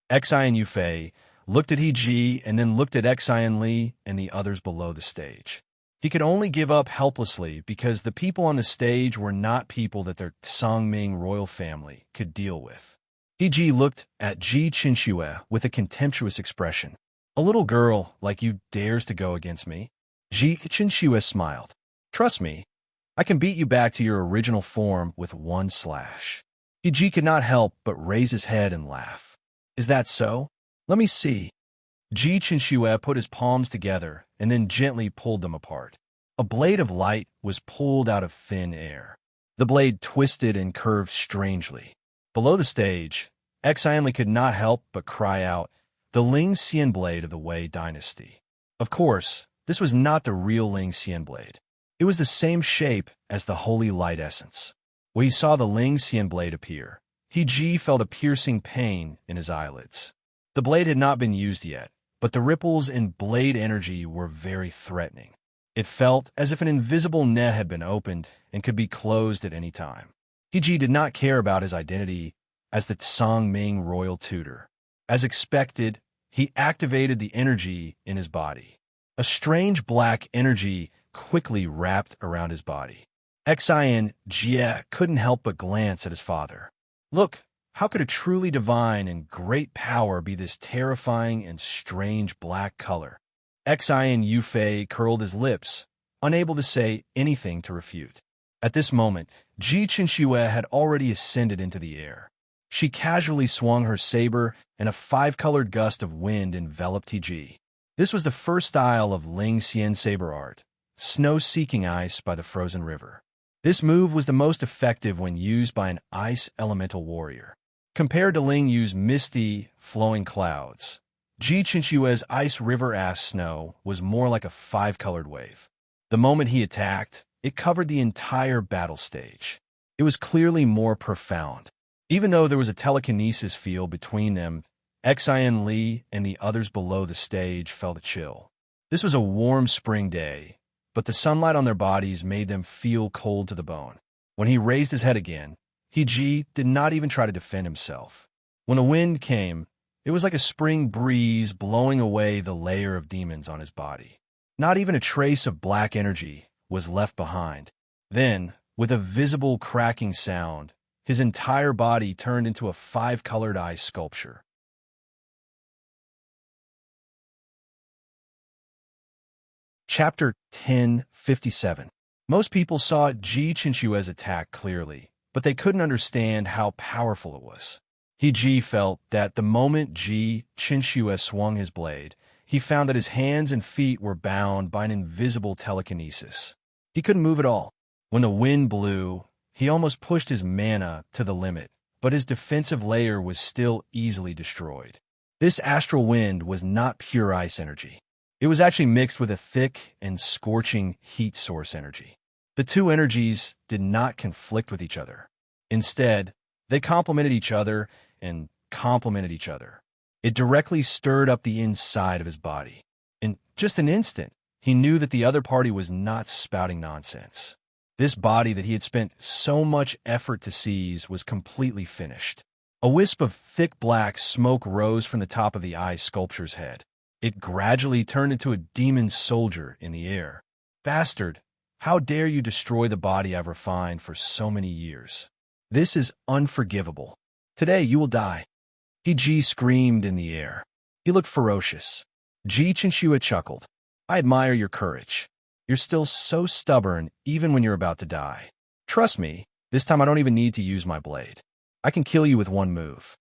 Xian Yufei looked at Ji and then looked at Xian Li and the others below the stage. He could only give up helplessly because the people on the stage were not people that their Songming royal family could deal with. Ji looked at Ji Qinxue with a contemptuous expression. "A little girl like you dares to go against me?" Ji Qinxue smiled. "Trust me, I can beat you back to your original form with one slash." Ji could not help but raise his head and laugh. "Is that so? Let me see." Ji Qinxue put his palms together and then gently pulled them apart. A blade of light was pulled out of thin air. The blade twisted and curved strangely. Below the stage, Xianli could not help but cry out, "The Ling Xian blade of the Wei dynasty." Of course, this was not the real Ling Xian blade. It was the same shape as the holy light essence. When he saw the Ling Xian blade appear, Ji felt a piercing pain in his eyelids. The blade had not been used yet, but the ripples in blade energy were very threatening. It felt as if an invisible net had been opened and could be closed at any time. Ji did not care about his identity as the Songming royal tutor. As expected, he activated the energy in his body. A strange black energy quickly wrapped around his body. Xian Jie couldn't help but glance at his father. Look, how could a truly divine and great power be this terrifying and strange black color? Xian Yufei curled his lips, unable to say anything to refute. At this moment, Ji Qinxue had already ascended into the air. She casually swung her saber, and a five-colored gust of wind enveloped Ji. This was the first style of Ling Xian saber art, snow-seeking ice by the frozen river. This move was the most effective when used by an ice elemental warrior. Compared to Ling Yu's misty, flowing clouds, Ji Qinxue's ice river-ass snow was more like a five-colored wave. The moment he attacked, it covered the entire battle stage. It was clearly more profound. Even though there was a telekinesis field between them, Xian Li and the others below the stage felt a chill. This was a warm spring day, but the sunlight on their bodies made them feel cold to the bone. When he raised his head again, Ji did not even try to defend himself. When the wind came, it was like a spring breeze blowing away the layer of demons on his body. Not even a trace of black energy was left behind. Then, with a visible cracking sound, his entire body turned into a five-colored ice sculpture. Chapter 1057. Most people saw Ji Qinxue's attack clearly, but they couldn't understand how powerful it was. Ji felt that the moment Ji Qinxue swung his blade, he found that his hands and feet were bound by an invisible telekinesis. He couldn't move at all. When the wind blew, he almost pushed his mana to the limit, but his defensive layer was still easily destroyed. This astral wind was not pure ice energy. It was actually mixed with a thick and scorching heat source energy. The two energies did not conflict with each other. Instead, they complemented each other and complemented each other. It directly stirred up the inside of his body. In just an instant, he knew that the other party was not spouting nonsense. This body that he had spent so much effort to seize was completely finished. A wisp of thick black smoke rose from the top of the eye sculpture's head. It gradually turned into a demon soldier in the air. Bastard, how dare you destroy the body I've refined for so many years? This is unforgivable. Today you will die. He screamed in the air. He looked ferocious. Ji Chinshua chuckled. I admire your courage. You're still so stubborn even when you're about to die. Trust me, this time I don't even need to use my blade. I can kill you with one move.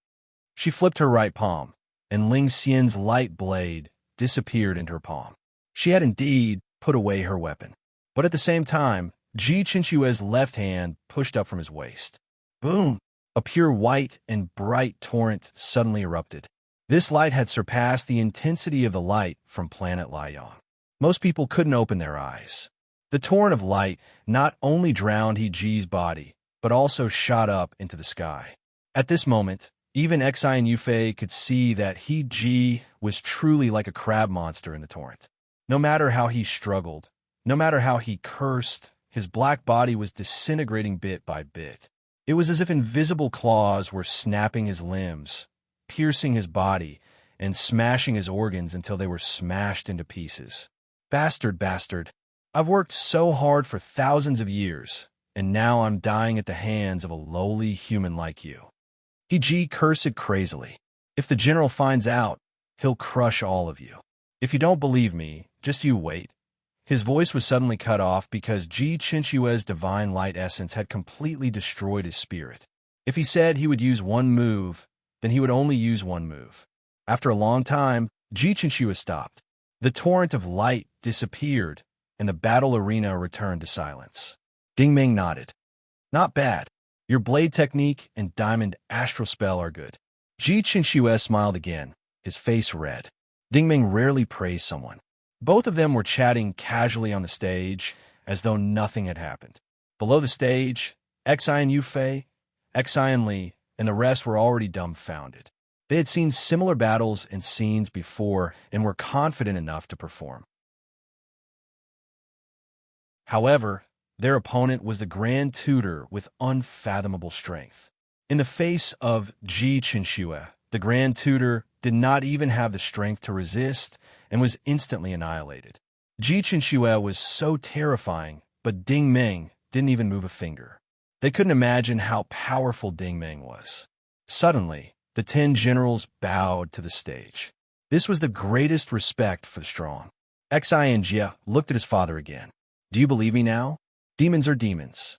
She flipped her right palm, and Ling Xian's light blade disappeared into her palm. She had indeed put away her weapon. But at the same time, Ji Qinshue's left hand pushed up from his waist. Boom! A pure white and bright torrent suddenly erupted. This light had surpassed the intensity of the light from planet Liang. Most people couldn't open their eyes. The torrent of light not only drowned He Ji's body, but also shot up into the sky. At this moment, even Xi and Yufei could see that He Ji was truly like a crab monster in the torrent. No matter how he struggled, no matter how he cursed, his black body was disintegrating bit by bit. It was as if invisible claws were snapping his limbs, piercing his body, and smashing his organs until they were smashed into pieces. Bastard, bastard. I've worked so hard for thousands of years, and now I'm dying at the hands of a lowly human like you. He Ji cursed crazily. If the general finds out, he'll crush all of you. If you don't believe me, just you wait. His voice was suddenly cut off because Ji Qinshue's divine light essence had completely destroyed his spirit. If he said he would use one move, then he would only use one move. After a long time, Ji Qinshue stopped. The torrent of light disappeared, and the battle arena returned to silence. Ding Ming nodded. Not bad. Your blade technique and diamond astral spell are good. Ji Qinshue smiled again, his face red. Ding Ming rarely praised someone. Both of them were chatting casually on the stage, as though nothing had happened. Below the stage, Xi and Yufei, Xi and Li, and the rest were already dumbfounded. They had seen similar battles and scenes before and were confident enough to perform. However, their opponent was the Grand Tutor with unfathomable strength. In the face of Ji Qinshue, the Grand Tutor did not even have the strength to resist and was instantly annihilated. Ji Qinshue was so terrifying, but Ding Ming didn't even move a finger. They couldn't imagine how powerful Ding Ming was. Suddenly, the 10 generals bowed to the stage. This was the greatest respect for the strong. Xi and Jia looked at his father again. Do you believe me now? Demons are demons.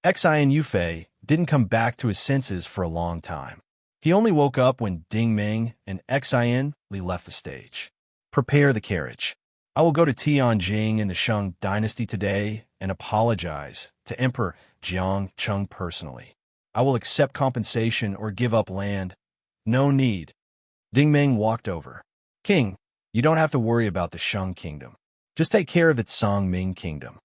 Xi and Yufei didn't come back to his senses for a long time. He only woke up when Ding Ming and Xian Li left the stage. Prepare the carriage. I will go to Tianjing in the Shang dynasty today and apologize to Emperor Jiang Cheng personally. I will accept compensation or give up land. No need. Ding Ming walked over. King, you don't have to worry about the Shang kingdom. Just take care of the Songming kingdom.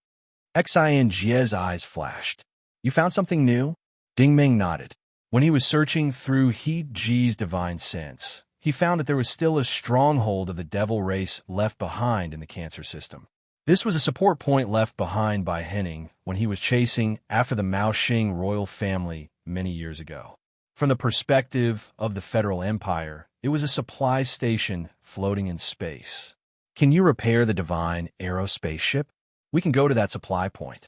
Xi and Jie's eyes flashed. You found something new? Ding Ming nodded. When he was searching through He Ji's divine sense, he found that there was still a stronghold of the devil race left behind in the Cancer system. This was a support point left behind by Henning when he was chasing after the Mao Xing royal family many years ago. From the perspective of the Federal Empire, it was a supply station floating in space. Can you repair the divine aerospace ship? We can go to that supply point.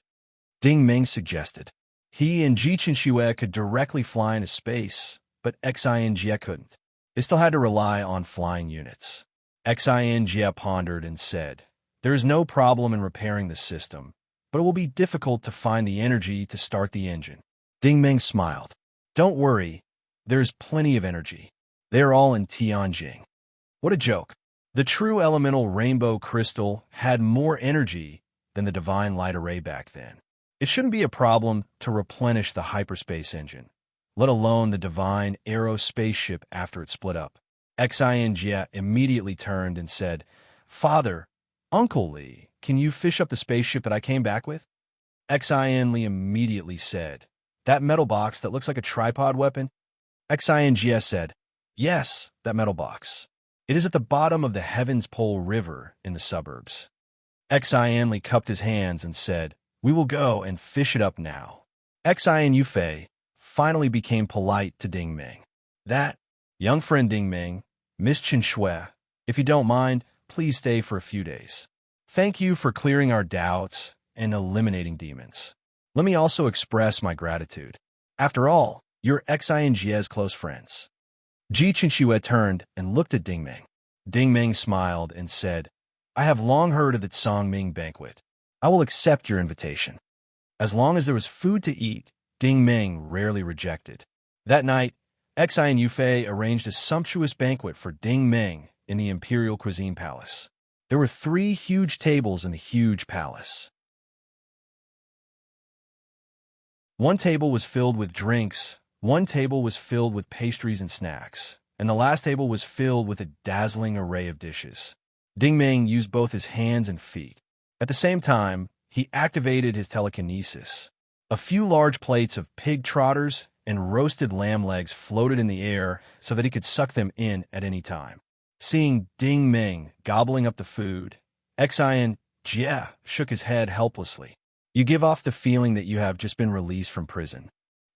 Ding Ming suggested. He and Ji Qinshue could directly fly into space, but Xi and Jie couldn't. They still had to rely on flying units. Xi and Jie pondered and said, there is no problem in repairing the system, but it will be difficult to find the energy to start the engine. Ding Ming smiled. Don't worry, there's plenty of energy. They are all in Tianjing. What a joke. The true elemental rainbow crystal had more energy than the divine light array back then. It shouldn't be a problem to replenish the hyperspace engine, let alone the divine aerospace ship after it split up. Xi and Jie immediately turned and said, Father, Uncle Li, can you fish up the spaceship that I came back with? Xi and Li immediately said, that metal box that looks like a tripod weapon? Xi and Jie said, yes, that metal box. It is at the bottom of the Heaven's Pole River in the suburbs. Xian Li cupped his hands and said, We will go and fish it up now. Xi and Yufei finally became polite to Ding Ming. That, young friend Ding Ming, Miss Chen Shui, if you don't mind, please stay for a few days. Thank you for clearing our doubts and eliminating demons. Let me also express my gratitude. After all, you're Xi and Jie's close friends. Ji Qinshui turned and looked at Ding Ming. Ding Ming smiled and said, I have long heard of the Songming banquet. I will accept your invitation. As long as there was food to eat, Ding Ming rarely rejected. That night, Xi and Yufei arranged a sumptuous banquet for Ding Ming in the Imperial Cuisine Palace. There were 3 huge tables in the huge palace. One table was filled with drinks, one table was filled with pastries and snacks, and the last table was filled with a dazzling array of dishes. Ding Ming used both his hands and feet. At the same time, he activated his telekinesis. A few large plates of pig trotters and roasted lamb legs floated in the air so that he could suck them in at any time. Seeing Ding Ming gobbling up the food, Xian Jie shook his head helplessly. You give off the feeling that you have just been released from prison.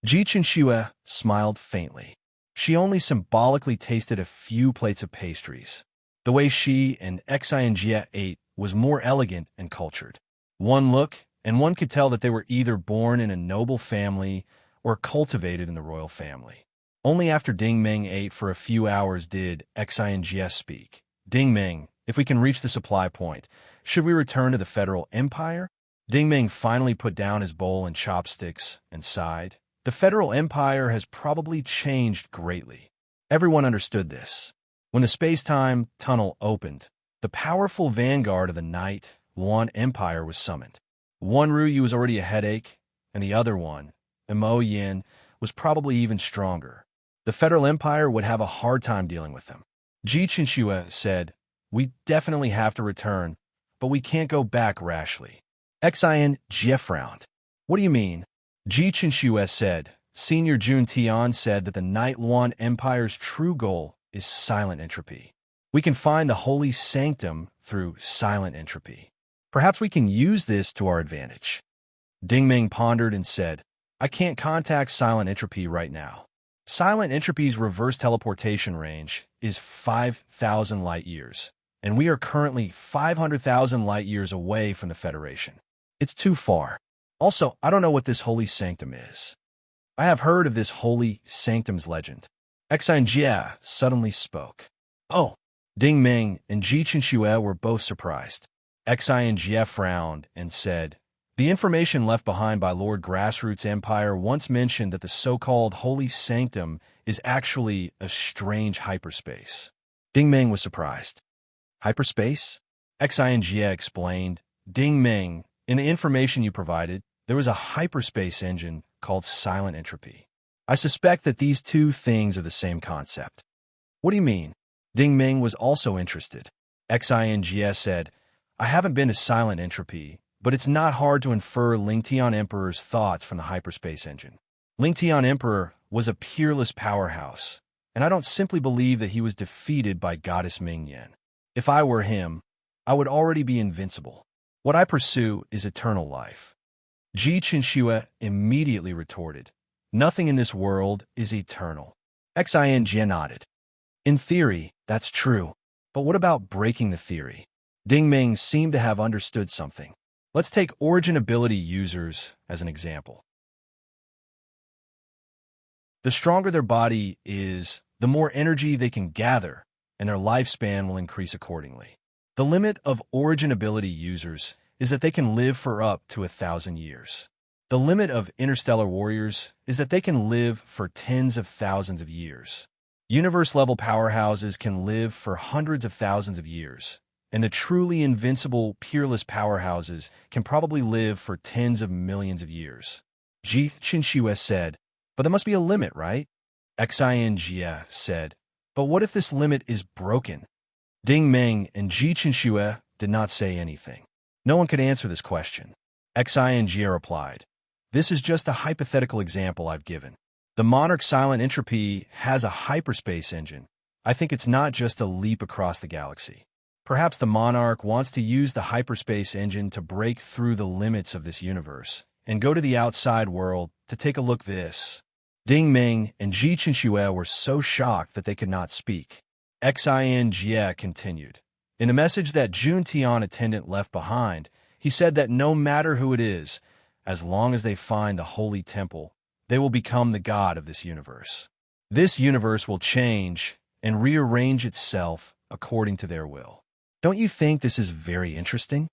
Ji Qinshui smiled faintly. She only symbolically tasted a few plates of pastries. The way she and Xian Jie ate was more elegant and cultured. One look, and one could tell that they were either born in a noble family or cultivated in the royal family. Only after Ding Ming ate for a few hours did Xian Jie speak. Ding Ming, if we can reach the supply point, should we return to the Federal Empire? Ding Ming finally put down his bowl and chopsticks and sighed. The Federal Empire has probably changed greatly. Everyone understood this. When the space-time tunnel opened, the powerful vanguard of the Night Yuan Empire was summoned. One Ruyu was already a headache, and the other one, Mo Yin, was probably even stronger. The Federal Empire would have a hard time dealing with them. Ji Qinshui said, We definitely have to return, but we can't go back rashly. Xian Jie frowned. What do you mean? Ji Qinshui said, Senior Jun Tian said that the Night Yuan Empire's true goal is silent entropy. We can find the holy sanctum through silent entropy. Perhaps we can use this to our advantage. Ding Ming pondered and said, I can't contact silent entropy right now. Silent entropy's reverse teleportation range is 5,000 light-years, and we are currently 500,000 light-years away from the Federation. It's too far. Also, I don't know what this holy sanctum is. I have heard of this holy sanctum's legend. Xian Jie suddenly spoke. Oh, Ding Ming and Ji Qinshui were both surprised. Xian Jie frowned and said, The information left behind by Lord Grassroots Empire once mentioned that the so-called holy sanctum is actually a strange hyperspace. Ding Ming was surprised. Hyperspace? Xian Jie explained. Ding Ming, in the information you provided, there was a hyperspace engine called silent entropy. I suspect that these two things are the same concept. What do you mean? Ding Ming was also interested. Xian Jie said, I haven't been to silent entropy, but it's not hard to infer Ling Tian Emperor's thoughts from the hyperspace engine. Ling Tian Emperor was a peerless powerhouse, and I don't simply believe that he was defeated by Goddess Ming Yen. If I were him, I would already be invincible. What I pursue is eternal life. Ji Qinshui immediately retorted, Nothing in this world is eternal. Xian Jie nodded. In theory, that's true. But what about breaking the theory? Ding Ming seemed to have understood something. Let's take origin ability users as an example. The stronger their body is, the more energy they can gather, and their lifespan will increase accordingly. The limit of origin ability users is that they can live for up to 1,000 years. The limit of interstellar warriors is that they can live for tens of thousands of years. Universe-level powerhouses can live for hundreds of thousands of years, and the truly invincible, peerless powerhouses can probably live for tens of millions of years. Ji Qinshui said, But there must be a limit, right? Xian Jie said, But what if this limit is broken? Ding Ming and Ji Qinshui did not say anything. No one could answer this question. Xian Jie replied, This is just a hypothetical example I've given. The Monarch Silent Entropy has a hyperspace engine. I think it's not just a leap across the galaxy. Perhaps the monarch wants to use the hyperspace engine to break through the limits of this universe and go to the outside world to take a look this. Ding Ming and Ji Chenxue were so shocked that they could not speak. Xin Jie continued. In a message that Jun Tian attendant left behind, he said that no matter who it is, as long as they find the holy temple, they will become the god of this universe. This universe will change and rearrange itself according to their will. Don't you think this is very interesting?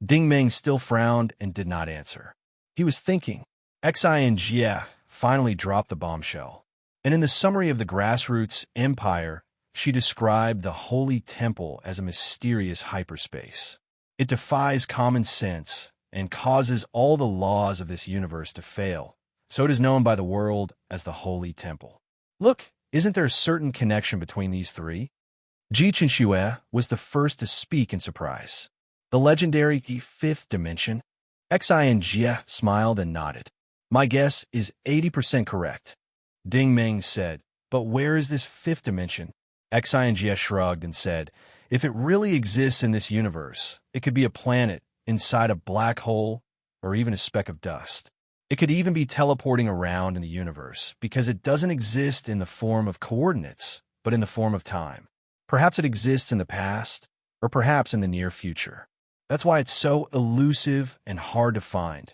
Ding Ming still frowned and did not answer. He was thinking. Xin Jie finally dropped the bombshell. And in the summary of the Grassroots Empire, she described the Holy Temple as a mysterious hyperspace. It defies common sense and causes all the laws of this universe to fail, so it is known by the world as the Holy Temple. Look, isn't there a certain connection between these three? Ji Chenxue was the first to speak in surprise. The legendary fifth dimension? Xin Jie smiled and nodded. My guess is 80% correct. Ding Ming said, but where is this fifth dimension? Xin Jie shrugged and said, if it really exists in this universe, it could be a planet inside a black hole or even a speck of dust. It could even be teleporting around in the universe because it doesn't exist in the form of coordinates, but in the form of time. Perhaps it exists in the past, or perhaps in the near future. That's why it's so elusive and hard to find.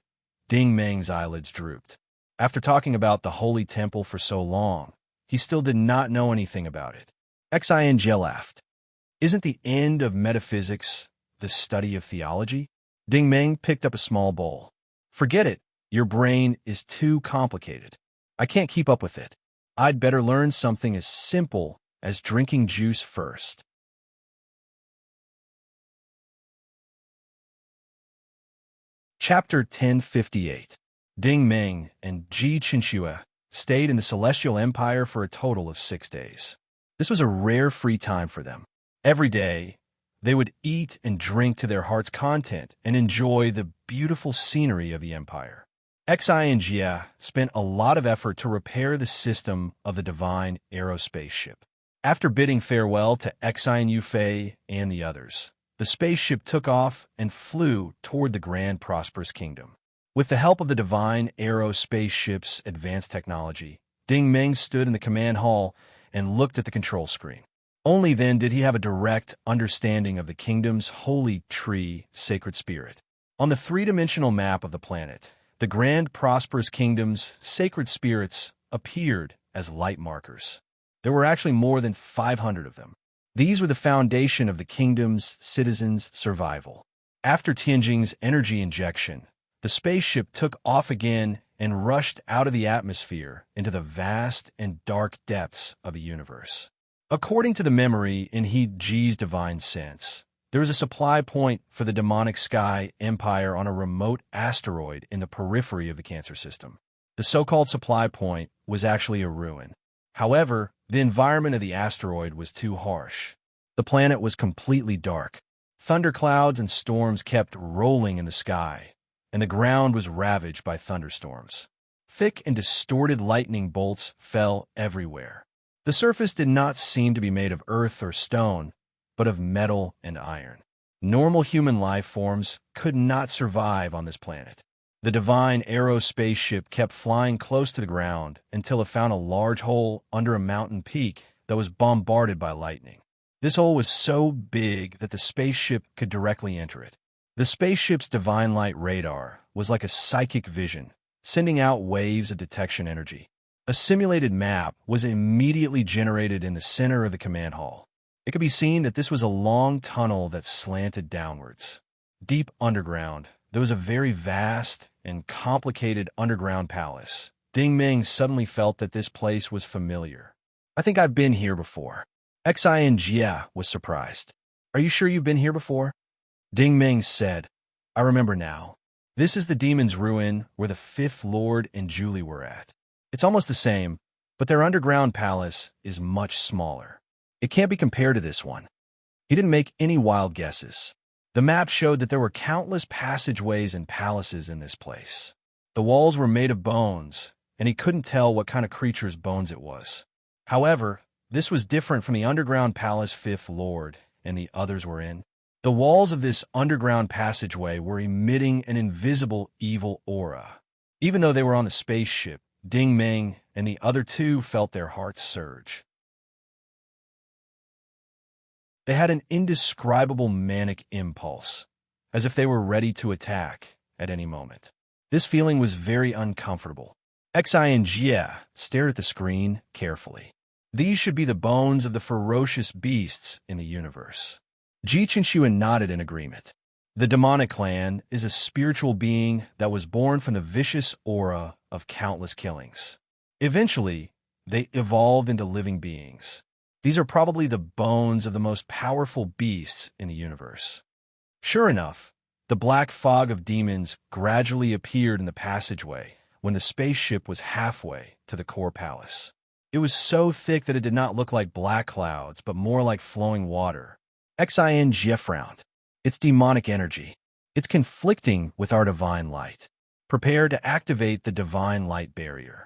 Ding Ming's eyelids drooped. After talking about the Holy Temple for so long, he still did not know anything about it. Xin Jie laughed. Isn't the end of metaphysics the study of theology? Ding Ming picked up a small bowl. Forget it. Your brain is too complicated. I can't keep up with it. I'd better learn something as simple as drinking juice first. Chapter 1058. Ding Ming and Ji Chenxue stayed in the Celestial Empire for a total of 6 days. This was a rare free time for them. Every day, they would eat and drink to their heart's content and enjoy the beautiful scenery of the empire. Xin Jie spent a lot of effort to repair the system of the divine aerospace ship. After bidding farewell to Xin Yufei and the others, the spaceship took off and flew toward the grand prosperous kingdom. With the help of the divine aerospace ship's advanced technology, Ding Ming stood in the command hall and looked at the control screen. Only then did he have a direct understanding of the kingdom's holy tree, sacred spirit. On the three-dimensional map of the planet, the grand prosperous kingdom's sacred spirits appeared as light markers. There were actually more than 500 of them. These were the foundation of the kingdom's citizens' survival. After Tianjing's energy injection, the spaceship took off again and rushed out of the atmosphere into the vast and dark depths of the universe. According to the memory in He Ji's divine sense, there was a supply point for the demonic sky empire on a remote asteroid in the periphery of the Cancer system. The so-called supply point was actually a ruin. However, the environment of the asteroid was too harsh. The planet was completely dark. Thunderclouds and storms kept rolling in the sky, and the ground was ravaged by thunderstorms. Thick and distorted lightning bolts fell everywhere. The surface did not seem to be made of earth or stone, but of metal and iron. Normal human life forms could not survive on this planet. The divine aerospace ship kept flying close to the ground until it found a large hole under a mountain peak that was bombarded by lightning. This hole was so big that the spaceship could directly enter it. The spaceship's divine light radar was like a psychic vision, sending out waves of detection energy. A simulated map was immediately generated in the center of the command hall. It could be seen that this was a long tunnel that slanted downwards. Deep underground, there was a very vast and complicated underground palace. Ding Ming suddenly felt that this place was familiar. I think I've been here before. Xin Jie was surprised. Are you sure you've been here before? Ding Ming said, I remember now. This is the demon's ruin where the fifth lord and Julie were at. It's almost the same, but their underground palace is much smaller. It can't be compared to this one. He didn't make any wild guesses. The map showed that there were countless passageways and palaces in this place. The walls were made of bones, and he couldn't tell what kind of creature's bones it was. However, this was different from the underground palace fifth lord and the others were in. The walls of this underground passageway were emitting an invisible evil aura. Even though they were on the spaceship, Ding Meng and the other two felt their hearts surge. They had an indescribable manic impulse, as if they were ready to attack at any moment. This feeling was very uncomfortable. Xi and Jie stared at the screen carefully. These should be the bones of the ferocious beasts in the universe. Ji Qinshuan nodded in agreement. The demonic clan is a spiritual being that was born from the vicious aura of countless killings. Eventually, they evolved into living beings. These are probably the bones of the most powerful beasts in the universe. Sure enough, the black fog of demons gradually appeared in the passageway when the spaceship was halfway to the core palace. It was so thick that it did not look like black clouds, but more like flowing water. Xin Jie frowned. It's demonic energy. It's conflicting with our divine light. Prepare to activate the divine light barrier.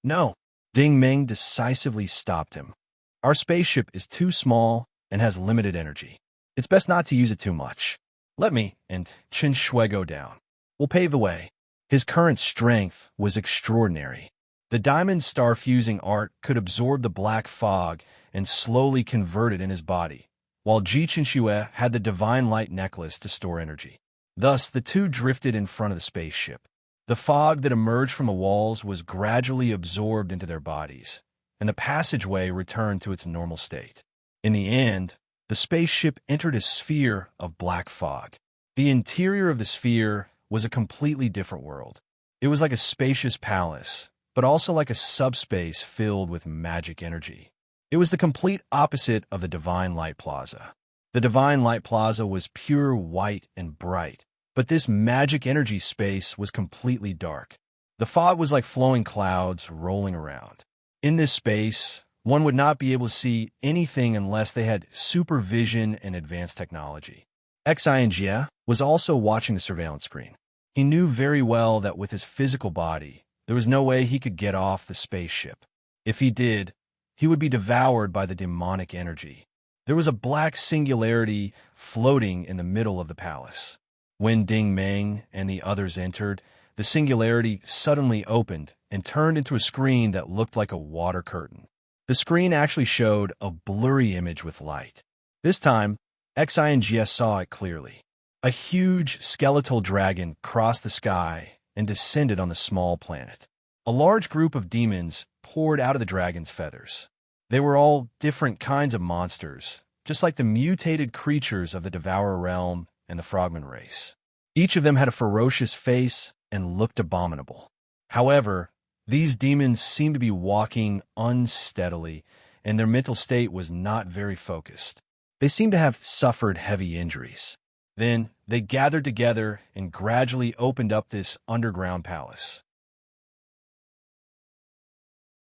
No, Ding Meng decisively stopped him. Our spaceship is too small and has limited energy. It's best not to use it too much. Let me and Qin Shui go down. We'll pave the way. His current strength was extraordinary. The diamond star-fusing art could absorb the black fog and slowly convert it in his body, while Ji Qinshui had the divine light necklace to store energy. Thus, the two drifted in front of the spaceship. The fog that emerged from the walls was gradually absorbed into their bodies, and the passageway returned to its normal state. In the end, the spaceship entered a sphere of black fog. The interior of the sphere was a completely different world. It was like a spacious palace, but also like a subspace filled with magic energy. It was the complete opposite of the Divine Light Plaza. The Divine Light Plaza was pure white and bright, but this magic energy space was completely dark. The fog was like flowing clouds rolling around. In this space, one would not be able to see anything unless they had supervision and advanced technology. Xi Jie was also watching the surveillance screen. He knew very well that with his physical body, there was no way he could get off the spaceship. If he did, he would be devoured by the demonic energy. There was a black singularity floating in the middle of the palace. When Ding Meng and the others entered, the singularity suddenly opened and turned into a screen that looked like a water curtain. The screen actually showed a blurry image with light. This time, Xi and Jie saw it clearly. A huge skeletal dragon crossed the sky and descended on the small planet. A large group of demons poured out of the dragon's feathers. They were all different kinds of monsters, just like the mutated creatures of the Devourer realm and the Frogman race. Each of them had a ferocious face and looked abominable. However, these demons seemed to be walking unsteadily, and their mental state was not very focused. They seemed to have suffered heavy injuries. Then they gathered together and gradually opened up this underground palace.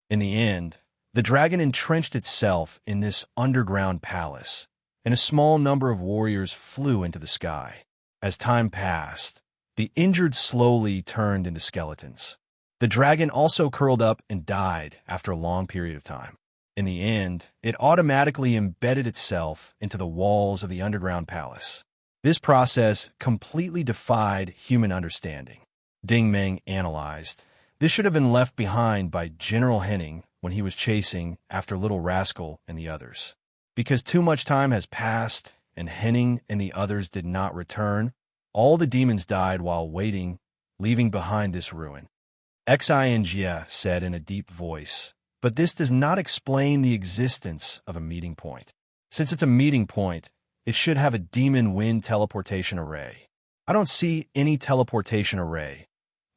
In the end, the dragon entrenched itself in this underground palace, and a small number of warriors flew into the sky. As time passed, the injured slowly turned into skeletons. The dragon also curled up and died after a long period of time. In the end, it automatically embedded itself into the walls of the underground palace. This process completely defied human understanding. Ding Meng analyzed. This should have been left behind by General Henning when he was chasing after Little Rascal and the others. Because too much time has passed and Henning and the others did not return, all the demons died while waiting, leaving behind this ruin. Xi and Jie said in a deep voice, but this does not explain the existence of a meeting point. Since it's a meeting point, it should have a demon wind teleportation array. I don't see any teleportation array.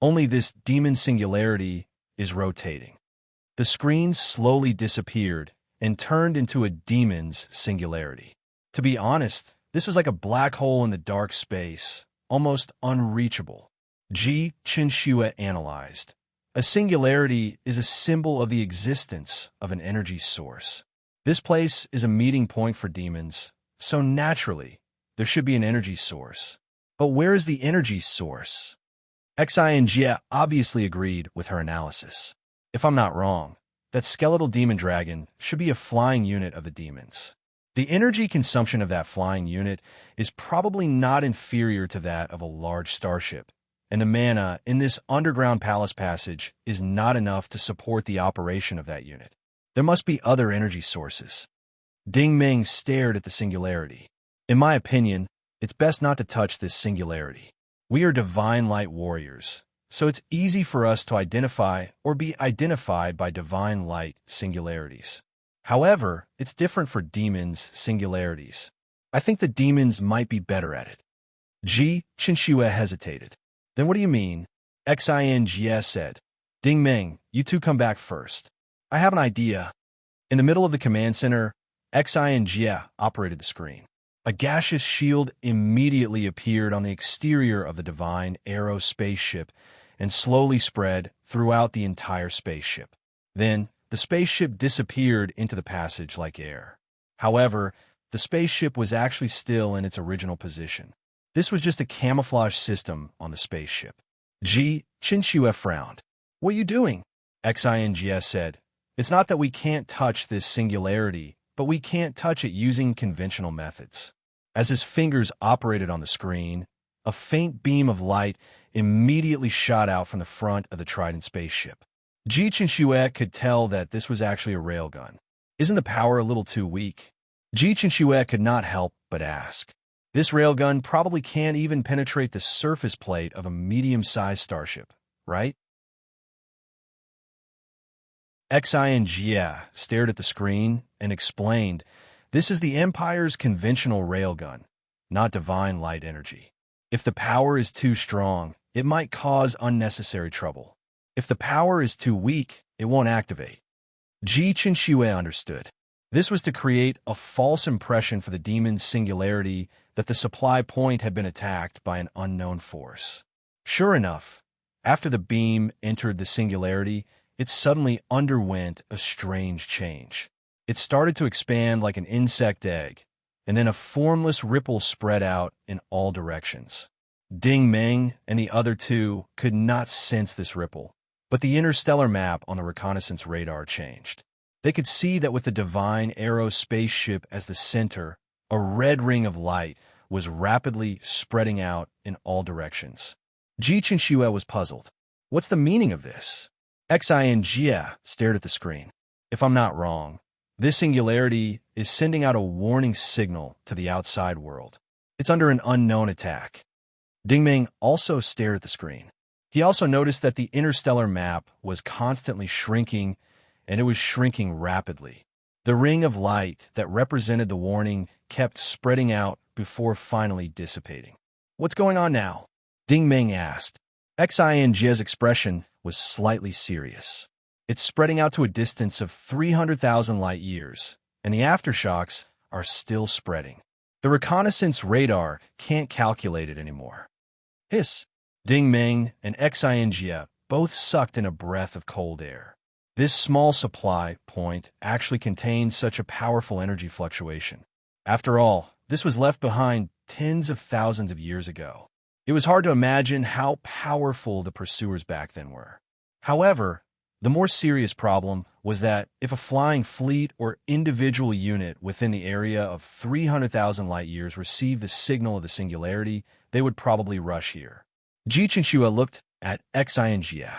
Only this demon singularity is rotating. The screen slowly disappeared and turned into a demon's singularity. To be honest, this was like a black hole in the dark space, almost unreachable. Ji Qinshui analyzed. A singularity is a symbol of the existence of an energy source. This place is a meeting point for demons, so naturally, there should be an energy source. But where is the energy source? Xi and Jie obviously agreed with her analysis. If I'm not wrong, that skeletal demon dragon should be a flying unit of the demons. The energy consumption of that flying unit is probably not inferior to that of a large starship, and the mana in this underground palace passage is not enough to support the operation of that unit. There must be other energy sources. Ding Ming stared at the singularity. In my opinion, it's best not to touch this singularity. We are divine light warriors, so it's easy for us to identify or be identified by divine light singularities. However, it's different for demons' singularities. I think the demons might be better at it. Chinshue hesitated. Then what do you mean? Xingie said. Ding Ming, you two come back first. I have an idea. In the middle of the command center, Xingie operated the screen. A gaseous shield immediately appeared on the exterior of the Divine Arrow spaceship and slowly spread throughout the entire spaceship. Then, the spaceship disappeared into the passage like air. However, the spaceship was actually still in its original position. This was just a camouflage system on the spaceship. Chinshue frowned. What are you doing? Xingie said. It's not that we can't touch this singularity, but we can't touch it using conventional methods. As his fingers operated on the screen, a faint beam of light immediately shot out from the front of the Trident spaceship. Chinshue could tell that this was actually a railgun. Isn't the power a little too weak? Chinshue could not help but ask. This railgun probably can't even penetrate the surface plate of a medium-sized starship, right? Xingie stared at the screen and explained, this is the Empire's conventional railgun, not divine light energy. If the power is too strong, it might cause unnecessary trouble. If the power is too weak, it won't activate. Chinshue understood. This was to create a false impression for the demon's singularity that the supply point had been attacked by an unknown force. Sure enough, after the beam entered the singularity, it suddenly underwent a strange change. It started to expand like an insect egg, and then a formless ripple spread out in all directions. Ding Ming and the other two could not sense this ripple, but the interstellar map on the reconnaissance radar changed. They could see that with the Divine Arrow spaceship as the center, a red ring of light was rapidly spreading out in all directions. Chinshue was puzzled. What's the meaning of this? Xingie stared at the screen. If I'm not wrong, this singularity is sending out a warning signal to the outside world. It's under an unknown attack. Ding Ming also stared at the screen. He also noticed that the interstellar map was constantly shrinking, and it was shrinking rapidly. The ring of light that represented the warning kept spreading out before finally dissipating. What's going on now? Ding Ming asked. Xingie's expression was slightly serious. It's spreading out to a distance of 300,000 light years, and the aftershocks are still spreading. The reconnaissance radar can't calculate it anymore. Hiss! Ding Ming and Xingie both sucked in a breath of cold air. This small supply point actually contained such a powerful energy fluctuation. After all, this was left behind tens of thousands of years ago. It was hard to imagine how powerful the pursuers back then were. However, the more serious problem was that if a flying fleet or individual unit within the area of 300,000 light years received the signal of the singularity, they would probably rush here. Chinshue looked at Xingie.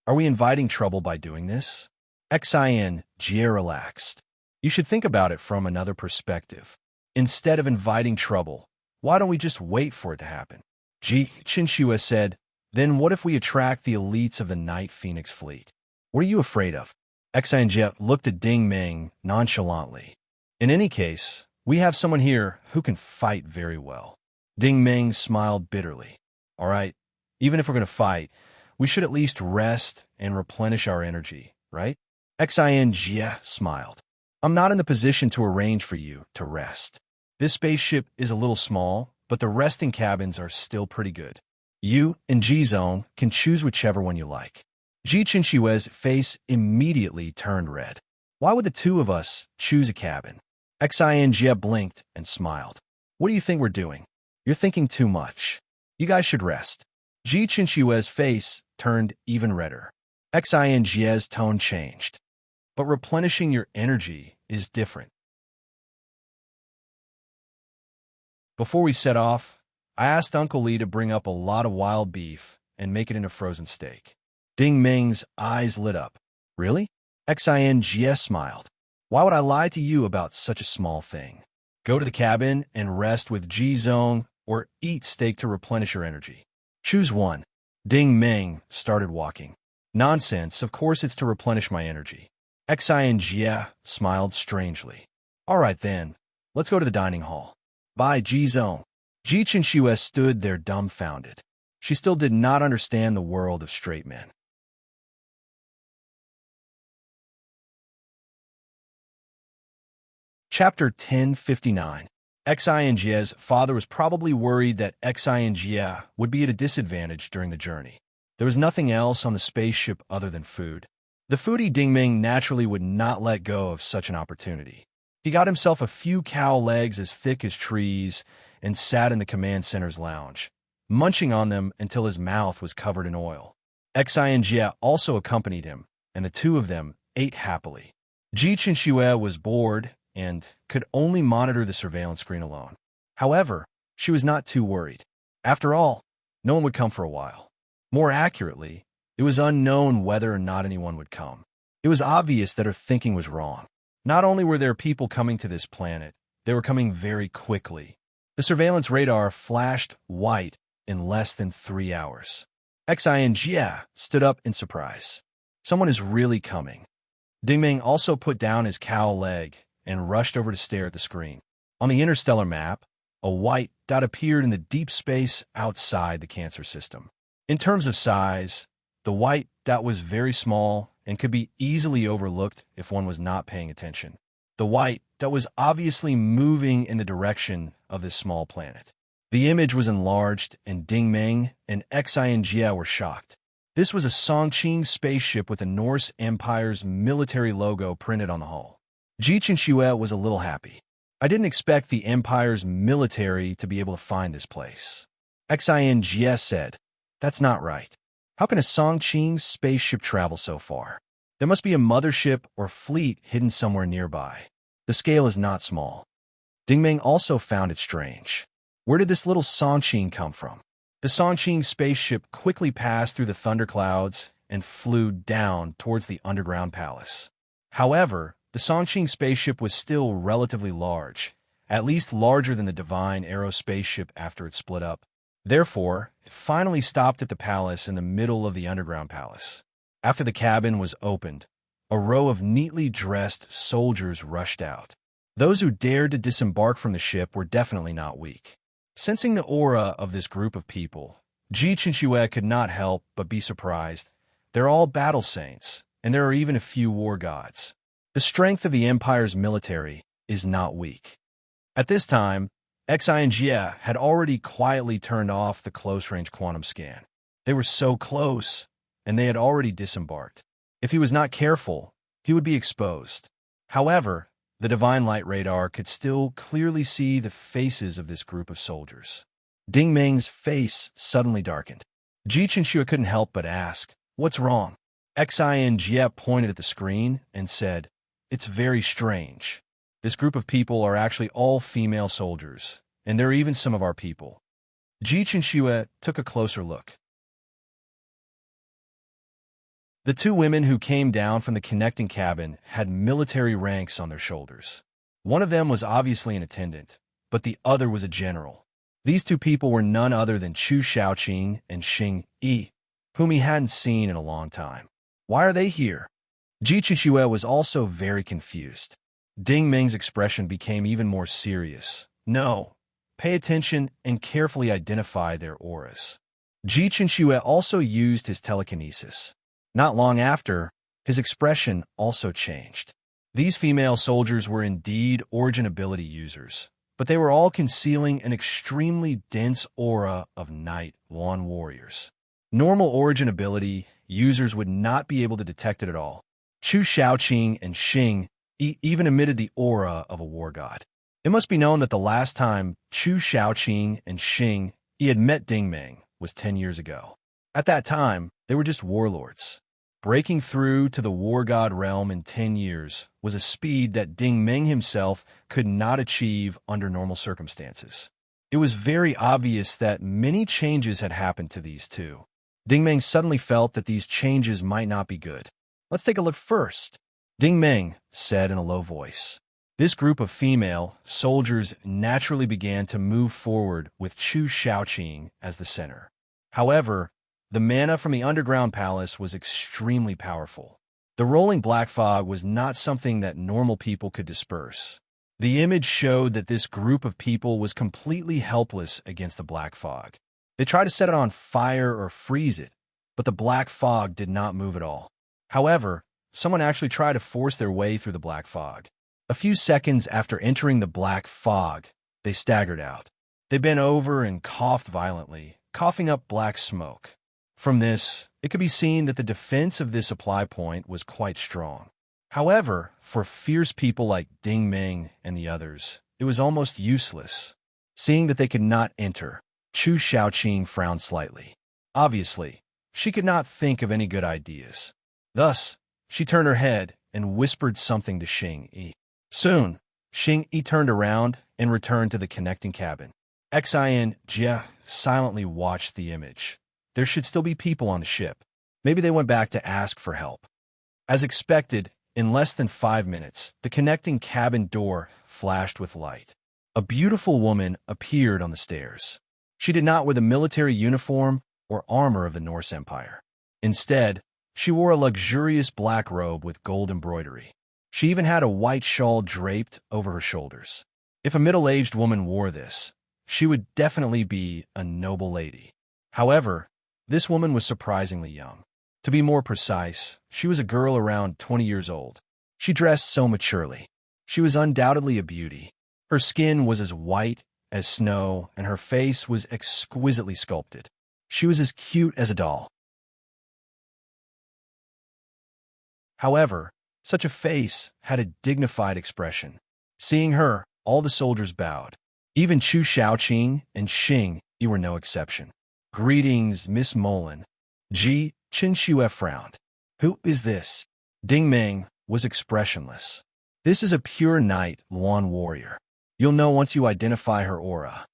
Are we inviting trouble by doing this? Xingie relaxed. You should think about it from another perspective. Instead of inviting trouble, why don't we just wait for it to happen? Chinshue said, then what if we attract the elites of the Night Phoenix fleet? What are you afraid of? Xingie looked at Ding Ming nonchalantly. In any case, we have someone here who can fight very well. Ding Ming smiled bitterly. All right, even if we're going to fight, we should at least rest and replenish our energy, right? Xingie smiled. I'm not in the position to arrange for you to rest. This spaceship is a little small, but the resting cabins are still pretty good. You and G-Zone can choose whichever one you like. Chinshue's face immediately turned red. Why would the two of us choose a cabin? Xingie blinked and smiled. What do you think we're doing? You're thinking too much. You guys should rest. Chinshue's face turned even redder. Xingie's tone changed. But replenishing your energy is different. Before we set off, I asked Uncle Lee to bring up a lot of wild beef and make it into frozen steak. Ding Ming's eyes lit up. Really? Xing's smiled. Why would I lie to you about such a small thing? Go to the cabin and rest with Jizong or eat steak to replenish your energy. Choose one. Ding Ming started walking. Nonsense, of course it's to replenish my energy. Xing smiled strangely. All right then, let's go to the dining hall. Bye, Jizong. Ji Chenxue stood there dumbfounded. She still did not understand the world of straight men. Chapter 1059. Xing's father was probably worried that Xing would be at a disadvantage during the journey. There was nothing else on the spaceship other than food. The foodie Dingming naturally would not let go of such an opportunity. He got himself a few cow legs as thick as trees and sat in the command center's lounge, munching on them until his mouth was covered in oil. Xing also accompanied him, and the two of them ate happily. Ji Chenxue was bored and could only monitor the surveillance screen alone. However, she was not too worried. After all, no one would come for a while. More accurately, it was unknown whether or not anyone would come. It was obvious that her thinking was wrong. Not only were there people coming to this planet, they were coming very quickly. The surveillance radar flashed white in less than 3 hours. Xing stood up in surprise. Someone is really coming. Dingming also put down his cow leg and rushed over to stare at the screen. On the interstellar map, a white dot appeared in the deep space outside the Cancer system. In terms of size, the white dot was very small and could be easily overlooked if one was not paying attention. The white dot was obviously moving in the direction of this small planet. The image was enlarged, and Dingming and Xing were shocked. This was a Songqing spaceship with the Norse Empire's military logo printed on the hull. Ji Chenxue was a little happy. I didn't expect the Empire's military to be able to find this place. Xing said, "That's not right. How can a Songqing spaceship travel so far? There must be a mothership or fleet hidden somewhere nearby. The scale is not small." Dingming also found it strange. Where did this little Songqing come from? The Songqing spaceship quickly passed through the thunderclouds and flew down towards the underground palace. However, the Songqing spaceship was still relatively large, at least larger than the Divine Arrow spaceship after it split up. Therefore, it finally stopped at the palace in the middle of the underground palace. After the cabin was opened, a row of neatly dressed soldiers rushed out. Those who dared to disembark from the ship were definitely not weak. Sensing the aura of this group of people, Ji Chenxue could not help but be surprised. They're all battle saints, and there are even a few war gods. The strength of the Empire's military is not weak. At this time, Xing had already quietly turned off the close-range quantum scan. They were so close, and they had already disembarked. If he was not careful, he would be exposed. However, the Divine Light radar could still clearly see the faces of this group of soldiers. Dingming's face suddenly darkened. Ji Chenxue couldn't help but ask, "What's wrong?" Xing pointed at the screen and said, "It's very strange. This group of people are actually all female soldiers, and there are even some of our people." Ji Chenxue took a closer look. The two women who came down from the connecting cabin had military ranks on their shoulders. One of them was obviously an attendant, but the other was a general. These two people were none other than Chu Shaoqing and Xing Yi, whom he hadn't seen in a long time. Why are they here? Ji Chenxue was also very confused. Dingming's expression became even more serious. "No. Pay attention and carefully identify their auras." Ji Chenxue also used his telekinesis. Not long after, his expression also changed. These female soldiers were indeed origin ability users, but they were all concealing an extremely dense aura of Night One warriors. Normal origin ability users would not be able to detect it at all. Chu Shaoqing and Xing even emitted the aura of a war god. It must be known that the last time Chu Shaoqing and Xing had met Dingming was 10 years ago. At that time, they were just warlords. Breaking through to the war god realm in 10 years was a speed that Dingming himself could not achieve under normal circumstances. It was very obvious that many changes had happened to these two. Ding Meng suddenly felt that these changes might not be good. Let's take a look first, Ding Meng said in a low voice. This group of female soldiers naturally began to move forward with Chu Shaoqing as the center. However, the mana from the underground palace was extremely powerful. The rolling black fog was not something that normal people could disperse. The image showed that this group of people was completely helpless against the black fog. They tried to set it on fire or freeze it, but the black fog did not move at all. However, someone actually tried to force their way through the black fog. A few seconds after entering the black fog, they staggered out. They bent over and coughed violently, coughing up black smoke. From this, it could be seen that the defense of this supply point was quite strong. However, for fierce people like Ding Meng and the others, it was almost useless. Seeing that they could not enter, Chu Shaoqing frowned slightly. Obviously, she could not think of any good ideas. Thus, she turned her head and whispered something to Xing Yi. Soon, Xing Yi turned around and returned to the connecting cabin. Xin Jie silently watched the image. There should still be people on the ship. Maybe they went back to ask for help. As expected, in less than 5 minutes, the connecting cabin door flashed with light. A beautiful woman appeared on the stairs. She did not wear the military uniform or armor of the Norse Empire. Instead, she wore a luxurious black robe with gold embroidery. She even had a white shawl draped over her shoulders. If a middle-aged woman wore this, she would definitely be a noble lady. However, this woman was surprisingly young. To be more precise, she was a girl around 20 years old. She dressed so maturely. She was undoubtedly a beauty. Her skin was as white as snow, and her face was exquisitely sculpted. She was as cute as a doll. However, such a face had a dignified expression. Seeing her, all the soldiers bowed. Even Chu Shaoqing and Xing Yi were no exception. Greetings, Miss Molan. Ji Qinxue frowned. Who is this? Ding Meng was expressionless. This is a pure Knight Luan warrior. You'll know once you identify her aura.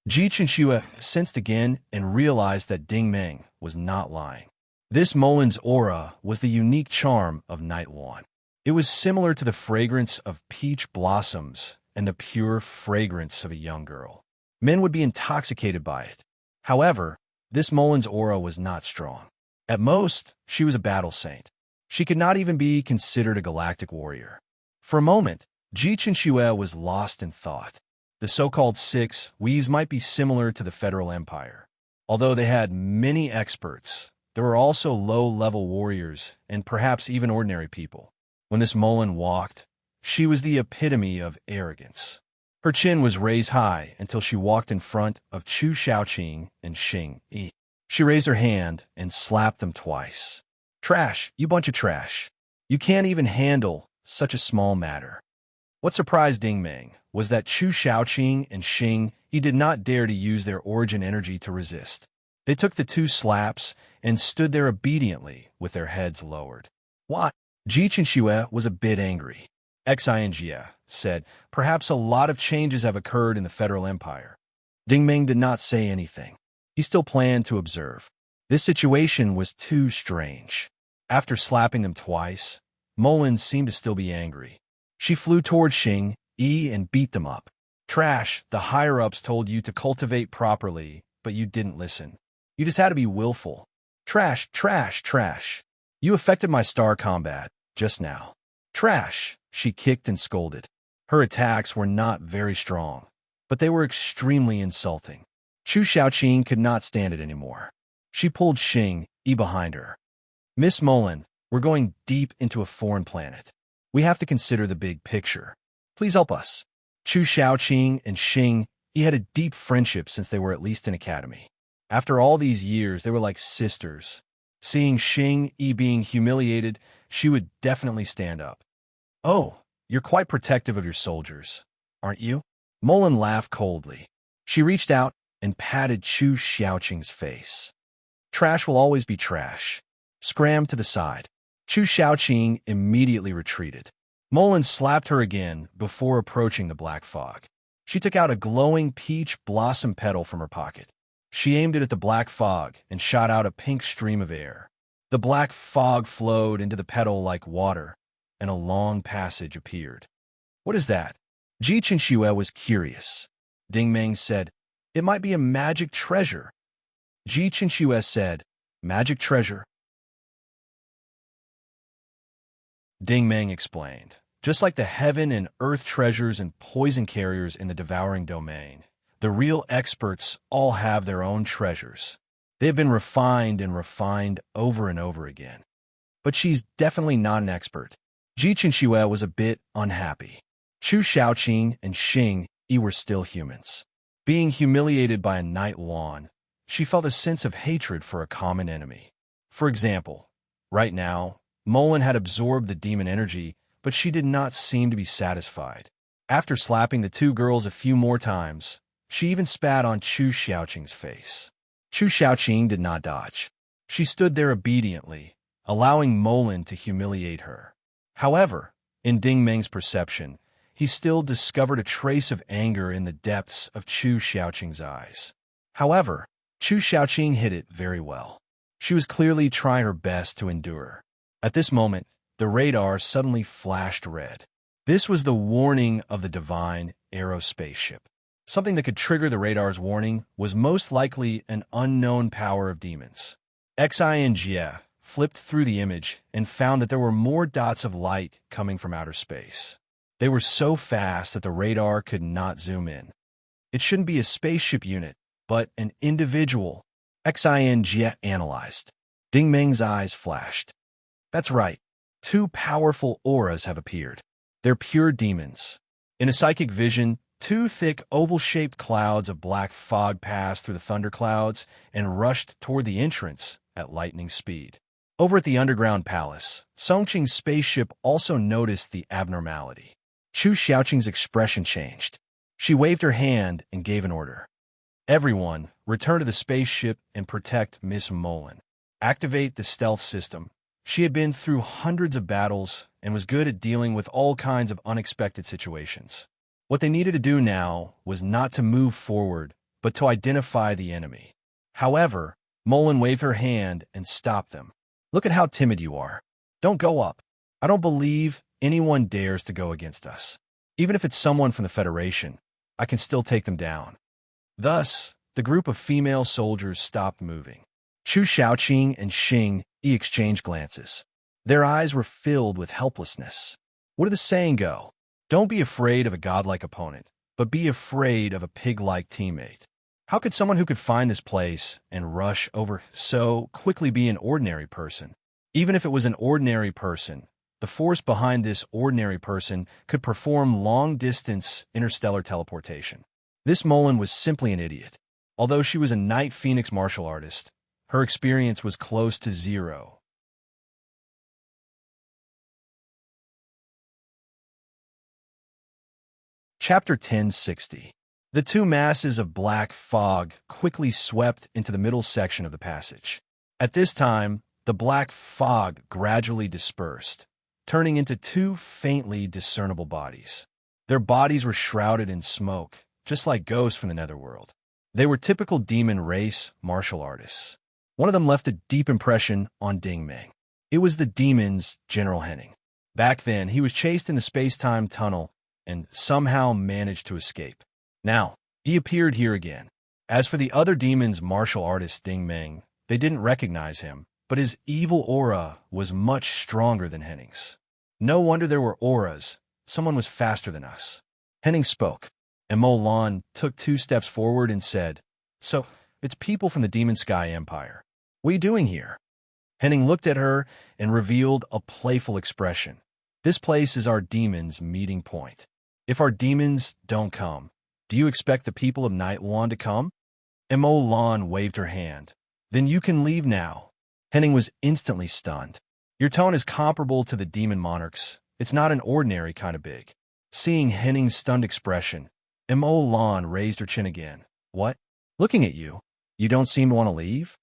Ji Qinxue sensed again and realized that Ding Meng was not lying. This Molan's aura was the unique charm of Knight Luan. It was similar to the fragrance of peach blossoms and the pure fragrance of a young girl. Men would be intoxicated by it. However, this Molan's aura was not strong. At most, she was a battle saint. She could not even be considered a galactic warrior. For a moment, Ji Qinxue was lost in thought. The so-called Six Weaves might be similar to the Federal Empire. Although they had many experts, there were also low-level warriors and perhaps even ordinary people. When this Molan walked, she was the epitome of arrogance. Her chin was raised high until she walked in front of Chu Shaoqing and Xing Yi. She raised her hand and slapped them twice. Trash, you bunch of trash. You can't even handle such a small matter. What surprised Ding Meng was that Chu Shaoqing and Xing Yi did not dare to use their origin energy to resist. They took the 2 slaps and stood there obediently with their heads lowered. What? Ji Qinxue was a bit angry. Xin said, perhaps a lot of changes have occurred in the Federal Empire. Ding Meng did not say anything. He still planned to observe. This situation was too strange. After slapping them twice, Molan seemed to still be angry. She flew toward Xing Yi and beat them up. Trash, the higher-ups told you to cultivate properly, but you didn't listen. You just had to be willful. Trash, trash, trash. You affected my star combat just now. Trash, she kicked and scolded. Her attacks were not very strong, but they were extremely insulting. Chu Shaoqing could not stand it anymore. She pulled Xing Yi behind her. Miss Molan, we're going deep into a foreign planet. We have to consider the big picture. Please help us. Chu Shaoqing and Xing Yi had a deep friendship since they were at least in academy. After all these years, they were like sisters. Seeing Xing Yi being humiliated, she would definitely stand up. Oh, you're quite protective of your soldiers, aren't you? Molan laughed coldly. She reached out and patted Chu Shaoqing's face. Trash will always be trash. Scram to the side. Chu Shaoqing immediately retreated. Molan slapped her again before approaching the black fog. She took out a glowing peach blossom petal from her pocket. She aimed it at the black fog and shot out a pink stream of air. The black fog flowed into the petal like water, and a long passage appeared. "What is that?" Ji Chenxue was curious. Ding Meng said, "It might be a magic treasure." Ji Chenxue said, "Magic treasure?" Ding Meng explained, "Just like the heaven and earth treasures and poison carriers in the devouring domain, the real experts all have their own treasures. They have been refined and refined over and over again." But she's definitely not an expert. Ji Chenxue was a bit unhappy. Chu Shaoqing and Xing Yi were still humans. Being humiliated by a night Luan, she felt a sense of hatred for a common enemy. For example, right now, Molan had absorbed the demon energy, but she did not seem to be satisfied. After slapping the two girls a few more times, she even spat on Chu Shaoqing's face. Chu Shaoqing did not dodge. She stood there obediently, allowing Molan to humiliate her. However, in Ding Meng's perception, he still discovered a trace of anger in the depths of Chu Shaoqing's eyes. However, Chu Shaoqing hid it very well. She was clearly trying her best to endure. At this moment, the radar suddenly flashed red. This was the warning of the divine aerospace ship. Something that could trigger the radar's warning was most likely an unknown power of demons. Xinjie flipped through the image and found that there were more dots of light coming from outer space. They were so fast that the radar could not zoom in. It shouldn't be a spaceship unit, but an individual. Xinjie analyzed. Ding Meng's eyes flashed. That's right. Two powerful auras have appeared. They're pure demons. In a psychic vision, two thick oval-shaped clouds of black fog passed through the thunderclouds and rushed toward the entrance at lightning speed. Over at the underground palace, Songqing's spaceship also noticed the abnormality. Chu Shaoqing's expression changed. She waved her hand and gave an order. "Everyone, return to the spaceship and protect Miss Molan. Activate the stealth system." She had been through hundreds of battles and was good at dealing with all kinds of unexpected situations. What they needed to do now was not to move forward, but to identify the enemy. However, Molan waved her hand and stopped them. "Look at how timid you are. Don't go up. I don't believe anyone dares to go against us. Even if it's someone from the Federation, I can still take them down." Thus, the group of female soldiers stopped moving. Chu Shaoqing and Xing Yi exchanged glances. Their eyes were filled with helplessness. What did the saying go? Don't be afraid of a godlike opponent, but be afraid of a pig-like teammate. How could someone who could find this place and rush over so quickly be an ordinary person? Even if it was an ordinary person, the force behind this ordinary person could perform long-distance interstellar teleportation. This Molan was simply an idiot. Although she was a Night Phoenix martial artist, her experience was close to zero. Chapter 1060. The two masses of black fog quickly swept into the middle section of the passage. At this time, the black fog gradually dispersed, turning into two faintly discernible bodies. Their bodies were shrouded in smoke, just like ghosts from the netherworld. They were typical demon race martial artists. One of them left a deep impression on Ding Meng. It was the demon's General Henning. Back then, he was chased in the space-time tunnel and somehow managed to escape. Now, he appeared here again. As for the other demon's martial artist Ding Meng, they didn't recognize him, but his evil aura was much stronger than Henning's. No wonder there were auras. Someone was faster than us. Henning spoke, and Mo Lan took 2 steps forward and said, "So, it's people from the Demon Sky Empire. What are you doing here?" Henning looked at her and revealed a playful expression. "This place is our demons' meeting point. If our demons don't come, do you expect the people of Night Luan to come?" And Mo Lan waved her hand. "Then you can leave now." Henning was instantly stunned. "Your tone is comparable to the demon monarchs. It's not an ordinary kind of big." Seeing Henning's stunned expression, Mo Lan raised her chin again. "What? Looking at you, you don't seem to want to leave?"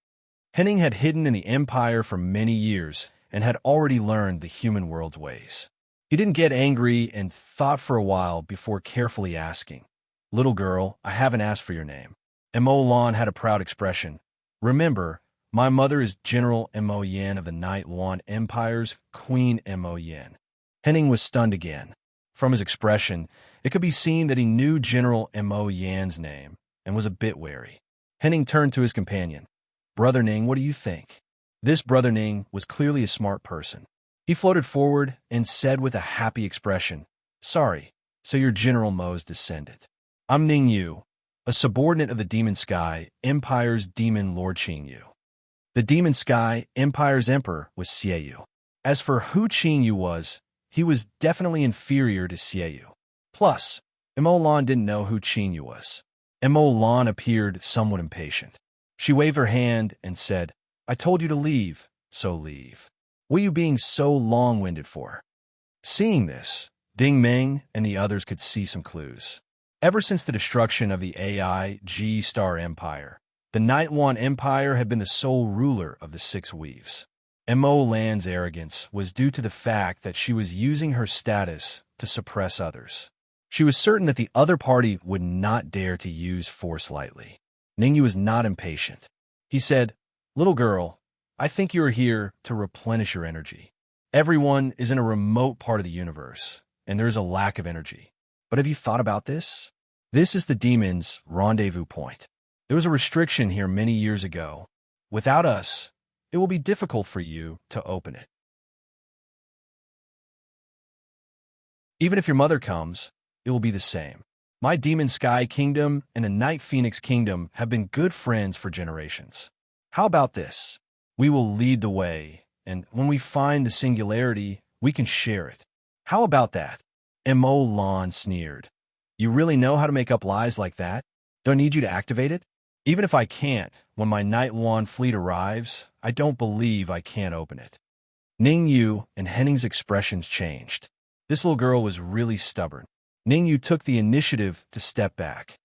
Henning had hidden in the Empire for many years and had already learned the human world's ways. He didn't get angry and thought for a while before carefully asking, Little girl, I haven't asked for your name. Mo Lan had a proud expression. Remember, my mother is General Mo Yan of the Night Lan Empire's Queen Mo Yan. Henning was stunned again. From his expression, it could be seen that he knew General Mo Yan's name and was a bit wary. Henning turned to his companion. Brother Ning, what do you think? This Brother Ning was clearly a smart person. He floated forward and said with a happy expression, Sorry, so you're General Mo's descendant. I'm Ning Yu, a subordinate of the Demon Sky, Empire's Demon Lord Qing Yu. The Demon Sky, Empire's Emperor, was Xie Yu. As for who Qing Yu was, he was definitely inferior to Xie Yu. Plus, Mo Lan didn't know who Qing Yu was. Mo Lan appeared somewhat impatient. She waved her hand and said, I told you to leave, so leave. What are you being so long-winded for? Seeing this, Ding Meng and the others could see some clues. Ever since the destruction of the AI G-Star Empire, the Night Lan Empire had been the sole ruler of the Six Weaves. Mo Lan's arrogance was due to the fact that she was using her status to suppress others. She was certain that the other party would not dare to use force lightly. Ningyu was not impatient. He said, Little girl, I think you are here to replenish your energy. Everyone is in a remote part of the universe, and there is a lack of energy. But have you thought about this? This is the demon's rendezvous point. There was a restriction here many years ago. Without us, it will be difficult for you to open it. Even if your mother comes, it will be the same. My Demon Sky Kingdom and the Night Phoenix Kingdom have been good friends for generations. How about this? We will lead the way, and when we find the singularity, we can share it. How about that? Mo Lan sneered. You really know how to make up lies like that? Do I need you to activate it? Even if I can't, when my Night Lan fleet arrives, I don't believe I can't open it. Ning Yu and Henning's expressions changed. This little girl was really stubborn. Ning Yu took the initiative to step back.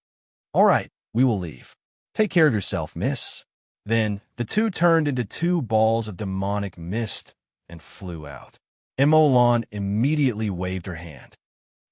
All right, we will leave. Take care of yourself, miss. Then, the two turned into two balls of demonic mist and flew out. Mo Lan immediately waved her hand.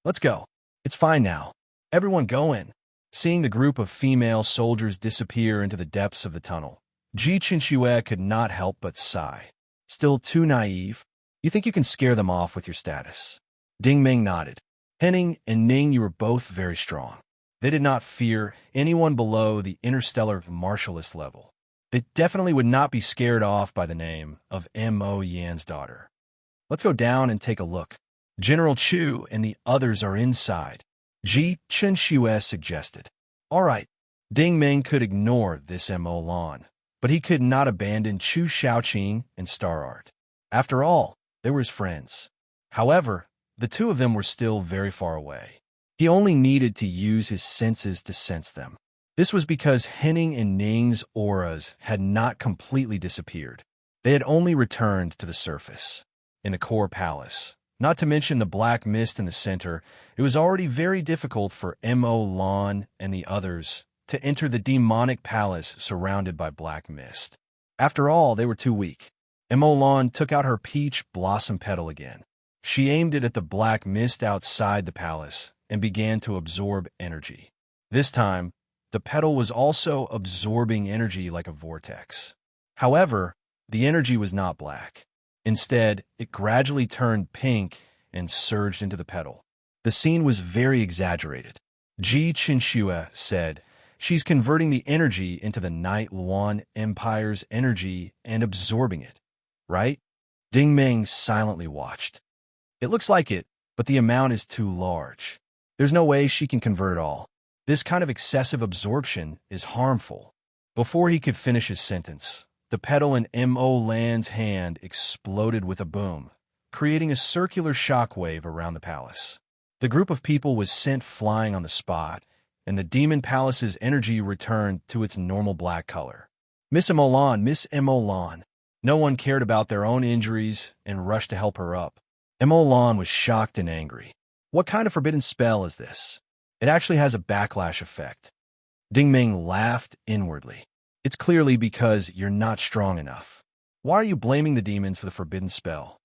Let's go. It's fine now. Everyone go in. Seeing the group of female soldiers disappear into the depths of the tunnel, Ji Qinxue could not help but sigh. Still too naive? You think you can scare them off with your status? Ding Ming nodded. Henning and Ning, you were both very strong. They did not fear anyone below the interstellar martialist level. They definitely would not be scared off by the name of Mo Yan's daughter. Let's go down and take a look. General Chu and the others are inside, Ji Qinxue suggested. All right, Ding Ming could ignore this Mo Lan, but he could not abandon Chu Shaoqing and Star Art. After all, they were his friends. However, the two of them were still very far away. He only needed to use his senses to sense them. This was because Henning and Ning's auras had not completely disappeared. They had only returned to the surface. In the core palace, not to mention the black mist in the center, it was already very difficult for Mo Lan and the others to enter the demonic palace surrounded by black mist. After all, they were too weak. Mo Lan took out her peach blossom petal again. She aimed it at the black mist outside the palace and began to absorb energy. This time, the petal was also absorbing energy like a vortex. However, the energy was not black. Instead, it gradually turned pink and surged into the petal. The scene was very exaggerated. Ji Qinxue said, She's converting the energy into the Night Lan Empire's energy and absorbing it, right? Ding Ming silently watched. It looks like it, but the amount is too large. There's no way she can convert it all. This kind of excessive absorption is harmful. Before he could finish his sentence, the petal in Mo Lan's hand exploded with a boom, creating a circular shockwave around the palace. The group of people was sent flying on the spot, and the demon palace's energy returned to its normal black color. Miss Mo Lan. No one cared about their own injuries and rushed to help her up. Mo Lan was shocked and angry. What kind of forbidden spell is this? It actually has a backlash effect. Ding Ming laughed inwardly. It's clearly because you're not strong enough. Why are you blaming the demons for the forbidden spell?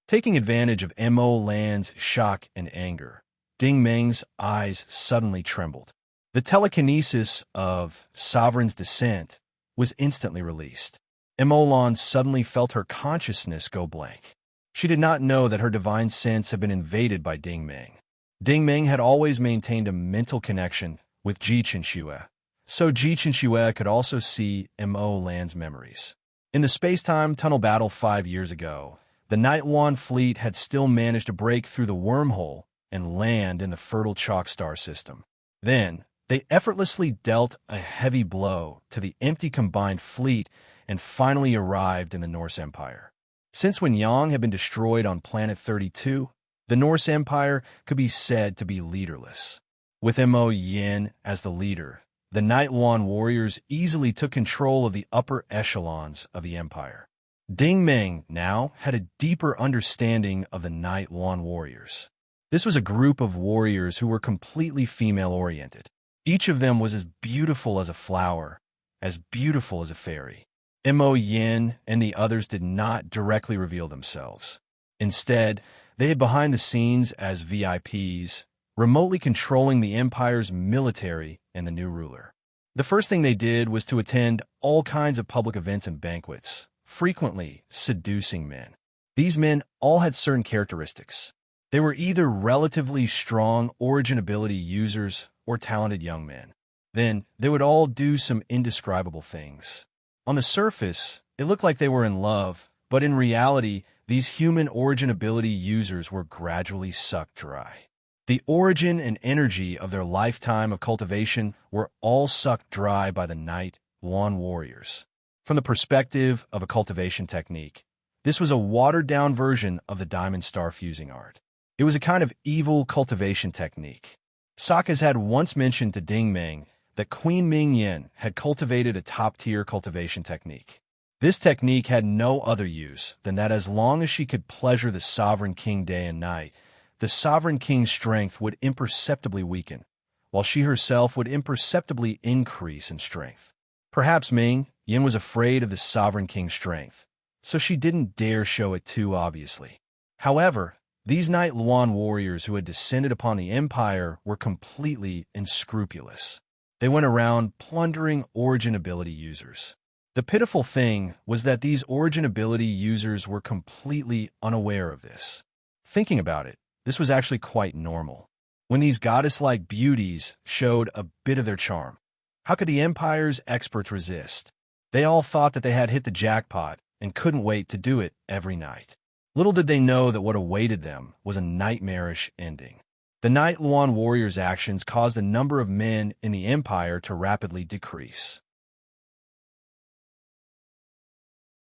Taking advantage of Mo Lan's shock and anger, Ding Meng's eyes suddenly trembled. The telekinesis of Sovereign's descent was instantly released. Emolan suddenly felt her consciousness go blank. She did not know that her divine sense had been invaded by Ding Meng. Ding Meng had always maintained a mental connection with Ji Chenxue, so Ji Chenxue could also see Emolan's memories. In the space-time tunnel battle 5 years ago, the Night Yuan fleet had still managed to break through the wormhole and land in the fertile chalk star system. Then, they effortlessly dealt a heavy blow to the empty combined fleet and finally arrived in the Norse Empire. Since when Yang had been destroyed on Planet 32, the Norse Empire could be said to be leaderless. With Mo Yin as the leader, the Night Yuan warriors easily took control of the upper echelons of the empire. Ding Meng now had a deeper understanding of the Night Yuan warriors. This was a group of warriors who were completely female-oriented. Each of them was as beautiful as a flower, as beautiful as a fairy. Mo Yin and the others did not directly reveal themselves. Instead, they hid behind the scenes as VIPs, remotely controlling the empire's military and the new ruler. The first thing they did was to attend all kinds of public events and banquets, frequently seducing men. These men all had certain characteristics. They were either relatively strong origin ability users or talented young men. Then, they would all do some indescribable things. On the surface, it looked like they were in love, but in reality, these human origin ability users were gradually sucked dry. The origin and energy of their lifetime of cultivation were all sucked dry by the Night Yuan warriors. From the perspective of a cultivation technique, this was a watered-down version of the diamond star fusing art. It was a kind of evil cultivation technique. Sakas had once mentioned to Ding Meng that Queen Mingyan had cultivated a top-tier cultivation technique. This technique had no other use than that as long as she could pleasure the Sovereign King day and night, the Sovereign King's strength would imperceptibly weaken, while she herself would imperceptibly increase in strength. Perhaps Ming Yin was afraid of the Sovereign King's strength, so she didn't dare show it too obviously. However, these Night Yuan warriors who had descended upon the empire were completely unscrupulous. They went around plundering origin ability users. The pitiful thing was that these origin ability users were completely unaware of this. Thinking about it, this was actually quite normal. When these goddess-like beauties showed a bit of their charm, how could the Empire's experts resist? They all thought that they had hit the jackpot and couldn't wait to do it every night. Little did they know that what awaited them was a nightmarish ending. The Night Yuan warriors' actions caused the number of men in the Empire to rapidly decrease.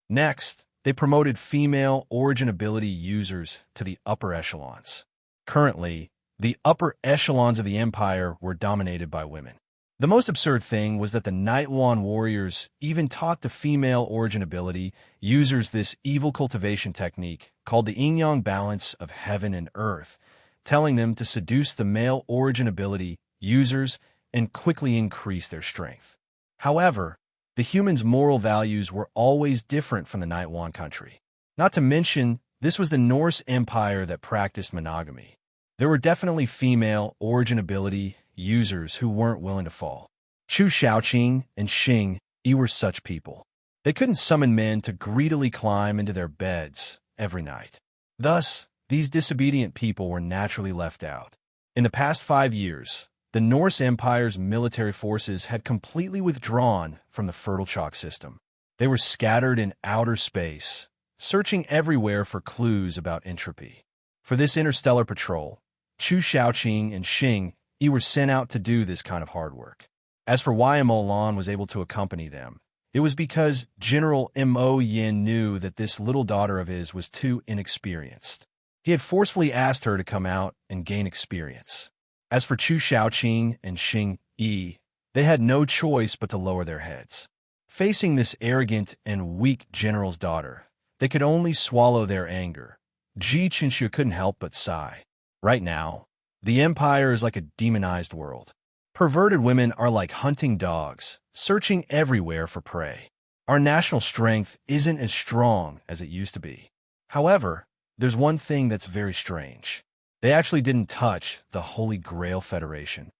Next, they promoted female origin ability users to the upper echelons. Currently, the upper echelons of the Empire were dominated by women. The most absurd thing was that the Night Yuan warriors even taught the female origin ability users this evil cultivation technique called the yin-yang balance of heaven and earth, telling them to seduce the male origin ability users and quickly increase their strength. However, the humans' moral values were always different from the Night Yuan country. Not to mention, this was the Norse Empire that practiced monogamy. There were definitely female origin ability users who weren't willing to fall. Chu Shaoqing and Xing Yi were such people. They couldn't summon men to greedily climb into their beds every night. Thus, these disobedient people were naturally left out. In the past 5 years, the Norse Empire's military forces had completely withdrawn from the fertile chalk system. They were scattered in outer space, searching everywhere for clues about entropy. For this interstellar patrol, Chu Shaoqing and Xing Yi were sent out to do this kind of hard work. As for why Emolan was able to accompany them, it was because General Mo Yin knew that this little daughter of his was too inexperienced. He had forcefully asked her to come out and gain experience. As for Chu Shaoqing and Xing Yi, they had no choice but to lower their heads. Facing this arrogant and weak general's daughter, they could only swallow their anger. Ji Chenxue couldn't help but sigh. Right now, the Empire is like a demonized world. Perverted women are like hunting dogs, searching everywhere for prey. Our national strength isn't as strong as it used to be. However, there's one thing that's very strange. They actually didn't touch the Holy Grail Federation.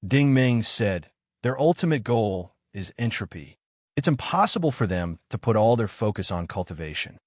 Ding Ming said, their ultimate goal is entropy. It's impossible for them to put all their focus on cultivation.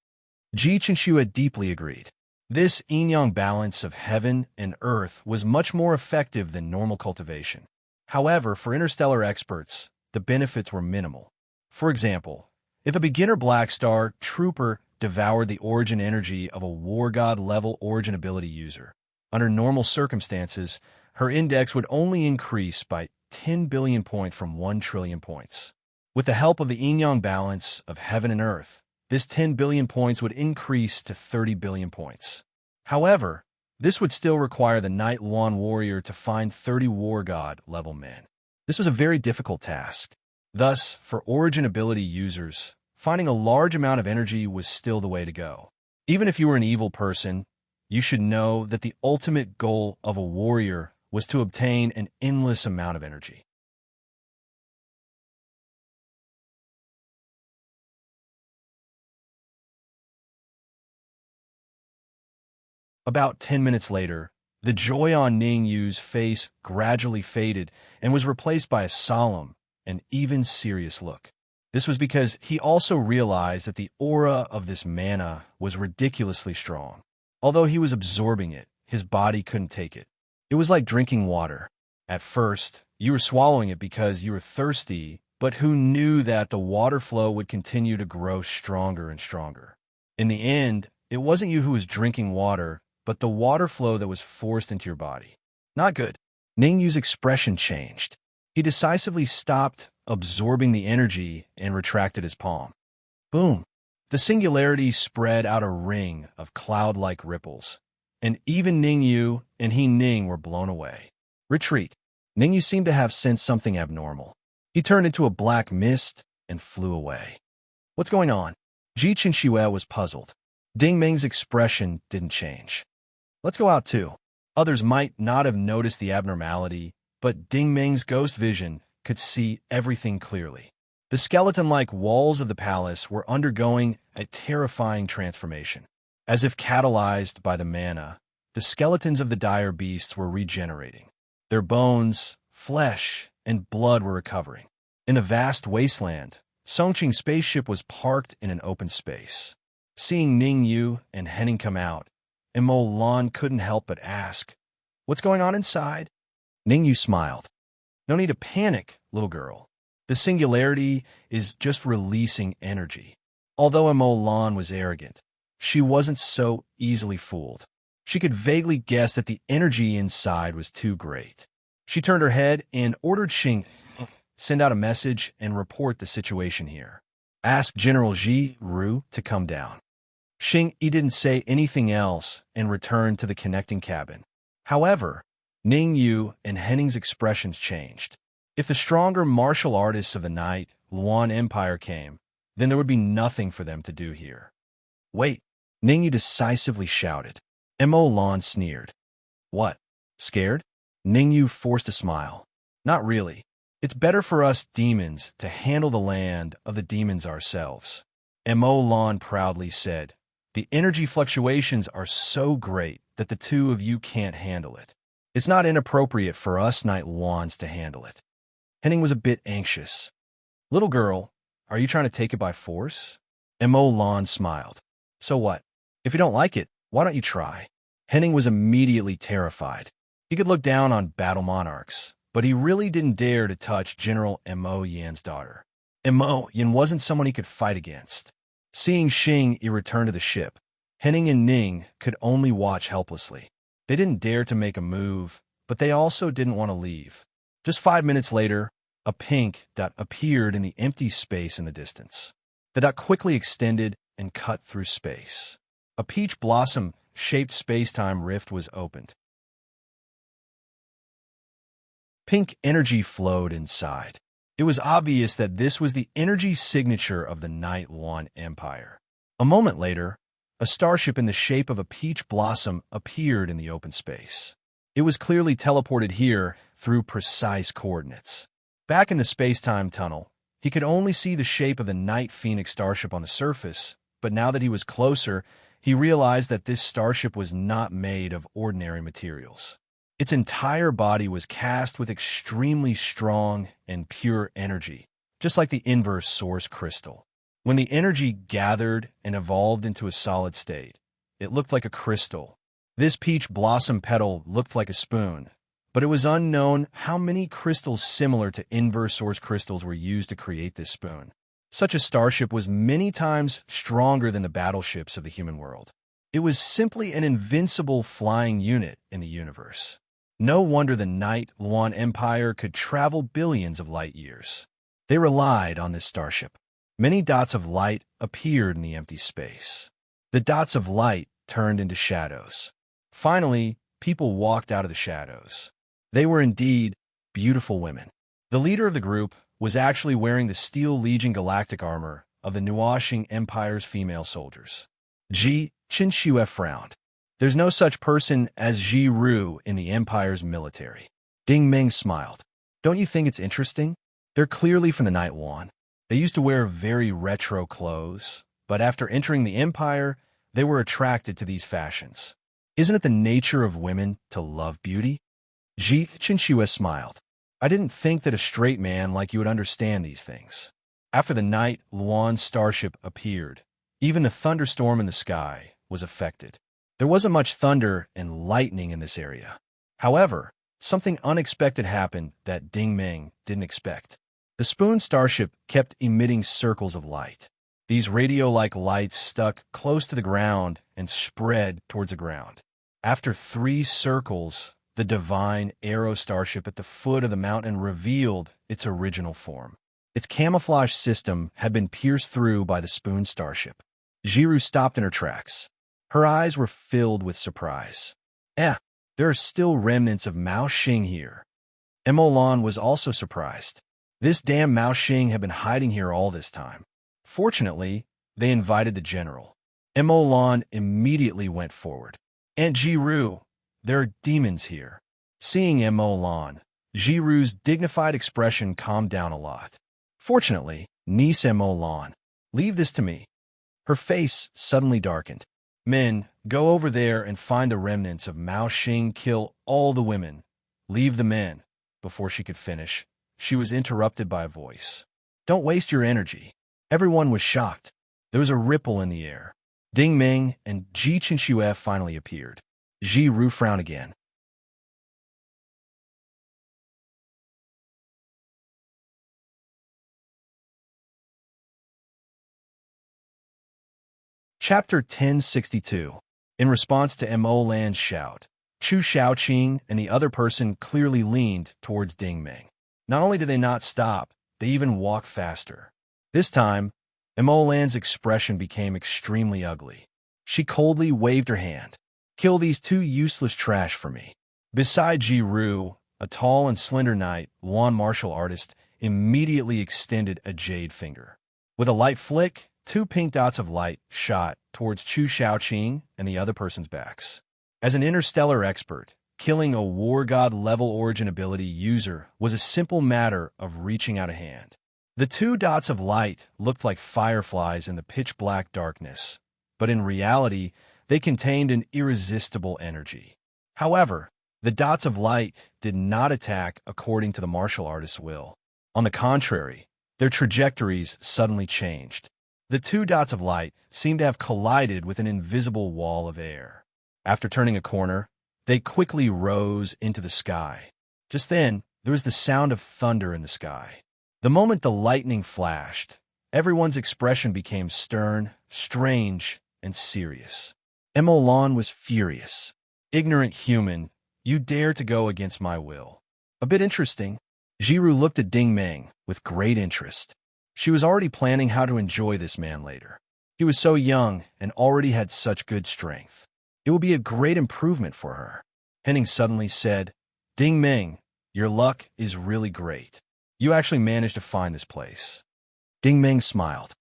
Ji Chenxue deeply agreed. This yin-yang balance of heaven and earth was much more effective than normal cultivation. However, for interstellar experts, the benefits were minimal. For example, if a beginner Black Star trooper devoured the origin energy of a War God level origin ability user, under normal circumstances, her index would only increase by 10 billion points from 1 trillion points. With the help of the yin-yang balance of heaven and earth, this 10 billion points would increase to 30 billion points. However, this would still require the Night Luan warrior to find 30 War God level men. This was a very difficult task. Thus, for origin ability users, finding a large amount of energy was still the way to go. Even if you were an evil person, you should know that the ultimate goal of a warrior was to obtain an endless amount of energy. About 10 minutes later, the joy on Ning Yu's face gradually faded and was replaced by a solemn and even serious look. This was because he also realized that the aura of this mana was ridiculously strong. Although he was absorbing it, his body couldn't take it. It was like drinking water. At first, you were swallowing it because you were thirsty, but who knew that the water flow would continue to grow stronger and stronger? In the end, it wasn't you who was drinking water, but the water flow that was forced into your body. Not good. Ning Yu's expression changed. He decisively stopped absorbing the energy and retracted his palm. Boom! The singularity spread out a ring of cloud-like ripples, and even Ning Yu and He Ning were blown away. Retreat. Ning Yu seemed to have sensed something abnormal. He turned into a black mist and flew away. What's going on? Ji Chenxue was puzzled. Ding Ming's expression didn't change. Let's go out too. Others might not have noticed the abnormality, but Ding Ming's ghost vision could see everything clearly. The skeleton-like walls of the palace were undergoing a terrifying transformation. As if catalyzed by the mana, the skeletons of the dire beasts were regenerating. Their bones, flesh, and blood were recovering. In a vast wasteland, Songqing's spaceship was parked in an open space. Seeing Ning Yu and Henning come out, Emo Lan couldn't help but ask, "What's going on inside?" Ning Yu smiled. "No need to panic, little girl. The singularity is just releasing energy." Although Emo Lan was arrogant, she wasn't so easily fooled. She could vaguely guess that the energy inside was too great. She turned her head and ordered Xing, "Send out a message and report the situation here. Ask General Ji Ru to come down." Xing Yi didn't say anything else and returned to the connecting cabin. However, Ning Yu and Henning's expressions changed. If the stronger martial artists of the Night Luan Empire came, then there would be nothing for them to do here. "Wait," Ning Yu decisively shouted. Mo Lan sneered. "What? Scared?" Ning Yu forced a smile. "Not really. It's better for us demons to handle the land of the demons ourselves." Mo Lan proudly said, "The energy fluctuations are so great that the two of you can't handle it. It's not inappropriate for us Night Luans to handle it." Henning was a bit anxious. "Little girl, are you trying to take it by force?" Mo Lan smiled. "So what? If you don't like it, why don't you try?" Henning was immediately terrified. He could look down on battle monarchs, but he really didn't dare to touch General Mo Yan's daughter. Mo Yan wasn't someone he could fight against. Seeing Xing Yi return to the ship, Henning and Ning could only watch helplessly. They didn't dare to make a move, but they also didn't want to leave. Just 5 minutes later, a pink dot appeared in the empty space in the distance. The dot quickly extended and cut through space. A peach blossom-shaped space-time rift was opened. Pink energy flowed inside. It was obvious that this was the energy signature of the Night Luan Empire. A moment later, a starship in the shape of a peach blossom appeared in the open space. It was clearly teleported here through precise coordinates. Back in the space-time tunnel, he could only see the shape of the Night Phoenix starship on the surface, but now that he was closer, he realized that this starship was not made of ordinary materials. Its entire body was cast with extremely strong and pure energy, just like the inverse source crystal. When the energy gathered and evolved into a solid state, it looked like a crystal. This peach blossom petal looked like a spoon, but it was unknown how many crystals similar to inverse source crystals were used to create this spoon. Such a starship was many times stronger than the battleships of the human world. It was simply an invincible flying unit in the universe. No wonder the Night Luan Empire could travel billions of light years. They relied on this starship. Many dots of light appeared in the empty space. The dots of light turned into shadows. Finally, people walked out of the shadows. They were indeed beautiful women. The leader of the group was actually wearing the Steel Legion galactic armor of the Nuashing Empire's female soldiers. Ji Qinxue frowned. There's no such person as Ji Ru in the Empire's military. Ding Ming smiled. Don't you think it's interesting? They're clearly from the Night One. They used to wear very retro clothes, but after entering the Empire, they were attracted to these fashions. Isn't it the nature of women to love beauty? Ji Qinxue smiled. I didn't think that a straight man like you would understand these things. After the Night Luan starship appeared, even the thunderstorm in the sky was affected. There wasn't much thunder and lightning in this area. However, something unexpected happened that Ding Ming didn't expect. The Spoon starship kept emitting circles of light. These radio-like lights stuck close to the ground and spread towards the ground. After 3 circles, the divine Arrow starship at the foot of the mountain revealed its original form. Its camouflage system had been pierced through by the Spoon starship. Jiru stopped in her tracks. Her eyes were filled with surprise. There are still remnants of Mao Xing here. Emolan was also surprised. This damn Mao Xing had been hiding here all this time. Fortunately, they invited the general. Emolan immediately went forward. Aunt Jiru, there are demons here. Seeing Emolan, Jiru's dignified expression calmed down a lot. Fortunately, niece Emolan, leave this to me. Her face suddenly darkened. Men, go over there and find the remnants of Mao Xing. Kill all the women. Leave the men. Before she could finish, she was interrupted by a voice. Don't waste your energy. Everyone was shocked. There was a ripple in the air. Ding Ming and Ji Qinxue finally appeared. Ji Ru frowned again. Chapter 1062. In response to Mo Lan's shout, Chu Shaoqing and the other person clearly leaned towards Ding Ming. Not only did they not stop, they even walked faster. This time, Mo Lan's expression became extremely ugly. She coldly waved her hand. Kill these 2 useless trash for me. Beside Ji Ru, a tall and slender knight, Luan martial artist, immediately extended a jade finger. With a light flick, 2 pink dots of light shot towards Chu Shaoqing and the other person's backs. As an interstellar expert, killing a war god level origin ability user was a simple matter of reaching out a hand. The 2 dots of light looked like fireflies in the pitch-black darkness, but in reality, they contained an irresistible energy. However, the dots of light did not attack according to the martial artist's will. On the contrary, their trajectories suddenly changed. The 2 dots of light seemed to have collided with an invisible wall of air. After turning a corner, they quickly rose into the sky. Just then, there was the sound of thunder in the sky. The moment the lightning flashed, everyone's expression became stern, strange, and serious. Emolan was furious. Ignorant human, you dare to go against my will. A bit interesting. Jiru looked at Ding Ming with great interest. She was already planning how to enjoy this man later. He was so young and already had such good strength. It would be a great improvement for her. Henning suddenly said, Ding Ming, your luck is really great. You actually managed to find this place. Ding Ming smiled.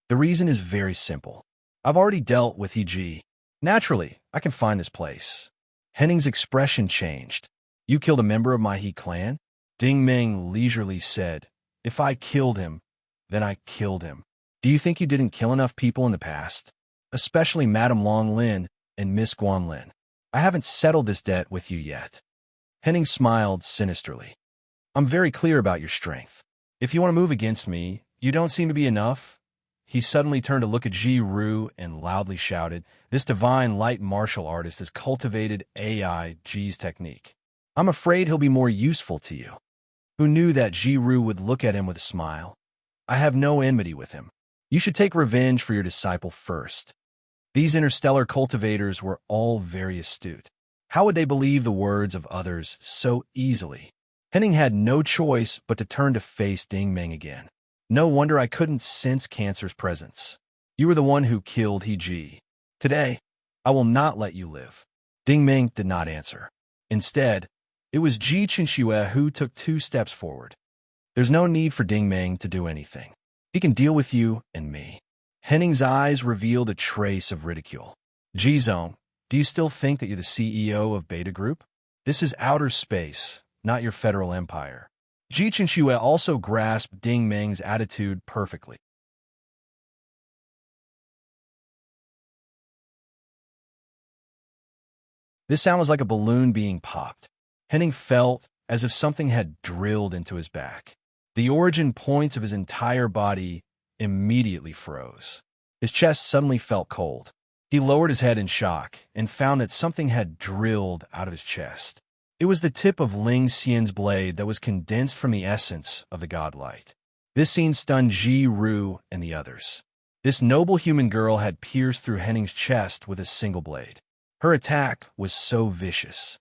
The reason is very simple. I've already dealt with He. Naturally, I can find this place. Henning's expression changed. You killed a member of my He clan? Ding Ming leisurely said, If I killed him, then I killed him. Do you think you didn't kill enough people in the past? especially Madame Long Lin and Miss Guan Lin. I haven't settled this debt with you yet. Henning smiled sinisterly. I'm very clear about your strength. If you want to move against me, you don't seem to be enough. He suddenly turned to look at Ji Ru and loudly shouted, this divine light martial artist has cultivated AI Ji's technique. I'm afraid he'll be more useful to you. Who knew that Ji Ru would look at him with a smile? I have no enmity with him. You should take revenge for your disciple first. These interstellar cultivators were all very astute. How would they believe the words of others so easily? Henning had no choice but to turn to face Ding Meng again. No wonder I couldn't sense Cancer's presence. You were the one who killed He Ji. Today, I will not let you live. Ding Meng did not answer. Instead, it was Ji Qinxue who took 2 steps forward. There's no need for Ding Meng to do anything. He can deal with you and me. Henning's eyes revealed a trace of ridicule. Ji Zong, do you still think that you're the CEO of Beta Group? This is outer space, not your federal empire. Ji Qinxue also grasped Ding Meng's attitude perfectly. This sound was like a balloon being popped. Henning felt as if something had drilled into his back. The origin points of his entire body immediately froze. His chest suddenly felt cold. He lowered his head in shock and found that something had drilled out of his chest. It was the tip of Ling Xian's blade that was condensed from the essence of the godlight. This scene stunned Ji Ru and the others. This noble human girl had pierced through Henning's chest with a single blade. Her attack was so vicious.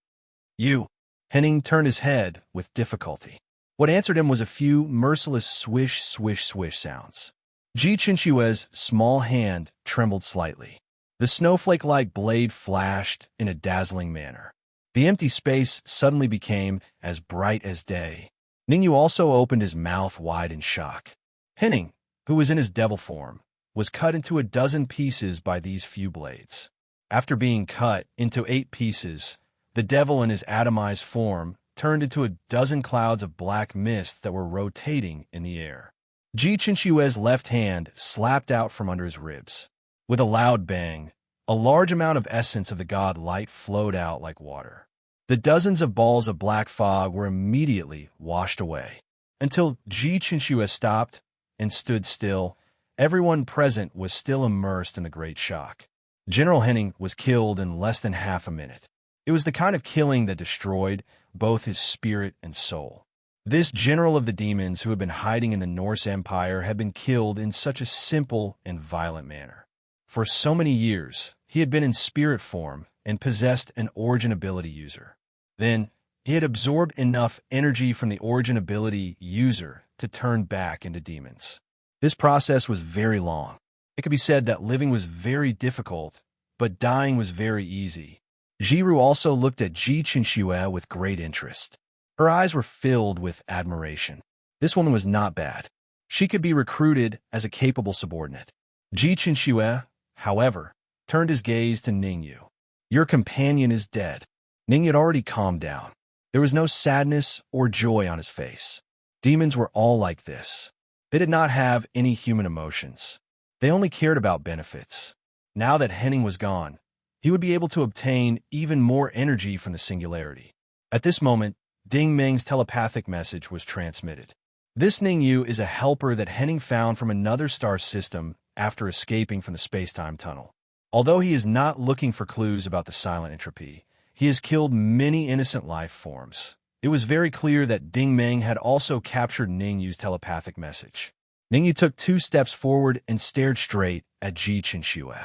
You! Henning turned his head with difficulty. What answered him was a few merciless swish, swish, swish sounds. Ji Qinxue's small hand trembled slightly. The snowflake-like blade flashed in a dazzling manner. The empty space suddenly became as bright as day. Ningyu also opened his mouth wide in shock. Henning, who was in his devil form, was cut into a dozen pieces by these few blades. After being cut into 8 pieces, the devil in his atomized form turned into a dozen clouds of black mist that were rotating in the air. Ji Qinxue's left hand slapped out from under his ribs. With a loud bang, a large amount of essence of the god light flowed out like water. The dozens of balls of black fog were immediately washed away. Until Ji Qinxue stopped and stood still, everyone present was still immersed in the great shock. General Henning was killed in less than half a minute. It was the kind of killing that destroyed both his spirit and soul. This general of the demons who had been hiding in the Norse Empire had been killed in such a simple and violent manner. For so many years, he had been in spirit form and possessed an origin ability user. Then, he had absorbed enough energy from the origin ability user to turn back into demons. This process was very long. It could be said that living was very difficult, but dying was very easy. Ji Ru also looked at Ji Qinxue with great interest. Her eyes were filled with admiration. This woman was not bad. She could be recruited as a capable subordinate. Ji Qinxue, however, turned his gaze to Ningyu. Your companion is dead. Ningyu had already calmed down. There was no sadness or joy on his face. Demons were all like this. They did not have any human emotions. They only cared about benefits. Now that Henning was gone, he would be able to obtain even more energy from the singularity. At this moment, Ding Meng's telepathic message was transmitted. This Ningyu is a helper that Henning found from another star system after escaping from the space-time tunnel. Although he is not looking for clues about the silent entropy, he has killed many innocent life forms. It was very clear that Ding Meng had also captured Ningyu's telepathic message. Ningyu took 2 steps forward and stared straight at Ji Qinxue.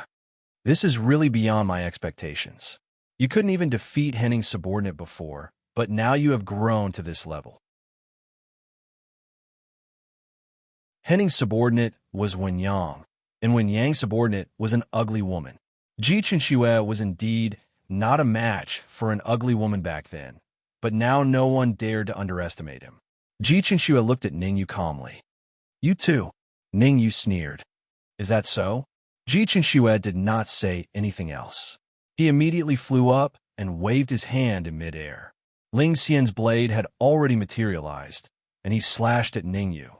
This is really beyond my expectations. You couldn't even defeat Henning's subordinate before, but now you have grown to this level. Henning's subordinate was Wen Yang, and Wen Yang's subordinate was an ugly woman. Ji Qinxue was indeed not a match for an ugly woman back then, but now no one dared to underestimate him. Ji Qinxue looked at Ningyu calmly. You too, Ningyu sneered. Is that so? Ji Qinxue did not say anything else. He immediately flew up and waved his hand in midair. Ling Xian's blade had already materialized, and he slashed at Ningyu.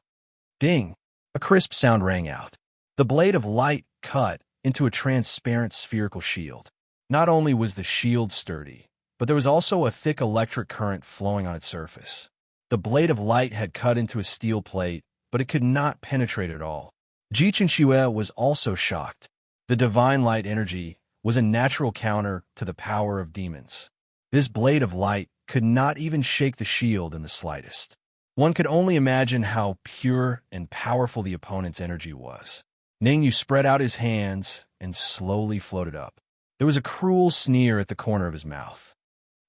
Ding! A crisp sound rang out. The blade of light cut into a transparent spherical shield. Not only was the shield sturdy, but there was also a thick electric current flowing on its surface. The blade of light had cut into a steel plate, but it could not penetrate at all. Ji Chenxue was also shocked. The divine light energy was a natural counter to the power of demons. This blade of light could not even shake the shield in the slightest. One could only imagine how pure and powerful the opponent's energy was. Ningyu spread out his hands and slowly floated up. There was a cruel sneer at the corner of his mouth.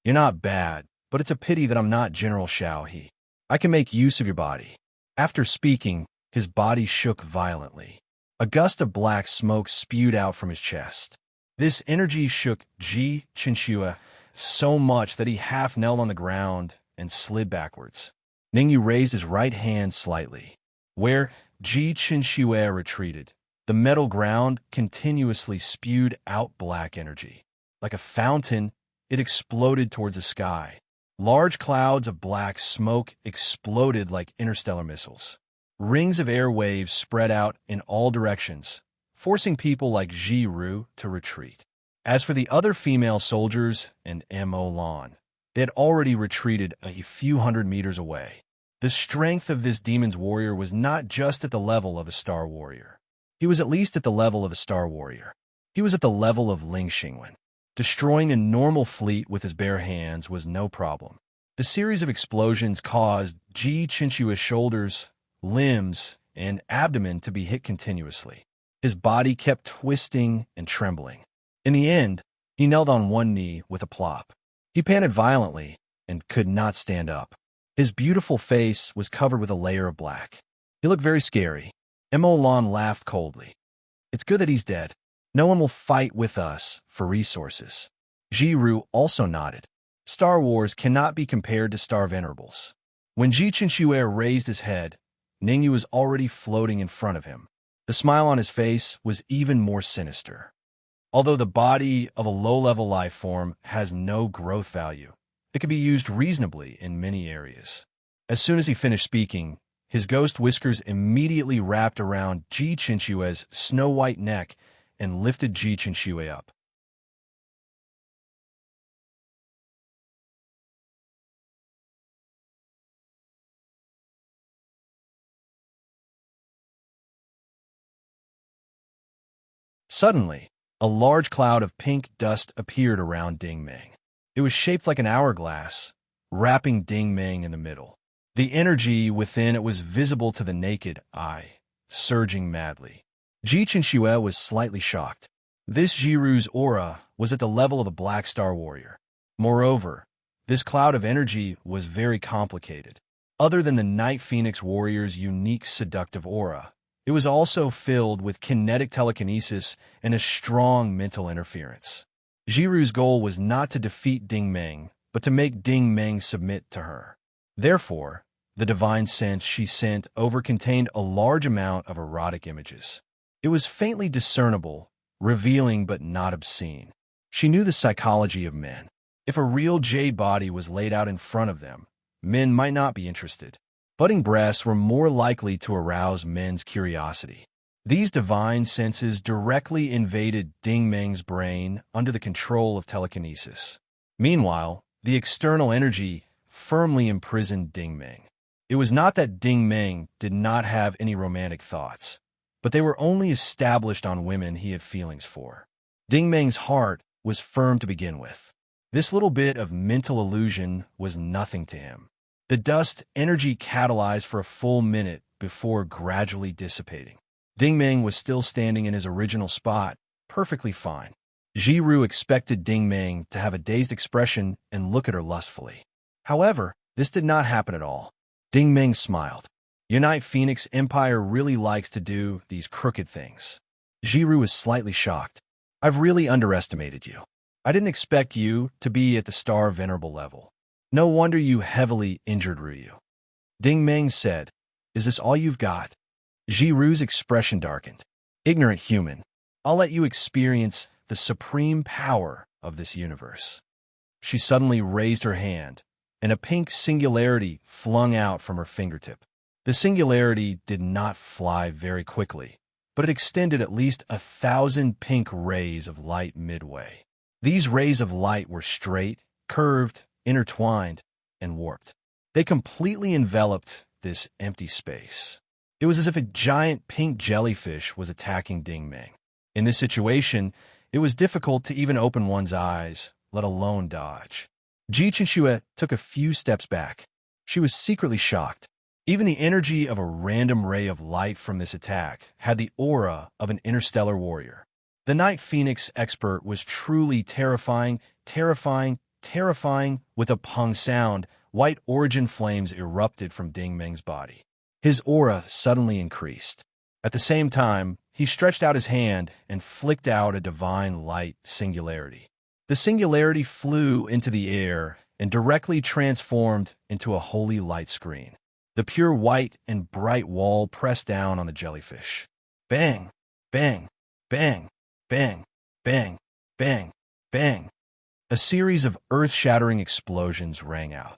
"You're not bad, but it's a pity that I'm not General Shao He. I can make use of your body." After speaking, his body shook violently. A gust of black smoke spewed out from his chest. This energy shook Ji Chenxue so much that he half knelt on the ground and slid backwards. Ningyu raised his right hand slightly. Where Ji Chenxue retreated, the metal ground continuously spewed out black energy. Like a fountain, it exploded towards the sky. Large clouds of black smoke exploded like interstellar missiles. Rings of air waves spread out in all directions, forcing people like Ji Ru to retreat. As for the other female soldiers and Mo Lan, they had already retreated a few hundred meters away. The strength of this demon's warrior was not just at the level of a star warrior. He was at least at the level of a star warrior. He was at the level of Ling Xingwen. Destroying a normal fleet with his bare hands was no problem. The series of explosions caused Ji Chenxue's shoulders, limbs, and abdomen to be hit continuously. His body kept twisting and trembling. In the end, he knelt on one knee with a plop. He panted violently and could not stand up. His beautiful face was covered with a layer of black. He looked very scary. Mo Lan laughed coldly. "It's good that he's dead. No one will fight with us for resources." Ji Ru also nodded. Star Wars cannot be compared to Star Venerables. When Ji Chenxue raised his head, Ningyu was already floating in front of him. The smile on his face was even more sinister. Although the body of a low-level life form has no growth value, it can be used reasonably in many areas. As soon as he finished speaking, his ghost whiskers immediately wrapped around Ji Chenxue's snow-white neck and lifted Ji Chenxue up. Suddenly, a large cloud of pink dust appeared around Ding Meng. It was shaped like an hourglass, wrapping Ding Meng in the middle. The energy within it was visible to the naked eye, surging madly. Ji Chenxue was slightly shocked. This Jiru's aura was at the level of a Black Star Warrior. Moreover, this cloud of energy was very complicated. Other than the Night Phoenix Warrior's unique seductive aura, it was also filled with kinetic telekinesis and a strong mental interference. Jiru's goal was not to defeat Ding Meng, but to make Ding Meng submit to her. Therefore, the divine sense she sent over contained a large amount of erotic images. It was faintly discernible, revealing but not obscene. She knew the psychology of men. If a real jade body was laid out in front of them, men might not be interested. Budding breasts were more likely to arouse men's curiosity. These divine senses directly invaded Ding Meng's brain under the control of telekinesis. Meanwhile, the external energy firmly imprisoned Ding Meng. It was not that Ding Meng did not have any romantic thoughts, but they were only established on women he had feelings for. Ding Meng's heart was firm to begin with. This little bit of mental illusion was nothing to him. The dust energy catalyzed for a full minute before gradually dissipating. Ding Meng was still standing in his original spot, perfectly fine. Ji Ru expected Ding Meng to have a dazed expression and look at her lustfully. However, this did not happen at all. Ding Meng smiled. "Your Night Phoenix Empire really likes to do these crooked things." Ji Ru was slightly shocked. "I've really underestimated you. I didn't expect you to be at the Star Venerable level. No wonder you heavily injured Ryu." Ding Meng said, "Is this all you've got?" Ji Ru's expression darkened. "Ignorant human, I'll let you experience the supreme power of this universe." She suddenly raised her hand, and a pink singularity flung out from her fingertip. The singularity did not fly very quickly, but it extended at least 1,000 pink rays of light midway. These rays of light were straight, curved, intertwined, and warped. They completely enveloped this empty space. It was as if a giant pink jellyfish was attacking Ding Meng. In this situation, it was difficult to even open one's eyes, let alone dodge. Ji Chenxue took a few steps back. She was secretly shocked. Even the energy of a random ray of light from this attack had the aura of an interstellar warrior. The Night Phoenix expert was truly terrifying, terrifying. With a pung sound, white origin flames erupted from Ding Meng's body. His aura suddenly increased. At the same time, he stretched out his hand and flicked out a divine light singularity. The singularity flew into the air and directly transformed into a holy light screen. The pure white and bright wall pressed down on the jellyfish. Bang! Bang! Bang! Bang! Bang! Bang! Bang! A series of earth-shattering explosions rang out.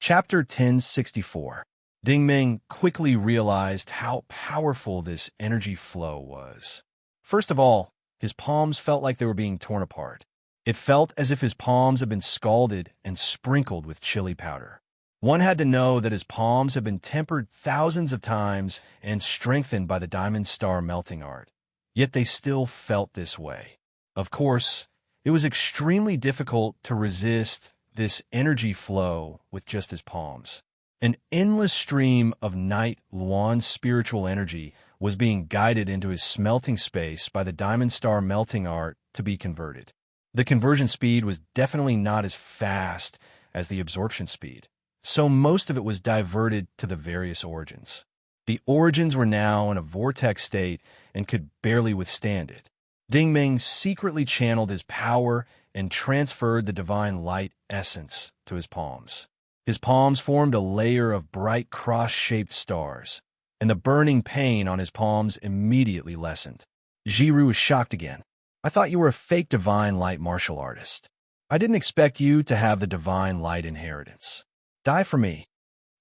Chapter 1064. Ding Meng quickly realized how powerful this energy flow was. First of all, his palms felt like they were being torn apart. It felt as if his palms had been scalded and sprinkled with chili powder. One had to know that his palms had been tempered thousands of times and strengthened by the diamond star melting art. Yet they still felt this way. Of course, it was extremely difficult to resist this energy flow with just his palms. An endless stream of Night Luan's spiritual energy was being guided into his smelting space by the diamond star melting art to be converted. The conversion speed was definitely not as fast as the absorption speed, so most of it was diverted to the various origins. The origins were now in a vortex state and could barely withstand it. Ding Meng secretly channeled his power and transferred the divine light essence to his palms. His palms formed a layer of bright cross-shaped stars, and the burning pain on his palms immediately lessened. Jiru was shocked again. I thought you were a fake divine light martial artist. I didn't expect you to have the divine light inheritance. Die for me.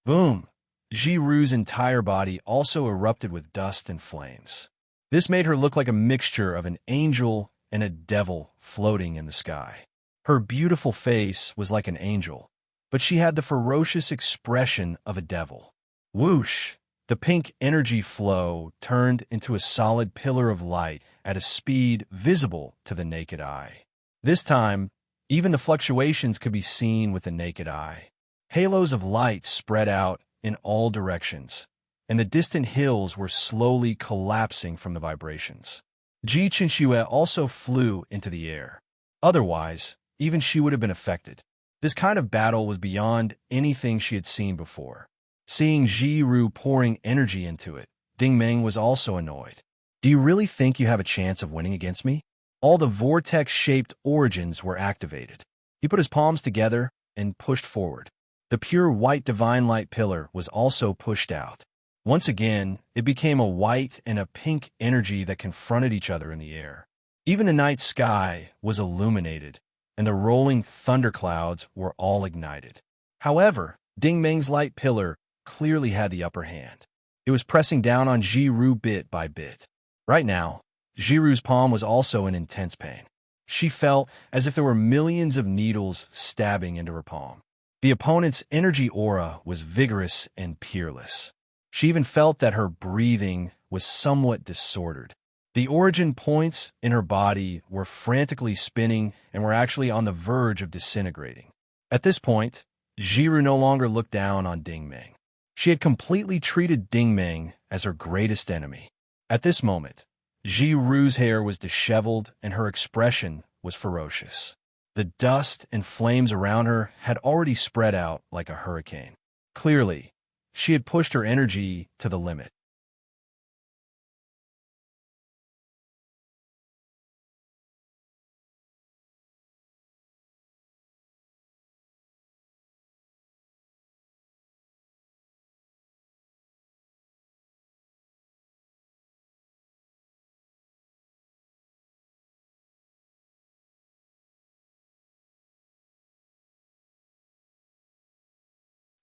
Boom. Jiru's entire body also erupted with dust and flames. This made her look like a mixture of an angel and a devil floating in the sky. Her beautiful face was like an angel, but she had the ferocious expression of a devil. Whoosh! The pink energy flow turned into a solid pillar of light at a speed visible to the naked eye. This time, even the fluctuations could be seen with the naked eye. Halos of light spread out in all directions, and the distant hills were slowly collapsing from the vibrations. Ji Chenxue also flew into the air. Otherwise, even she would have been affected. This kind of battle was beyond anything she had seen before. Seeing Jiru pouring energy into it, Ding Meng was also annoyed. Do you really think you have a chance of winning against me? All the vortex-shaped origins were activated. He put his palms together and pushed forward. The pure white divine light pillar was also pushed out. Once again, it became a white and a pink energy that confronted each other in the air. Even the night sky was illuminated, and the rolling thunderclouds were all ignited. However, Ding Meng's light pillar clearly had the upper hand. It was pressing down on Jiru bit by bit. Right now, Jiru's palm was also in intense pain. She felt as if there were millions of needles stabbing into her palm. The opponent's energy aura was vigorous and peerless. She even felt that her breathing was somewhat disordered. The origin points in her body were frantically spinning and were actually on the verge of disintegrating. At this point, Jiru no longer looked down on Ding Meng. She had completely treated Ding Meng as her greatest enemy. At this moment, Jiru's hair was disheveled and her expression was ferocious. The dust and flames around her had already spread out like a hurricane. Clearly, she had pushed her energy to the limit.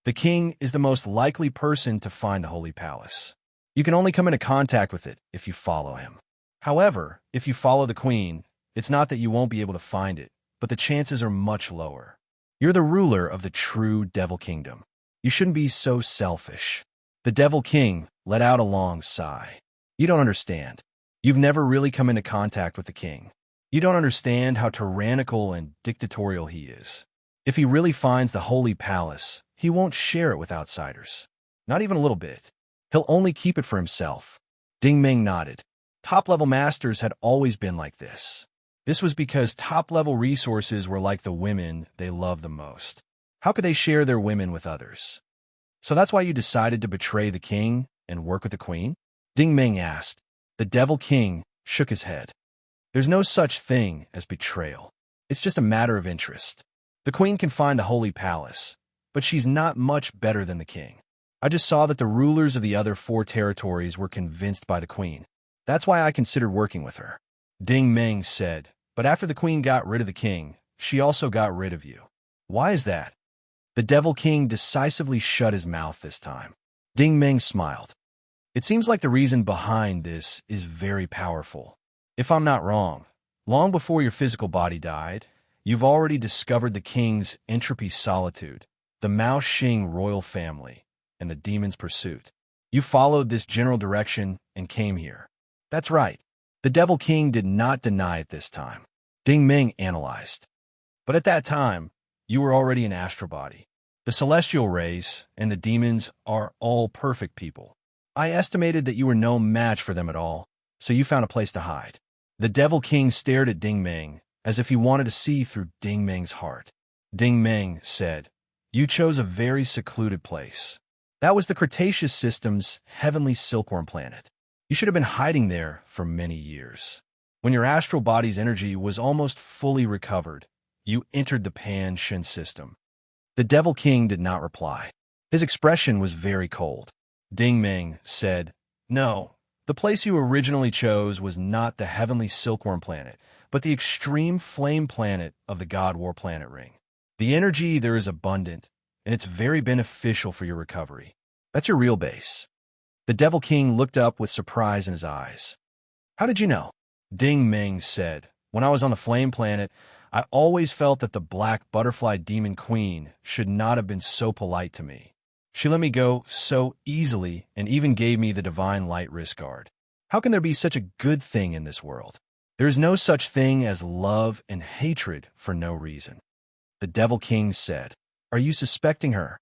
The king is the most likely person to find the holy palace. You can only come into contact with it if you follow him. However, if you follow the queen, it's not that you won't be able to find it, but the chances are much lower. You're the ruler of the true Devil Kingdom. You shouldn't be so selfish. The Devil King let out a long sigh. You don't understand. You've never really come into contact with the king. You don't understand how tyrannical and dictatorial he is. If he really finds the holy palace, he won't share it with outsiders. Not even a little bit. He'll only keep it for himself. Ding Ming nodded. Top-level masters had always been like this. This was because top-level resources were like the women they loved the most. How could they share their women with others? So that's why you decided to betray the king and work with the queen? Ding Ming asked. The Devil King shook his head. There's no such thing as betrayal. It's just a matter of interest. The queen can find the holy palace, but she's not much better than the king. I just saw that the rulers of the other 4 territories were convinced by the queen. That's why I considered working with her. Ding Ming said, but after the queen got rid of the king, she also got rid of you. Why is that? The Devil King decisively shut his mouth this time. Ding Ming smiled. It seems like the reason behind this is very powerful. If I'm not wrong, long before your physical body died, you've already discovered the king's entropy solitude, the Mao Xing royal family, and the demon's pursuit. You followed this general direction and came here. That's right. The Devil King did not deny it this time. Ding Ming analyzed. But at that time, you were already an astral body. The celestial race and the demons are all perfect people. I estimated that you were no match for them at all, so you found a place to hide. The Devil King stared at Ding Ming as if he wanted to see through Ding Ming's heart. Ding Ming said, you chose a very secluded place. That was the Cretaceous system's heavenly silkworm planet. You should have been hiding there for many years. When your astral body's energy was almost fully recovered, you entered the Pan-Shin system. The Devil King did not reply. His expression was very cold. Ding Ming said, no, the place you originally chose was not the heavenly silkworm planet, but the extreme flame planet of the God War planet ring. The energy there is abundant, and it's very beneficial for your recovery. That's your real base. The Devil King looked up with surprise in his eyes. How did you know? Ding Ming said, when I was on the flame planet, I always felt that the black butterfly demon queen should not have been so polite to me. She let me go so easily and even gave me the divine light wrist guard. How can there be such a good thing in this world? There is no such thing as love and hatred for no reason. The Devil King said, are you suspecting her?